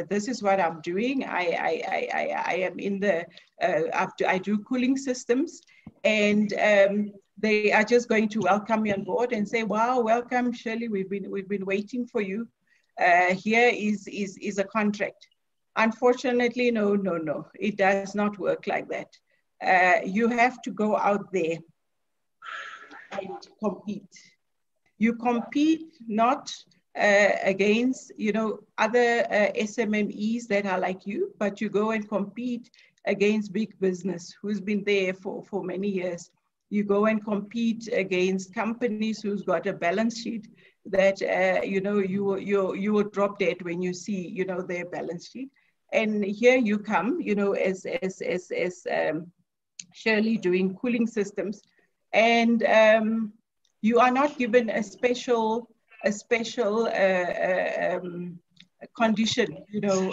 this is what I'm doing. I am in the, I do cooling systems, and they are just going to welcome me on board and say, wow, welcome, Shirley, we've been waiting for you. Here is a contract. Unfortunately, no, it does not work like that. You have to go out there and compete. You compete not against, you know, other SMMEs that are like you, but you go and compete against big business who's been there for many years. You go and compete against companies who's got a balance sheet that, you know, you will drop dead when you see, you know, their balance sheet. And here you come, you know, as Shirley doing cooling systems, and you are not given a special condition, you know,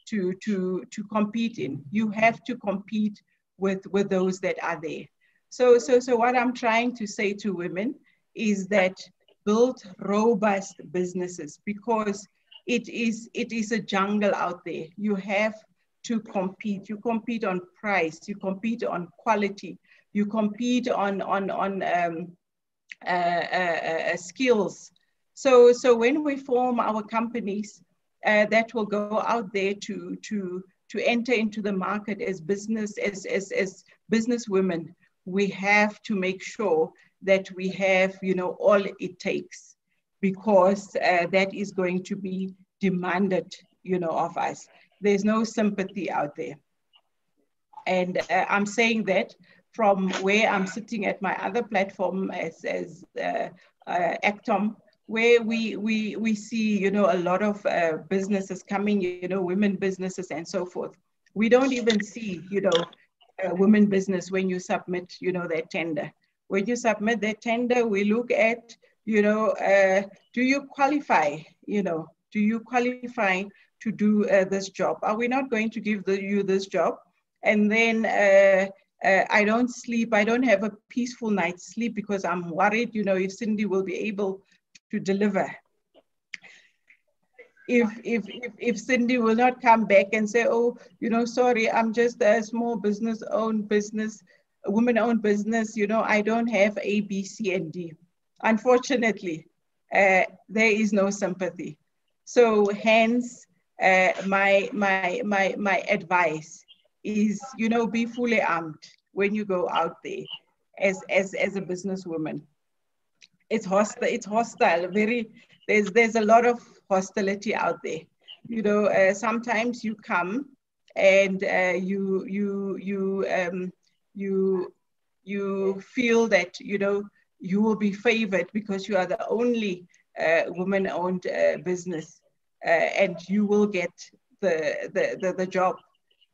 to compete in. You have to compete with those that are there. So what I'm trying to say to women is that build robust businesses, because it is a jungle out there. You have to compete. You compete on price. You compete on quality. You compete on skills. So when we form our companies that will go out there to enter into the market as business women, we have to make sure that we have, you know, all it takes, because that is going to be demanded, you know, of us. There's no sympathy out there. And I'm saying that from where I'm sitting at my other platform as Actom, where we see, you know, a lot of businesses coming, you know, women businesses and so forth. We don't even see, you know, women business when you submit, you know, their tender. When you submit their tender, we look at, you know, do you qualify, you know, do you qualify to do this job? Are we not going to give you this job? And then I don't sleep, I don't have a peaceful night's sleep because I'm worried, you know, if Cindy will be able to deliver. If Cindy will not come back and say, oh, you know, sorry, I'm just a small woman-owned business, you know, I don't have A, B, C, and D. Unfortunately, there is no sympathy. So hence, my advice is, you know, be fully armed when you go out there as a businesswoman. It's hostile, there's a lot of hostility out there. You know, sometimes you come and you feel that, you know, you will be favored because you are the only woman-owned business, and you will get the job.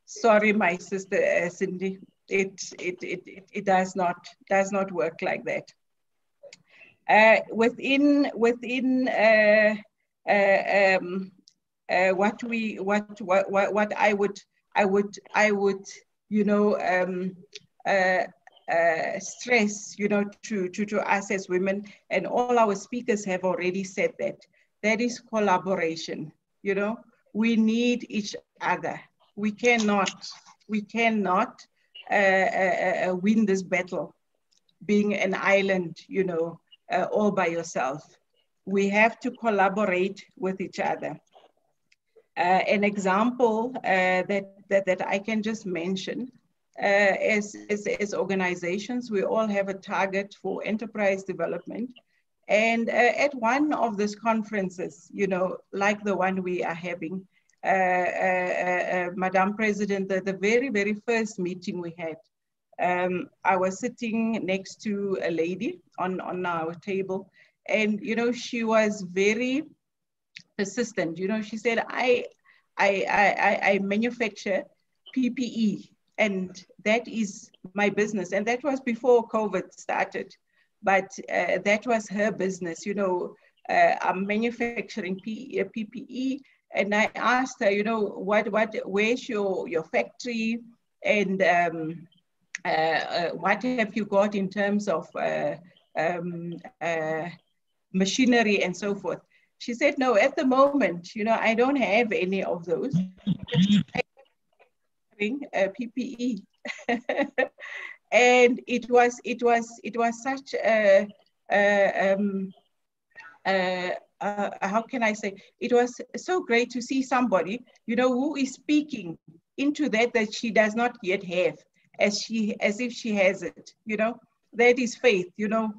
Sorry, my sister Cindy, it does not work like that. Within what I would you know stress, you know, to us as women, and all our speakers have already said that is collaboration. You know, we need each other. We cannot win this battle being an island, you know, all by yourself. We have to collaborate with each other. An example that I can just mention, as organizations, we all have a target for enterprise development. And at one of these conferences, you know, like the one we are having, Madam President, the very, very first meeting we had, I was sitting next to a lady on our table, and, you know, she was very persistent. You know, she said, I I manufacture PPE, and that is my business. And that was before COVID started, but that was her business. You know, I'm manufacturing PPE, and I asked her, you know, where's your factory, and what have you got in terms of machinery and so forth? She said, no, at the moment, you know, I don't have any of those. PPE. And it was such a how can I say, it was so great to see somebody, you know, who is speaking into that she does not yet have, as if she has it, you know. That is faith, you know,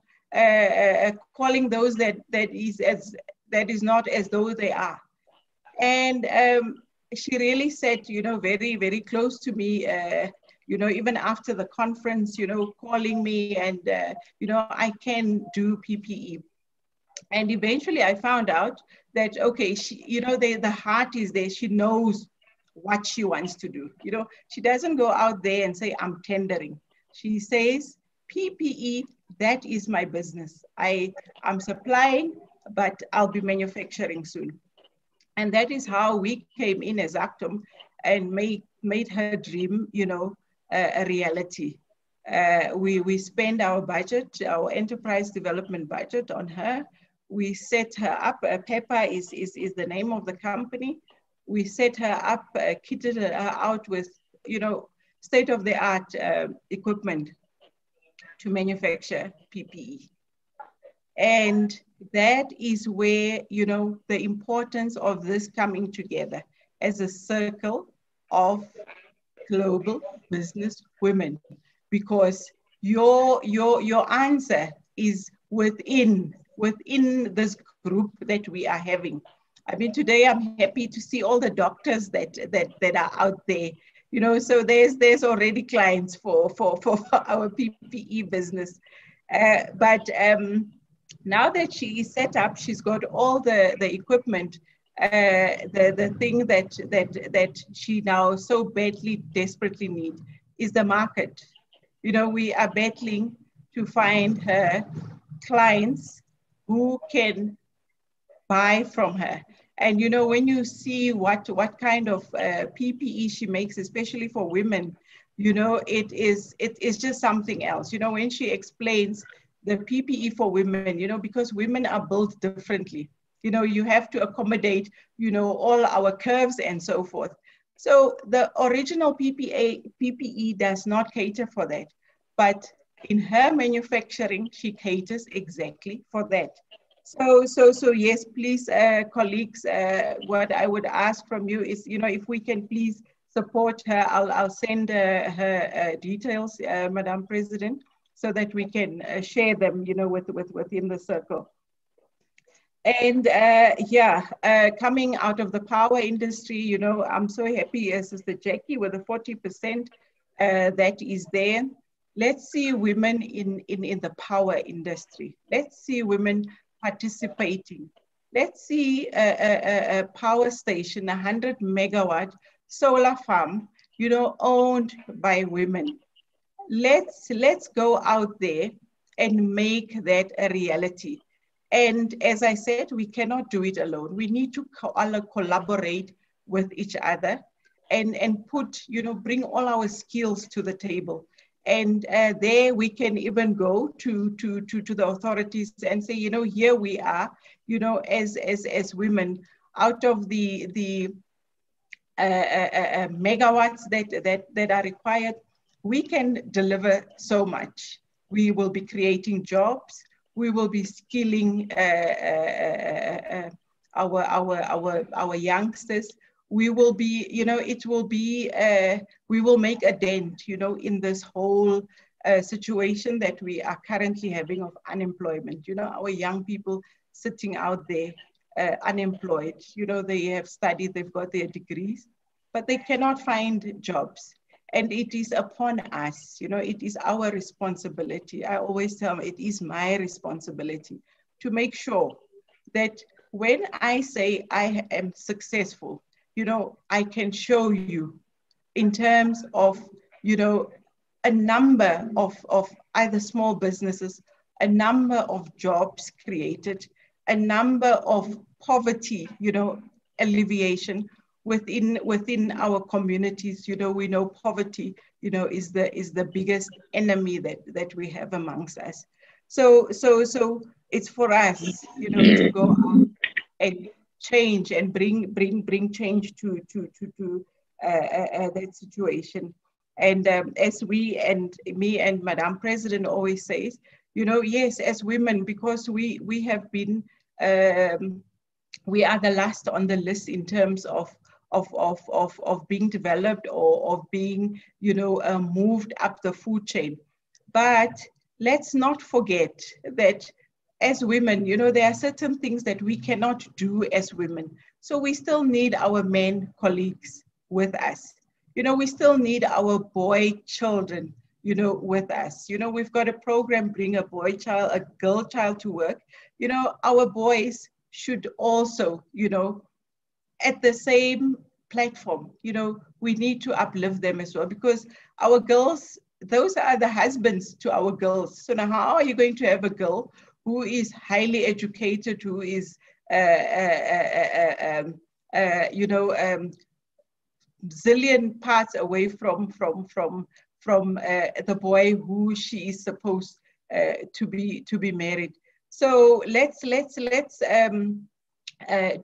calling those that is not as though they are. And she really said, you know, very, very close to me, you know, even after the conference, you know, calling me and, you know, I can do PPE. And eventually I found out that, okay, she, you know, the heart is there. She knows what she wants to do. You know, she doesn't go out there and say, I'm tendering. She says, PPE, that is my business. I'm supplying, but I'll be manufacturing soon. And that is how we came in as Actum and made her dream, you know, a reality. We spend our budget, our enterprise development budget on her. We set her up. Pepper is the name of the company. We set her up, kitted her out with, you know, state-of-the-art equipment to manufacture PPE. And that is where, you know, the importance of this coming together as a circle of global business women, because your answer is within this group that we are having. I mean, today I'm happy to see all the doctors that are out there, you know, so there's already clients for our PPE business. But now that she is set up, she's got all the equipment, the thing that she now so badly, desperately needs is the market. You know, we are battling to find her clients who can buy from her. And, you know, when you see what kind of PPE she makes, especially for women, you know, it is just something else. You know, when she explains the PPE for women, you know, because women are built differently. You know, you have to accommodate, you know, all our curves and so forth. So the original PPE does not cater for that. But in her manufacturing, she caters exactly for that. So yes, please, colleagues, what I would ask from you is, you know, if we can please support her, I'll send her details, Madam President, so that we can share them, you know, within the circle. And coming out of the power industry, you know, I'm so happy as Sister Jackie with the 40% that is there. Let's see women in the power industry. Let's see women participating. Let's see a power station, 100 megawatt solar farm, you know, owned by women. Let's go out there and make that a reality. And as I said, we cannot do it alone. We need to collaborate with each other and put, you know, bring all our skills to the table. And there we can even go to the authorities and say, you know, here we are, you know, as women, out of the megawatts that are required, we can deliver so much. We will be creating jobs. We will be skilling our youngsters. We will be, you know, it will be, we will make a dent, you know, in this whole situation that we are currently having of unemployment. You know, our young people sitting out there unemployed. You know, they have studied, they've got their degrees, but they cannot find jobs. And it is upon us, you know, it is our responsibility. I always tell them, it is my responsibility to make sure that when I say I am successful, you know, I can show you in terms of, you know, a number of either small businesses, a number of jobs created, a number of poverty, you know, alleviation within our communities. You know, we know poverty, you know, is the biggest enemy that we have amongst us. So it's for us, you know, to go out and change and bring change to that situation. And as we and me and Madam President always says, you know, yes, as women, because we have been, we are the last on the list in terms of being developed or of being, you know, moved up the food chain. But let's not forget that as women, you know, there are certain things that we cannot do as women. So we still need our men colleagues with us. You know, we still need our boy children, you know, with us. You know, we've got a program, Bring a Boy Child, a Girl Child to Work. You know, our boys should also, you know, at the same platform, you know, we need to uplift them as well, because our girls, those are the husbands to our girls. So now how are you going to have a girl who is highly educated, who is, you know, zillion parts away from the boy who she is supposed to be married? So let's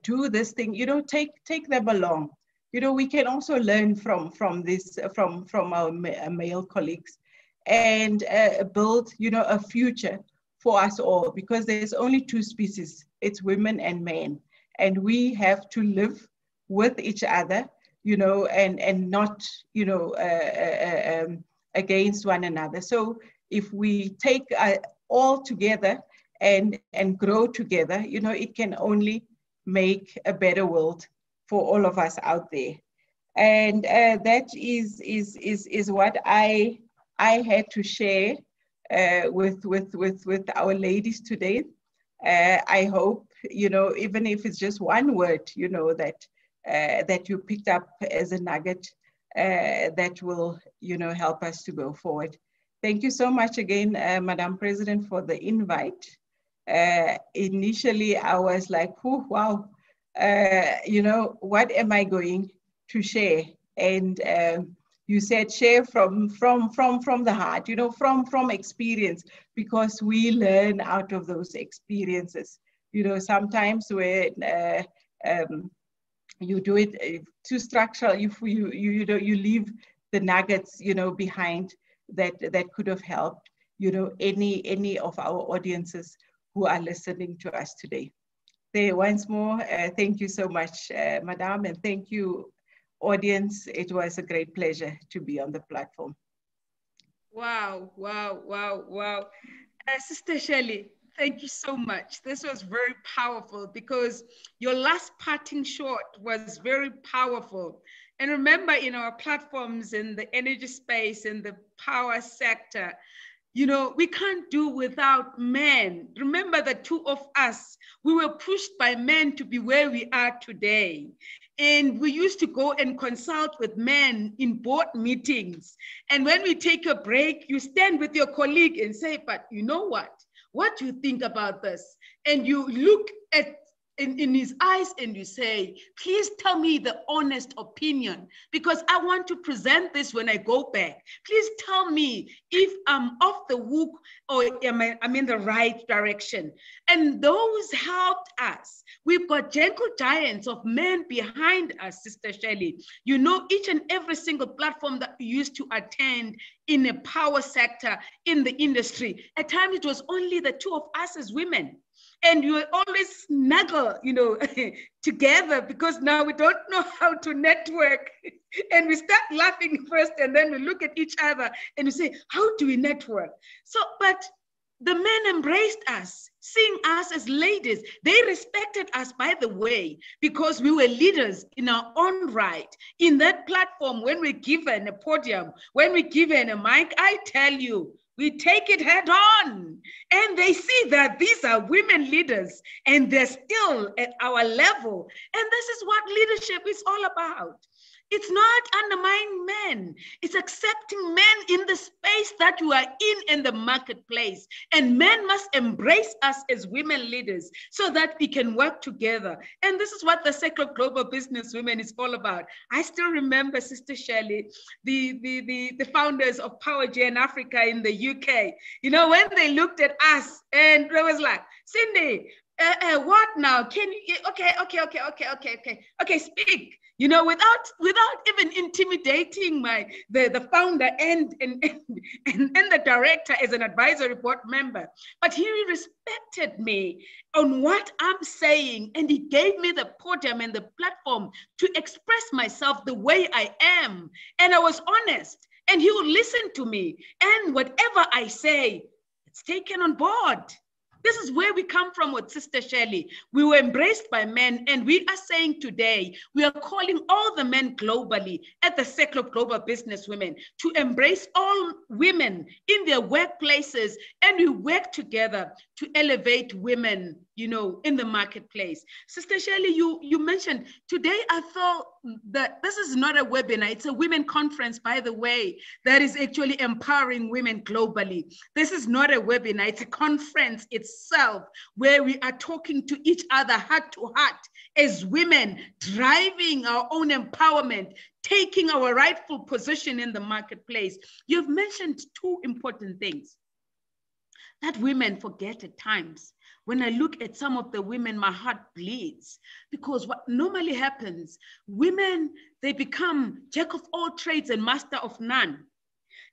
do this thing, you know, take them along. You know, we can also learn from our male colleagues, and build, you know, a future for us all, because there's only two species, it's women and men, and we have to live with each other, you know, and not, you know, against one another. So if we take all together and grow together, you know, it can only make a better world for all of us out there. And that is what I had to share with our ladies today. I hope, you know, even if it's just one word, you know, that you picked up as a nugget, that will, you know, help us to go forward. Thank you so much again, Madam President, for the invite. Initially, I was like, oh, wow, you know, what am I going to share? And you said share from the heart, you know, from experience, because we learn out of those experiences. You know, sometimes when you do it too structural, if you leave the nuggets, you know, behind that could have helped, you know, any of our audiences who are listening to us today. There, once more, thank you so much, Madam, and thank you, audience. It was a great pleasure to be on the platform. Wow, wow, wow, wow. Sister Shelley, thank you so much. This was very powerful, because your last parting shot was very powerful. And remember, in our platforms in the energy space, in the power sector, you know, we can't do without men. Remember, the two of us, we were pushed by men to be where we are today. And we used to go and consult with men in board meetings. And when we take a break, you stand with your colleague and say, but you know what? What do you think about this? And you look at in his eyes and you say, please tell me the honest opinion, because I want to present this when I go back. Please tell me if I'm off the hook or I'm in the right direction. And those helped us. We've got gentle giants of men behind us, Sister Shelley. You know, each and every single platform that we used to attend in the power sector, in the industry, at times it was only the two of us as women. And you always snuggle, you know, together, because now we don't know how to network. And we start laughing first, and then we look at each other and we say, how do we network? So, but the men embraced us, seeing us as ladies. They respected us, by the way, because we were leaders in our own right. In that platform, when we're given a podium, when we're given a mic, I tell you, we take it head on. And they they see that these are women leaders and they're still at our level. And this is what leadership is all about. It's not undermining men. It's accepting men in the space that you are in the marketplace. And men must embrace us as women leaders so that we can work together. And this is what the Circle of Global Business Women is all about. I still remember Sister Shirley, the founders of Power Gen Africa in the UK. You know, when they looked at us and they was like, Cindy, what now? Can you, okay, speak. You know, without even intimidating the founder and the director as an advisory board member. But he respected me on what I'm saying, and he gave me the podium and the platform to express myself the way I am. And I was honest, and he would listen to me. And whatever I say, it's taken on board. This is where we come from with Sister Shirley. We were embraced by men, and we are saying today, we are calling all the men globally at the Circle of Global Business Women to embrace all women in their workplaces, and we work together to elevate women, you know, in the marketplace. Sister Shirley, you mentioned today, I thought that this is not a webinar, it's a women conference, by the way, that is actually empowering women globally. This is not a webinar, it's a conference itself where we are talking to each other heart to heart as women, driving our own empowerment, taking our rightful position in the marketplace. You've mentioned two important things that women forget at times. When I look at some of the women, my heart bleeds, because what normally happens, women, they become jack of all trades and master of none.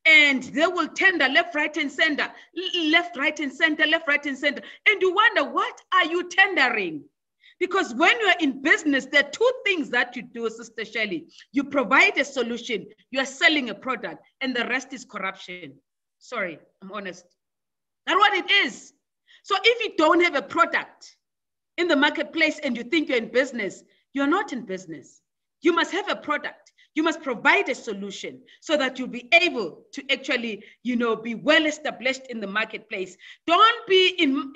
And they will tender left, right, and center, left, right, and center, left, right, and center. And you wonder, what are you tendering? Because when you're in business, there are two things that you do, Sister Shirley. You provide a solution, you are selling a product, and the rest is corruption. Sorry, I'm honest. That's what it is. So if you don't have a product in the marketplace and you think you're in business, you're not in business. You must have a product. You must provide a solution so that you'll be able to actually, you know, be well established in the marketplace. Don't be in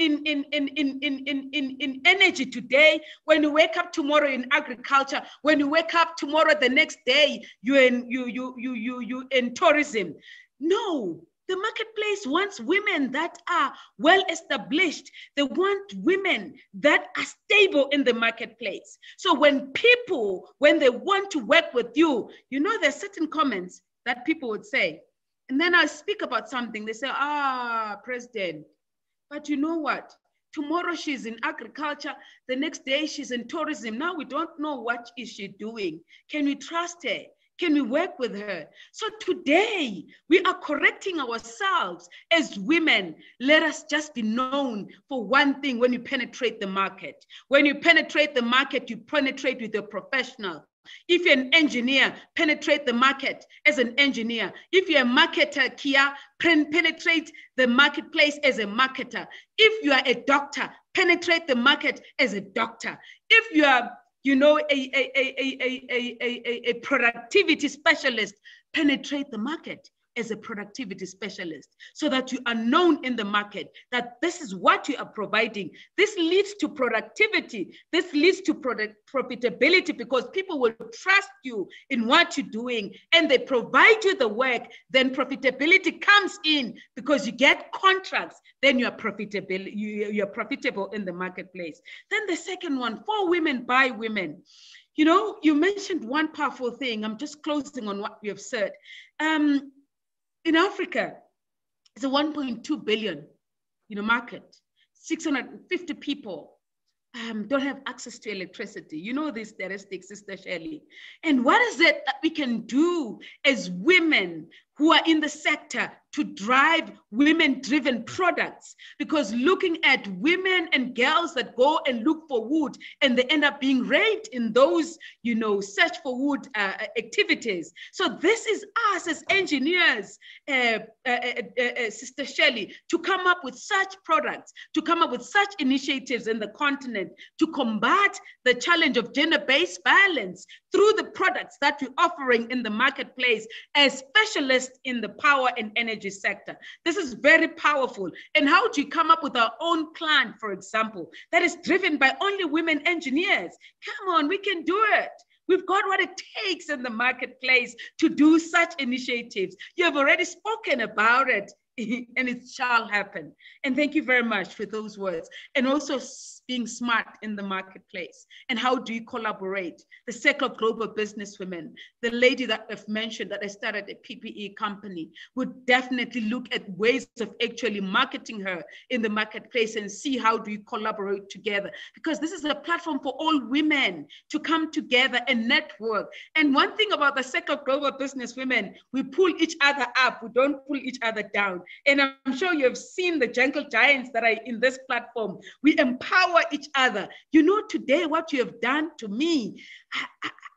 energy today when you wake up tomorrow in agriculture. When you wake up tomorrow, the next day you're in tourism. No. The marketplace wants women that are well established. They want women that are stable in the marketplace. So when they want to work with you, you know, there's certain comments that people would say. And then I speak about something. They say, President, but you know what? Tomorrow she's in agriculture. The next day she's in tourism. Now we don't know what is she doing. Can we trust her? Can we work with her? So today, we are correcting ourselves as women. Let us just be known for one thing when you penetrate the market. When you penetrate the market, you penetrate with a professional. If you're an engineer, penetrate the market as an engineer. If you're a marketer, Kia, penetrate the marketplace as a marketer. If you are a doctor, penetrate the market as a doctor. If you are a productivity specialist, penetrate the market as a productivity specialist so that you are known in the market, that this is what you are providing. This leads to productivity. This leads to profitability, because people will trust you in what you're doing and they provide you the work. Then profitability comes in because you get contracts. Then you are profitable. You're profitable in the marketplace. Then the second one, for women, by women. You know, you mentioned one powerful thing. I'm just closing on what you have said. In Africa, it's a 1.2 billion, market. 650 people don't have access to electricity. You know this statistic, Sister Shirley. And what is it that we can do as women who are in the sector to drive women-driven products? Because looking at women and girls that go and look for wood and they end up being raped in those, search for wood activities. So this is us as engineers, Sister Shirley, to come up with such products, to come up with such initiatives in the continent to combat the challenge of gender-based violence through the products that we're offering in the marketplace as specialists invest in the power and energy sector. This is very powerful. And how do you come up with our own plan, for example, that is driven by only women engineers? Come on, we can do it. We've got what it takes in the marketplace to do such initiatives. You have already spoken about it, and it shall happen. And thank you very much for those words. And also being smart in the marketplace. And how do you collaborate? The Circle of Global Businesswomen, the lady that I've mentioned that I started a PPE company, would definitely look at ways of actually marketing her in the marketplace and see how do you collaborate together. Because this is a platform for all women to come together and network. And one thing about the Circle of Global Businesswomen, we pull each other up, we don't pull each other down. And I'm sure you have seen the jungle giants that are in this platform. We empower each other. You know, today what you have done to me,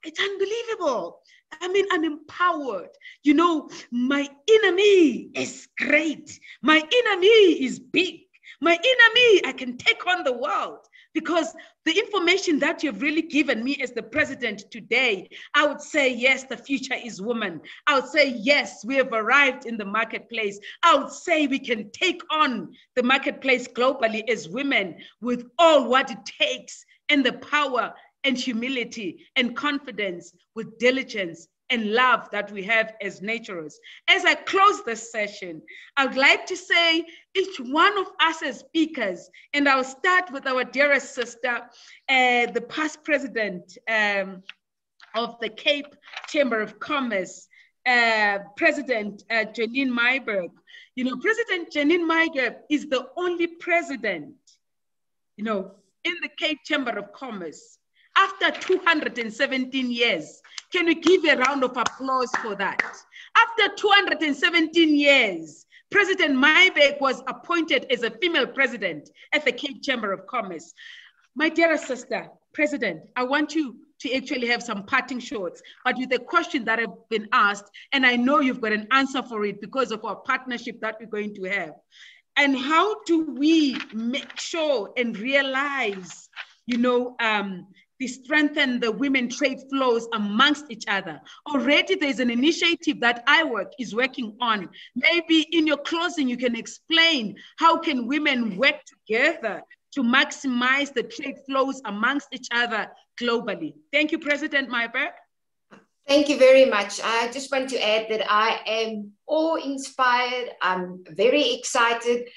it's unbelievable. I mean, I'm empowered. You know, my enemy is great. My enemy is big. My enemy, I can take on the world. Because the information that you've really given me as the president today, I would say, yes, the future is woman. I would say, yes, we have arrived in the marketplace. I would say we can take on the marketplace globally as women with all what it takes and the power and humility and confidence with diligence and love that we have as naturals. As I close this session, I would like to say each one of us as speakers, and I'll start with our dearest sister, the past president of the Cape Chamber of Commerce, President Janine Myburgh. You know, President Janine Myburgh is the only president, you know, in the Cape Chamber of Commerce after 217 years. Can we give a round of applause for that? After 217 years, President Myburgh was appointed as a female president at the Cape Chamber of Commerce. My dearest sister, President, I want you to actually have some parting shots, but with the question that have been asked, and I know you've got an answer for it because of our partnership that we're going to have. And how do we make sure and realize, you know, we strengthen the women trade flows amongst each other? Already there's an initiative that iWork is working on. Maybe in your closing, you can explain how can women work together to maximize the trade flows amongst each other globally. Thank you, President Myburgh. Thank you very much. I just want to add that I am awe-inspired. I'm very excited.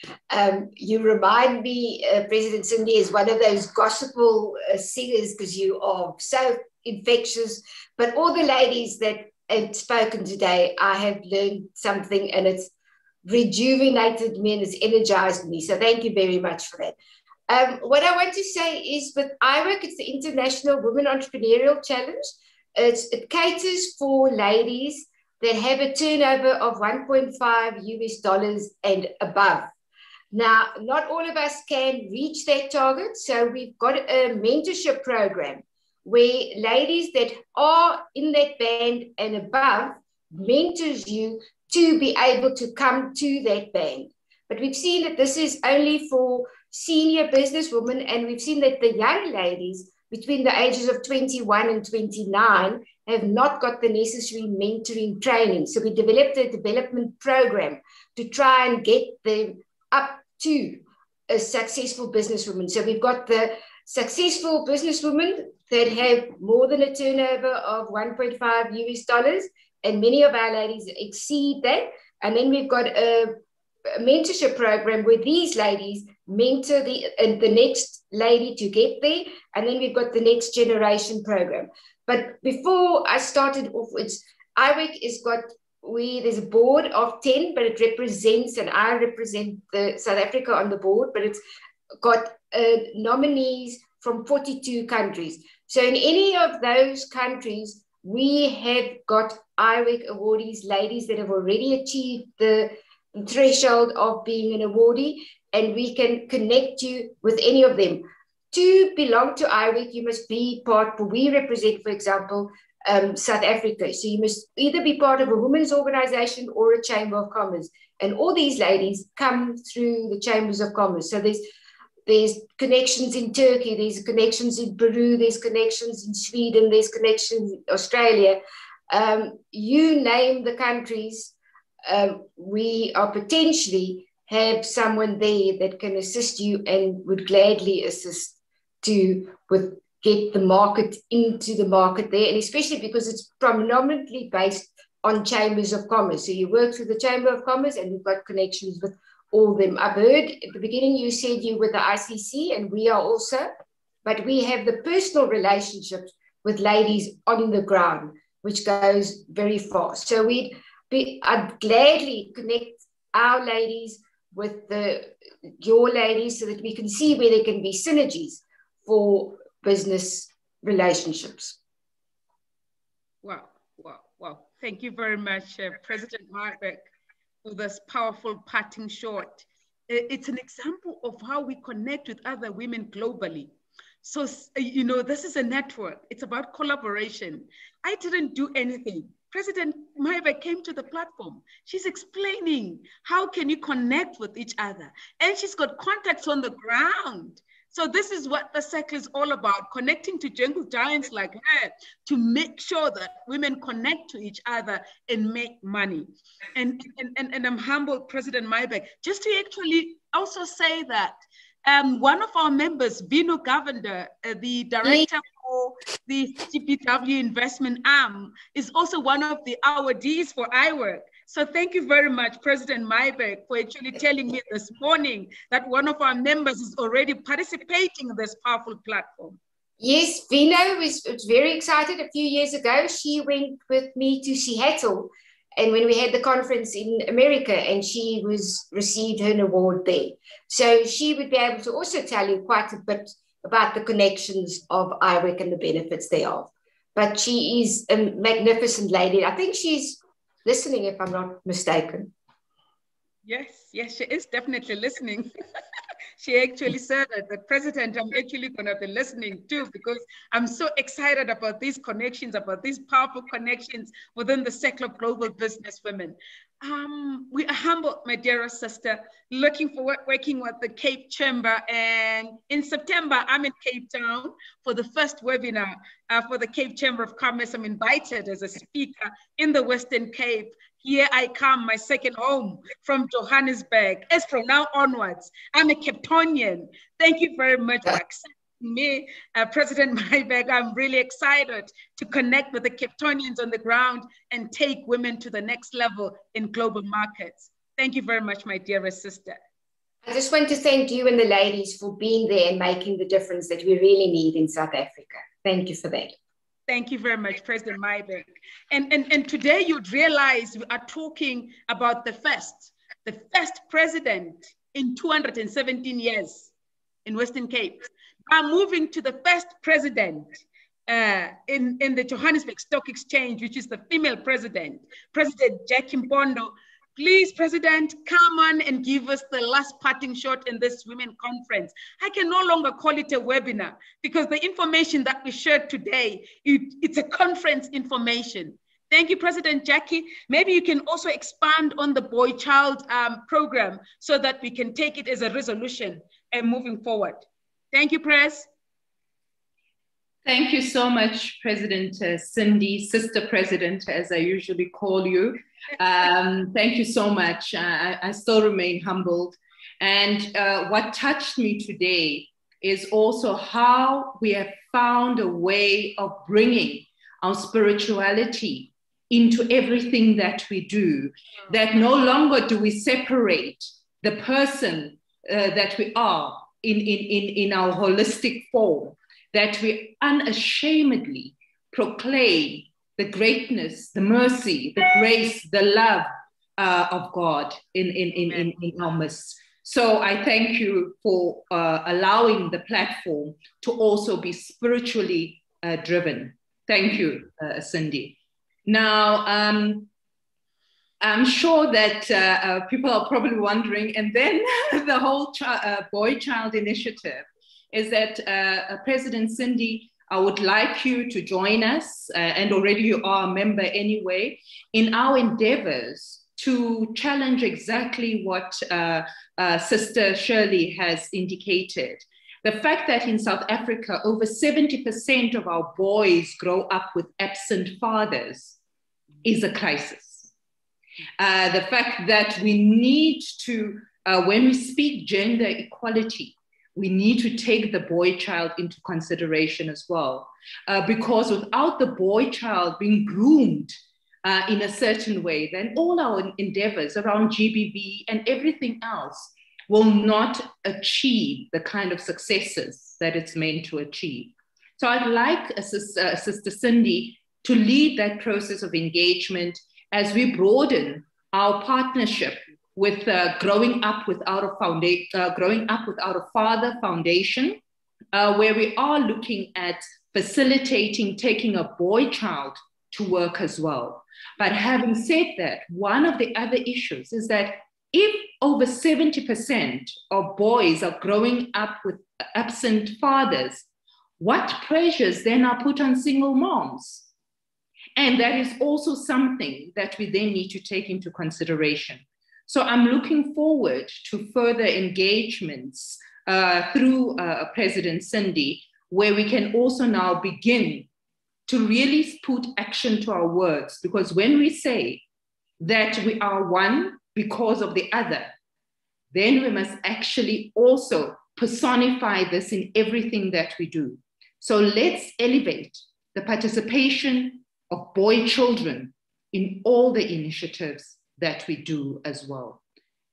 You remind me, President Cindy, is one of those gospel singers because you are so infectious. But all the ladies that have spoken today, I have learned something, and it's rejuvenated me and it's energized me. So thank you very much for that. What I want to say is with iWork, it's the International Women Entrepreneurial Challenge. It caters for ladies that have a turnover of $1.5 and above. Now, not all of us can reach that target, so we've got a mentorship program where ladies that are in that band and above mentors you to be able to come to that band. But we've seen that this is only for senior businesswomen, and we've seen that the young ladies between the ages of 21 and 29 have not got the necessary mentoring training. So we developed a development program to try and get them up to a successful businesswoman. So we've got the successful businesswomen that have more than a turnover of $1.5, and many of our ladies exceed that. And then we've got a mentorship program where these ladies mentor the next lady to get there, and then we've got the next generation program. But before I started off, iWork there's a board of 10, but it represents, and I represent South Africa on the board, but it's got nominees from 42 countries. So in any of those countries, we have got iWork awardees, ladies that have already achieved the threshold of being an awardee, and we can connect you with any of them. To belong to iWork, you must be part, we represent, for example, South Africa. So you must either be part of a women's organization or a chamber of commerce. And all these ladies come through the chambers of commerce. So there's connections in Turkey, there's connections in Peru, there's connections in Sweden, there's connections in Australia. You name the countries, we are potentially have someone there that can assist you and would gladly assist to with get the market into the market there, and especially because it's predominantly based on chambers of commerce. So you work through the Chamber of Commerce and we've got connections with all of them. I've heard at the beginning you said you were the ICC, and we are also, but we have the personal relationships with ladies on the ground, which goes very far. So I'd gladly connect our ladies with your ladies so that we can see where there can be synergies for business relationships. Wow, wow, wow. Thank you very much, President Marbeck, for this powerful parting shot. It's an example of how we connect with other women globally. So, you know, this is a network. It's about collaboration. I didn't do anything. President Marbeck came to the platform. She's explaining how can you connect with each other. And she's got contacts on the ground. So this is what the circle is all about, connecting to jungle giants like her to make sure that women connect to each other and make money. And I'm humbled, President Marbeck, just to actually also say that one of our members, Vino Govender, the director for the CGPW investment arm, is also one of the awardees for iWork. So thank you very much, President Marbeck, for actually telling me this morning that one of our members is already participating in this powerful platform. Yes, Vino was very excited a few years ago. She went with me to Seattle, and when we had the conference in America, and she received her award there. So she would be able to also tell you quite a bit about the connections of iWork and the benefits thereof. But she is a magnificent lady. I think she's listening, if I'm not mistaken. Yes, she is definitely listening. She actually said that the president, I'm actually going to be listening too, because I'm so excited about these connections, about these powerful connections within the circle of global business women. We are humbled, my dearest sister, looking forward working with the Cape Chamber. And in September, I'm in Cape Town for the first webinar for the Cape Chamber of Commerce. I'm invited as a speaker in the Western Cape. Here I come, my second home from Johannesburg. As from now onwards, I'm a Cape Townian. Thank you very much for accepting me, President Marbeck. I'm really excited to connect with the Cape Townians on the ground and take women to the next level in global markets. Thank you very much, my dearest sister. I just want to thank you and the ladies for being there and making the difference that we really need in South Africa. Thank you for that. Thank you very much, President Marbeck. And today you'd realize we are talking about the first president in 217 years in Western Cape. I'm moving to the first president in the Johannesburg Stock Exchange, which is the female president, President Jackie Mpondo. Please, President, come on and give us the last parting shot in this women conference. I can no longer call it a webinar because the information that we shared today, it's a conference information. Thank you, President Jackie. Maybe you can also expand on the boy-child program so that we can take it as a resolution and moving forward. Thank you, Pres. Thank you so much, President Cindy, Sister President, as I usually call you. Thank you so much. I still remain humbled. And what touched me today is also how we have found a way of bringing our spirituality into everything that we do, that no longer do we separate the person that we are in our holistic form, that we unashamedly proclaim the greatness, the mercy, the grace, the love of God in our midst. So I thank you for allowing the platform to also be spiritually driven. Thank you, Cindy. Now, I'm sure that people are probably wondering, and then the whole boy-child initiative is that President Cindy, I would like you to join us, and already you are a member anyway, in our endeavors to challenge exactly what Sister Shirley has indicated. The fact that in South Africa, over 70% of our boys grow up with absent fathers is a crisis. The fact that we need to, when we speak gender equality, we need to take the boy child into consideration as well. Because without the boy child being groomed in a certain way, then all our endeavors around GBV and everything else will not achieve the kind of successes that it's meant to achieve. So I'd like Sister Cindy to lead that process of engagement as we broaden our partnership with Growing Up Without a Father Foundation, where we are looking at facilitating taking a boy child to work as well. But having said that, one of the other issues is that if over 70% of boys are growing up with absent fathers, what pressures then are put on single moms? And that is also something that we then need to take into consideration. So I'm looking forward to further engagements through President Cindy, where we can also now begin to really put action to our words. Because when we say that we are one because of the other, then we must actually also personify this in everything that we do. So let's elevate the participation of boy children in all the initiatives that we do as well.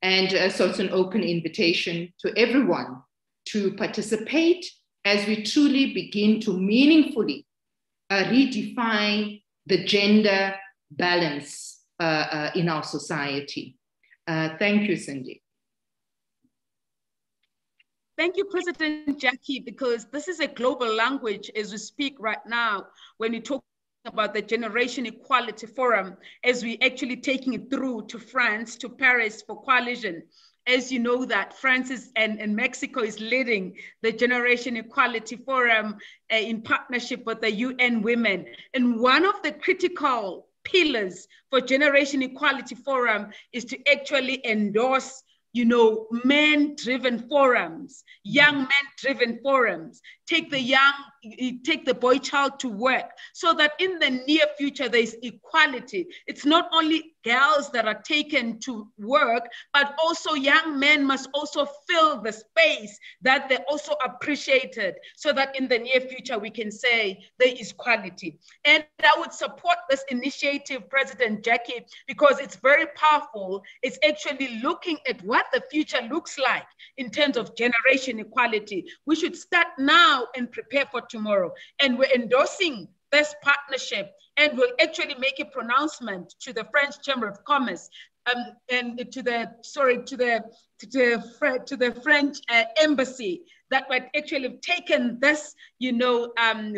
And so it's an open invitation to everyone to participate as we truly begin to meaningfully redefine the gender balance in our society. Thank you, Cindy. Thank you, President Jackie, because this is a global language as we speak right now when we talk about the Generation Equality Forum, as we actually taking it through to France, to Paris for coalition. As you know that France and Mexico is leading the Generation Equality Forum in partnership with the UN Women. And one of the critical pillars for Generation Equality Forum is to actually endorse, you know, men-driven forums, young men-driven forums, take the boy child to work so that in the near future, there's equality. It's not only girls that are taken to work, but also young men must also fill the space that they're also appreciated so that in the near future, we can say there is quality. And I would support this initiative, President Jackie, because it's very powerful. It's actually looking at what the future looks like in terms of generation equality. We should start now and prepare for tomorrow. And we're endorsing this partnership, and we'll actually make a pronouncement to the French Chamber of Commerce and to the French embassy that we've actually taken this,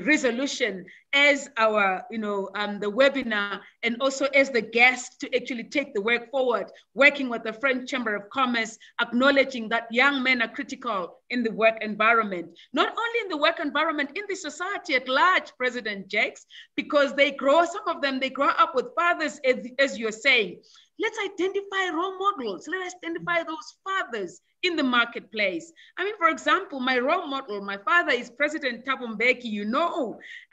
resolution as our, the webinar, and also as the guest to actually take the work forward, working with the French Chamber of Commerce, acknowledging that young men are critical in the work environment, not only in the work environment, in the society at large, President Jakes, because some of them, they grow up with fathers, as you're saying. Let's identify role models. Let's identify those fathers in the marketplace. I mean, for example, my role model, my father is President Thabo Mbeki,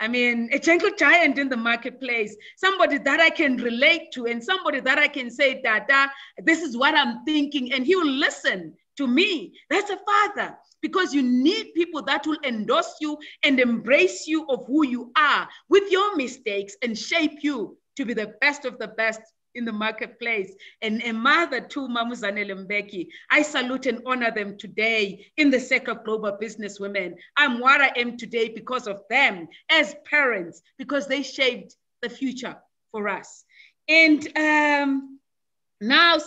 a gentle giant in the marketplace, somebody that I can relate to and somebody that I can say, Dada, this is what I'm thinking, and he will listen to me. That's a father, because you need people that will endorse you and embrace you of who you are with your mistakes and shape you to be the best of the best in the marketplace. And a mother to Mamuzanele Mbeki, I salute and honor them today in the circle of global business women. I'm what I am today because of them as parents, because they shaped the future for us. And now,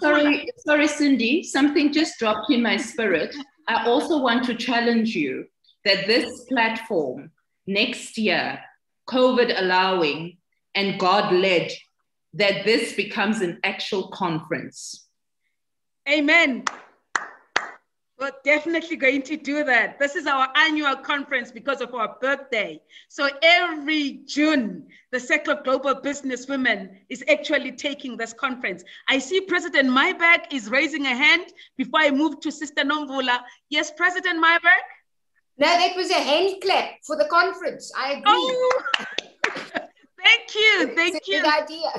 sorry, Cindy, something just dropped in my spirit. I also want to challenge you that this platform next year, COVID allowing and God led, that this becomes an actual conference. Amen. We're definitely going to do that. This is our annual conference because of our birthday. So every June, the Circle of Global Business Women is actually taking this conference. I see President Myberg is raising a hand before I move to Sister Nomvula. Yes, President Myberg? No, that was a hand clap for the conference. I agree. Oh. Thank you. It's a good idea.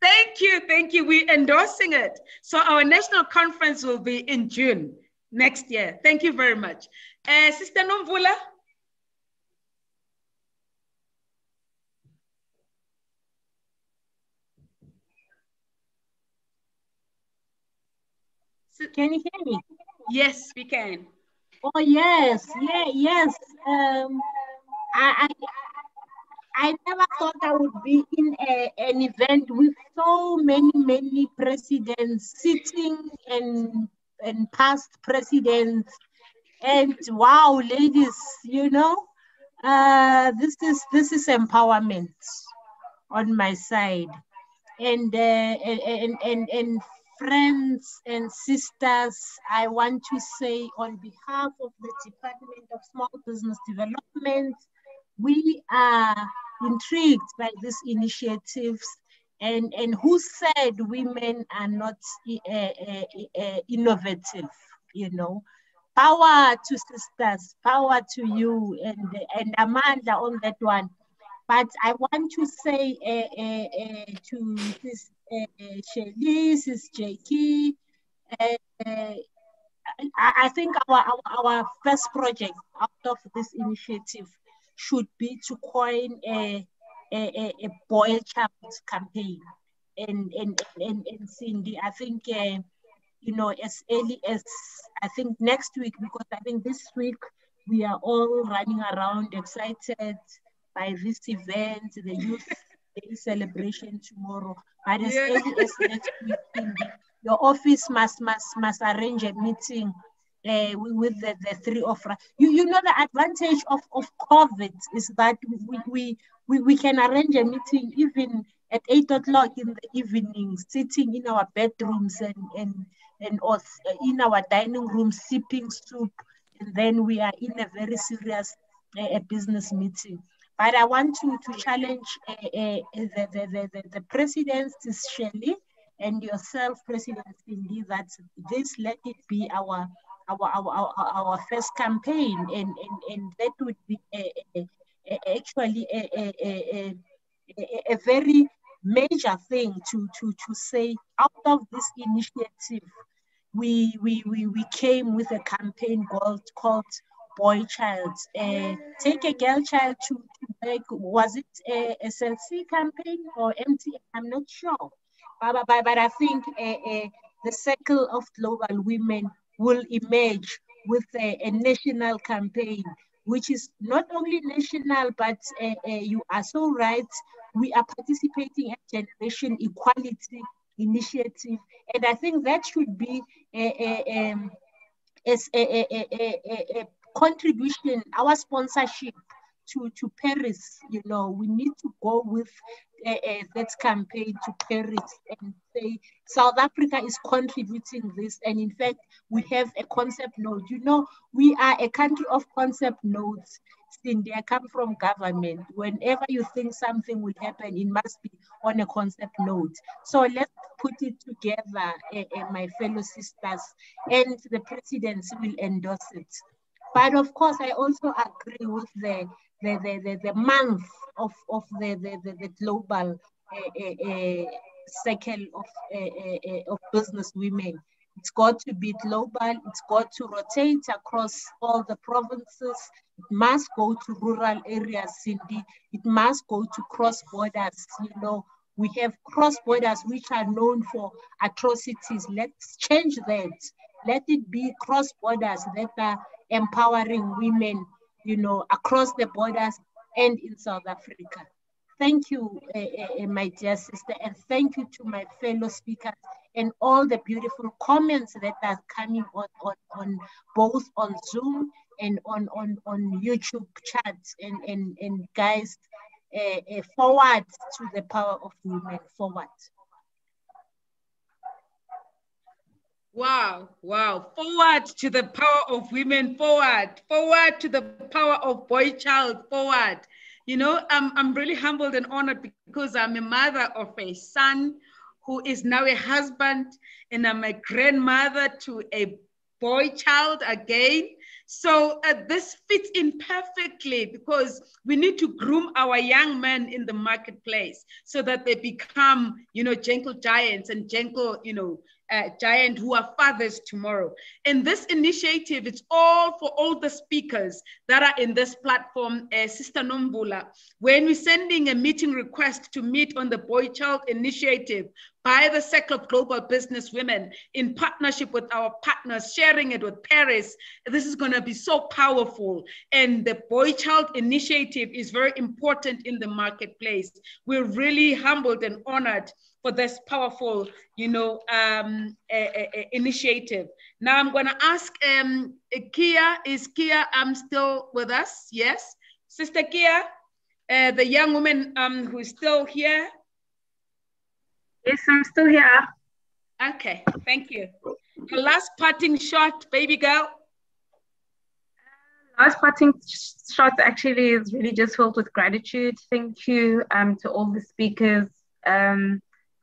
Thank you, thank you. We're endorsing it. So our national conference will be in June next year. Thank you very much. Sister Nomvula? Can you hear me? Yes, we can. Oh, yes, yes. I never thought I would be in an event with so many presidents sitting and past presidents. And wow, ladies, you know, this is empowerment on my side. And friends and sisters, I want to say on behalf of the Department of Small Business Development, we are intrigued by these initiatives, and who said women are not innovative, you know. Power to sisters, power to you, and Amanda on that one. But I want to say to this Shelly, this Jakey, I think our first project out of this initiative should be to coin a boy child campaign. And Cindy, I think, you know, as early as I think next week, because I think this week we are all running around excited by this event, the Youth Day celebration tomorrow. But as early as next week, Cindy, your office must arrange a meeting with the three of us. You know, the advantage of COVID is that we can arrange a meeting even at 8 o'clock in the evening, sitting in our bedrooms and in our dining room, sipping soup, and then we are in a very serious business meeting. But I want to challenge the president, Shelley, and yourself, President Cindy, that this let it be our first campaign, and that would be actually a very major thing to say. Out of this initiative, we came with a campaign called Boy Child. Take a girl child to work. Was it a SLC campaign or MTN? I'm not sure. But I think the circle of global women will emerge with a national campaign, which is not only national, but you are so right. We are participating at Generation Equality Initiative, and I think that should be a contribution, our sponsorship to Paris. You know, we need to go with that campaign to Paris and say South Africa is contributing this, and in fact we have a concept note. You know, we are a country of concept notes. Cindy, I come from government. Whenever you think something will happen, it must be on a concept note. So let's put it together, my fellow sisters, and the presidency will endorse it. But of course, I also agree with the month of the global circle of business women. It's got to be global. It's got to rotate across all the provinces. It must go to rural areas, Cindy. It must go to cross borders. You know, we have cross borders which are known for atrocities. Let's change that. Let it be cross borders that are empowering women, you know, across the borders and in South Africa. Thank you, my dear sister, and thank you to my fellow speakers and all the beautiful comments that are coming on both on Zoom and on YouTube chats. And guys, forward to the power of women, forward. Wow, wow. Forward to the power of women, forward to the power of boy child, forward. You know, I'm really humbled and honored because I'm a mother of a son who is now a husband, and I'm a grandmother to a boy child again. So this fits in perfectly because we need to groom our young men in the marketplace so that they become, gentle giants and gentle, giant who are fathers tomorrow. And this initiative, it's all for all the speakers that are in this platform, Sister Nombula. When we're sending a meeting request to meet on the Boy Child Initiative by the Circle of Global Business Women in partnership with our partners, sharing it with Paris, this is going to be so powerful. And the Boy Child Initiative is very important in the marketplace. We're really humbled and honored for this powerful, initiative. Now I'm going to ask Kia. Is Kia still with us? Yes, Sister Kia, the young woman who is still here. Yes, I'm still here. Okay, thank you. Your last parting shot, baby girl. Last parting shot actually is really just filled with gratitude. Thank you to all the speakers.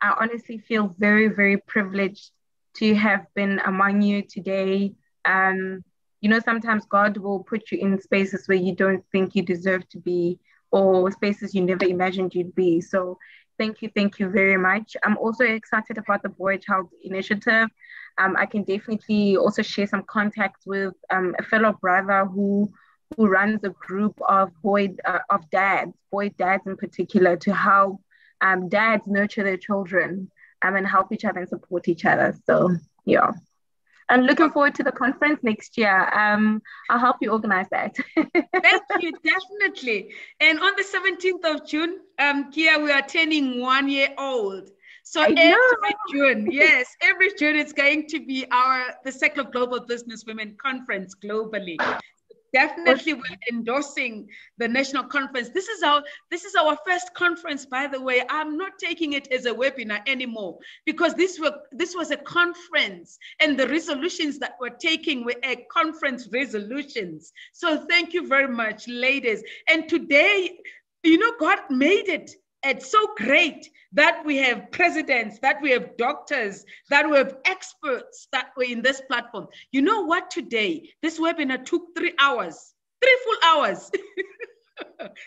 I honestly feel very, very privileged to have been among you today. Sometimes God will put you in spaces where you don't think you deserve to be, or spaces you never imagined you'd be. So thank you very much. I'm also excited about the Boy Child Initiative. I can definitely also share some contacts with a fellow brother who runs a group of boy dads in particular, to help dads nurture their children and help each other and support each other. So yeah. And looking forward to the conference next year. I'll help you organize that. Thank you, definitely. And on the 17th of June, Kia, we are turning 1 year old. So every June, yes, every June it's going to be the Circle of Global Business Women Conference globally. Definitely we're endorsing the national conference. This is our first conference, by the way. I'm not taking it as a webinar anymore because this was a conference, and the resolutions that we're taking were conference resolutions. So thank you very much, ladies. And today, God made it. It's so great that we have presidents, that we have doctors, that we have experts that were in this platform. You know what, today, this webinar took 3 hours, 3 full hours.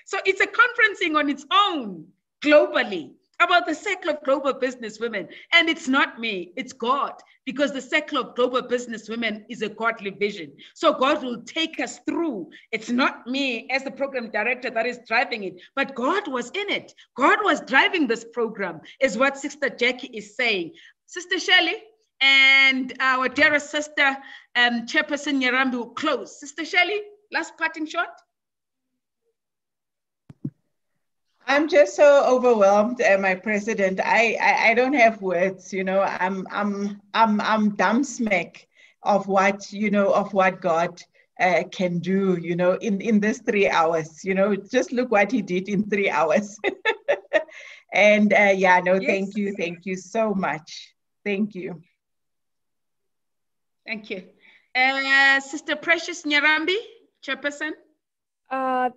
So it's a conferencing on its own globally about the Circle of Global Business Women. And it's not me, it's God, because the Circle of Global Business Women is a godly vision. So God will take us through. It's not me as the program director that is driving it, but God was in it. God was driving this program, is what Sister Jackie is saying. Sister Shelley and our dearest sister, Chairperson Nyarambi, will close. Sister Shelley, last parting shot. I'm just so overwhelmed, my president. I don't have words. I'm dumbsmack of what God can do. In this 3 hours. Just look what He did in 3 hours. And yes. Thank you so much. Thank you. Thank you, Sister Precious Nyarambi, Chairperson.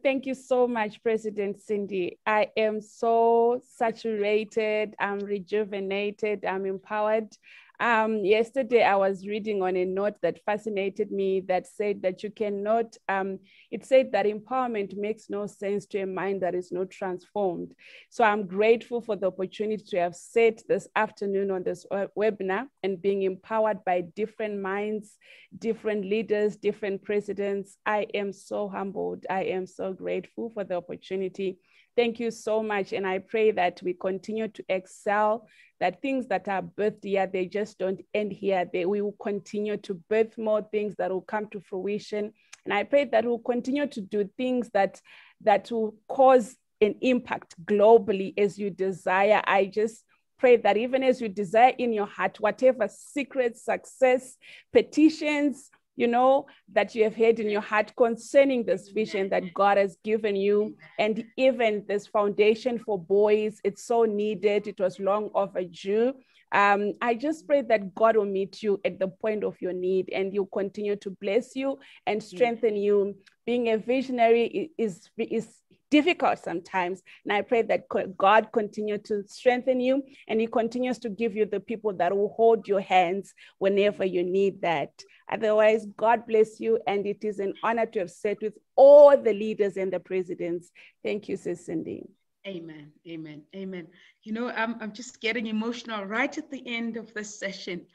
Thank you so much, President Cindy. I am so saturated, I'm rejuvenated, I'm empowered. Yesterday, I was reading on a note that fascinated me that said that you cannot, it said that empowerment makes no sense to a mind that is not transformed. So I'm grateful for the opportunity to have sat this afternoon on this webinar and being empowered by different minds, different leaders, different presidents. I am so humbled. I am so grateful for the opportunity. Thank you so much. And I pray that we continue to excel, that things that are birthed here, they just don't end here. We will continue to birth more things that will come to fruition. And I pray that we'll continue to do things that will cause an impact globally as you desire. I just pray that even as you desire in your heart, whatever secret success, petitions, that you have had in your heart concerning this vision that God has given you, and even this foundation for boys, it's so needed. It was long overdue. I just pray that God will meet you at the point of your need, and He'll continue to bless you and strengthen you. Being a visionary is difficult sometimes. And I pray that God continue to strengthen you, and he continues to give you the people that will hold your hands whenever you need that. Otherwise, God bless you. And it is an honor to have sat with all the leaders and the presidents. Thank you, Sis Cindy. Amen, amen, amen. You know, I'm just getting emotional right at the end of this session.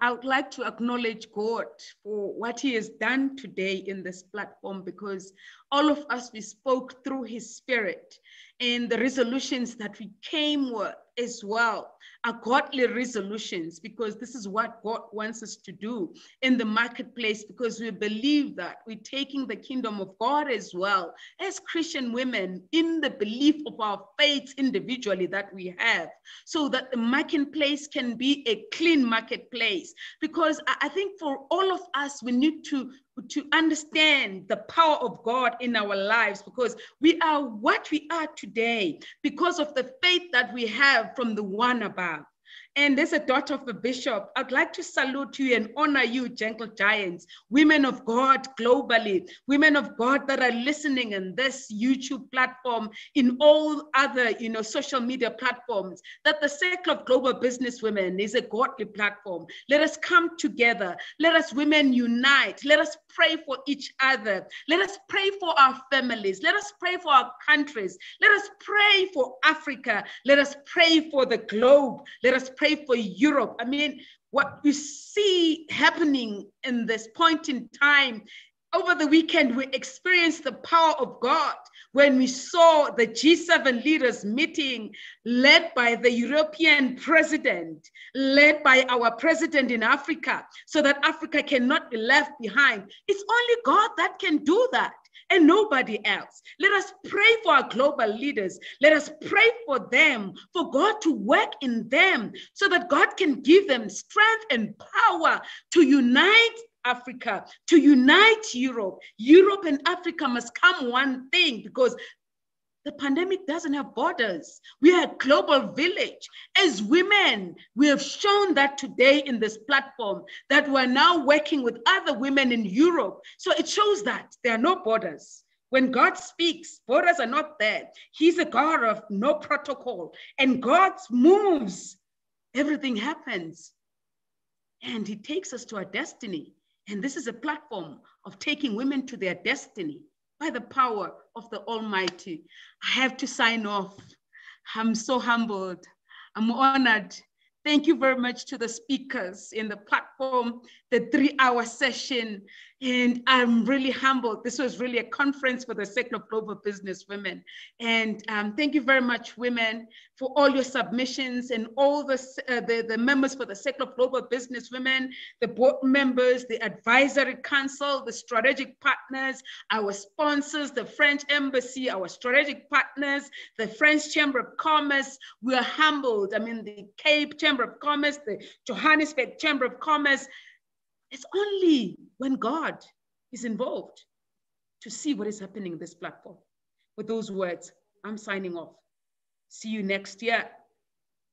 I would like to acknowledge God for what he has done today in this platform, because all of us, we spoke through his spirit, and the resolutions that we came with as well are godly resolutions, because this is what God wants us to do in the marketplace, because we believe that we're taking the kingdom of God as well as Christian women in the belief of our faiths individually that we have, so that the marketplace can be a clean marketplace. Because I think for all of us, we need to understand the power of God in our lives, because we are what we are today because of the faith that we have from the one above. And as a daughter of a bishop, I'd like to salute you and honor you, gentle giants, women of God globally, women of God that are listening in this YouTube platform, in all other, social media platforms, that the Circle of Global Business Women is a godly platform. Let us come together. Let us women unite. Let us pray for each other. Let us pray for our families. Let us pray for our countries. Let us pray for Africa. Let us pray for the globe. Let us pray for Europe. I mean, what we see happening in this point in time, over the weekend, we experienced the power of God when we saw the G7 leaders meeting led by the European president, led by our president in Africa, so that Africa cannot be left behind. It's only God that can do that, and nobody else. Let us pray for our global leaders. Let us pray for them, for God to work in them, so that God can give them strength and power to unite Africa, to unite Europe. Europe and Africa must come one thing, because the pandemic doesn't have borders. We are a global village. As women, we have shown that today in this platform, that we're now working with other women in Europe. So it shows that there are no borders. When God speaks, borders are not there. He's a God of no protocol. And God moves, everything happens. And he takes us to our destiny. And this is a platform of taking women to their destiny by the power of the Almighty. I have to sign off. I'm so humbled. I'm honored. Thank you very much to the speakers in the platform, the 3-hour session. And I'm really humbled. This was really a conference for the Circle of Global Business Women. And thank you very much, women, for all your submissions, and all the members for the Circle of Global Business Women, the board members, the advisory council, the strategic partners, our sponsors, the French Embassy, our strategic partners, the French Chamber of Commerce. We are humbled. I mean, the Cape Chamber of Commerce, the Johannesburg Chamber of Commerce. It's only when God is involved to see what is happening in this platform. With those words, I'm signing off. See you next year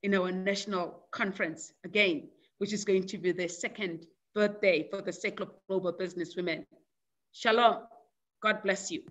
in our national conference again, which is going to be the 2nd birthday for the Circle of Global Business Women. Shalom. God bless you.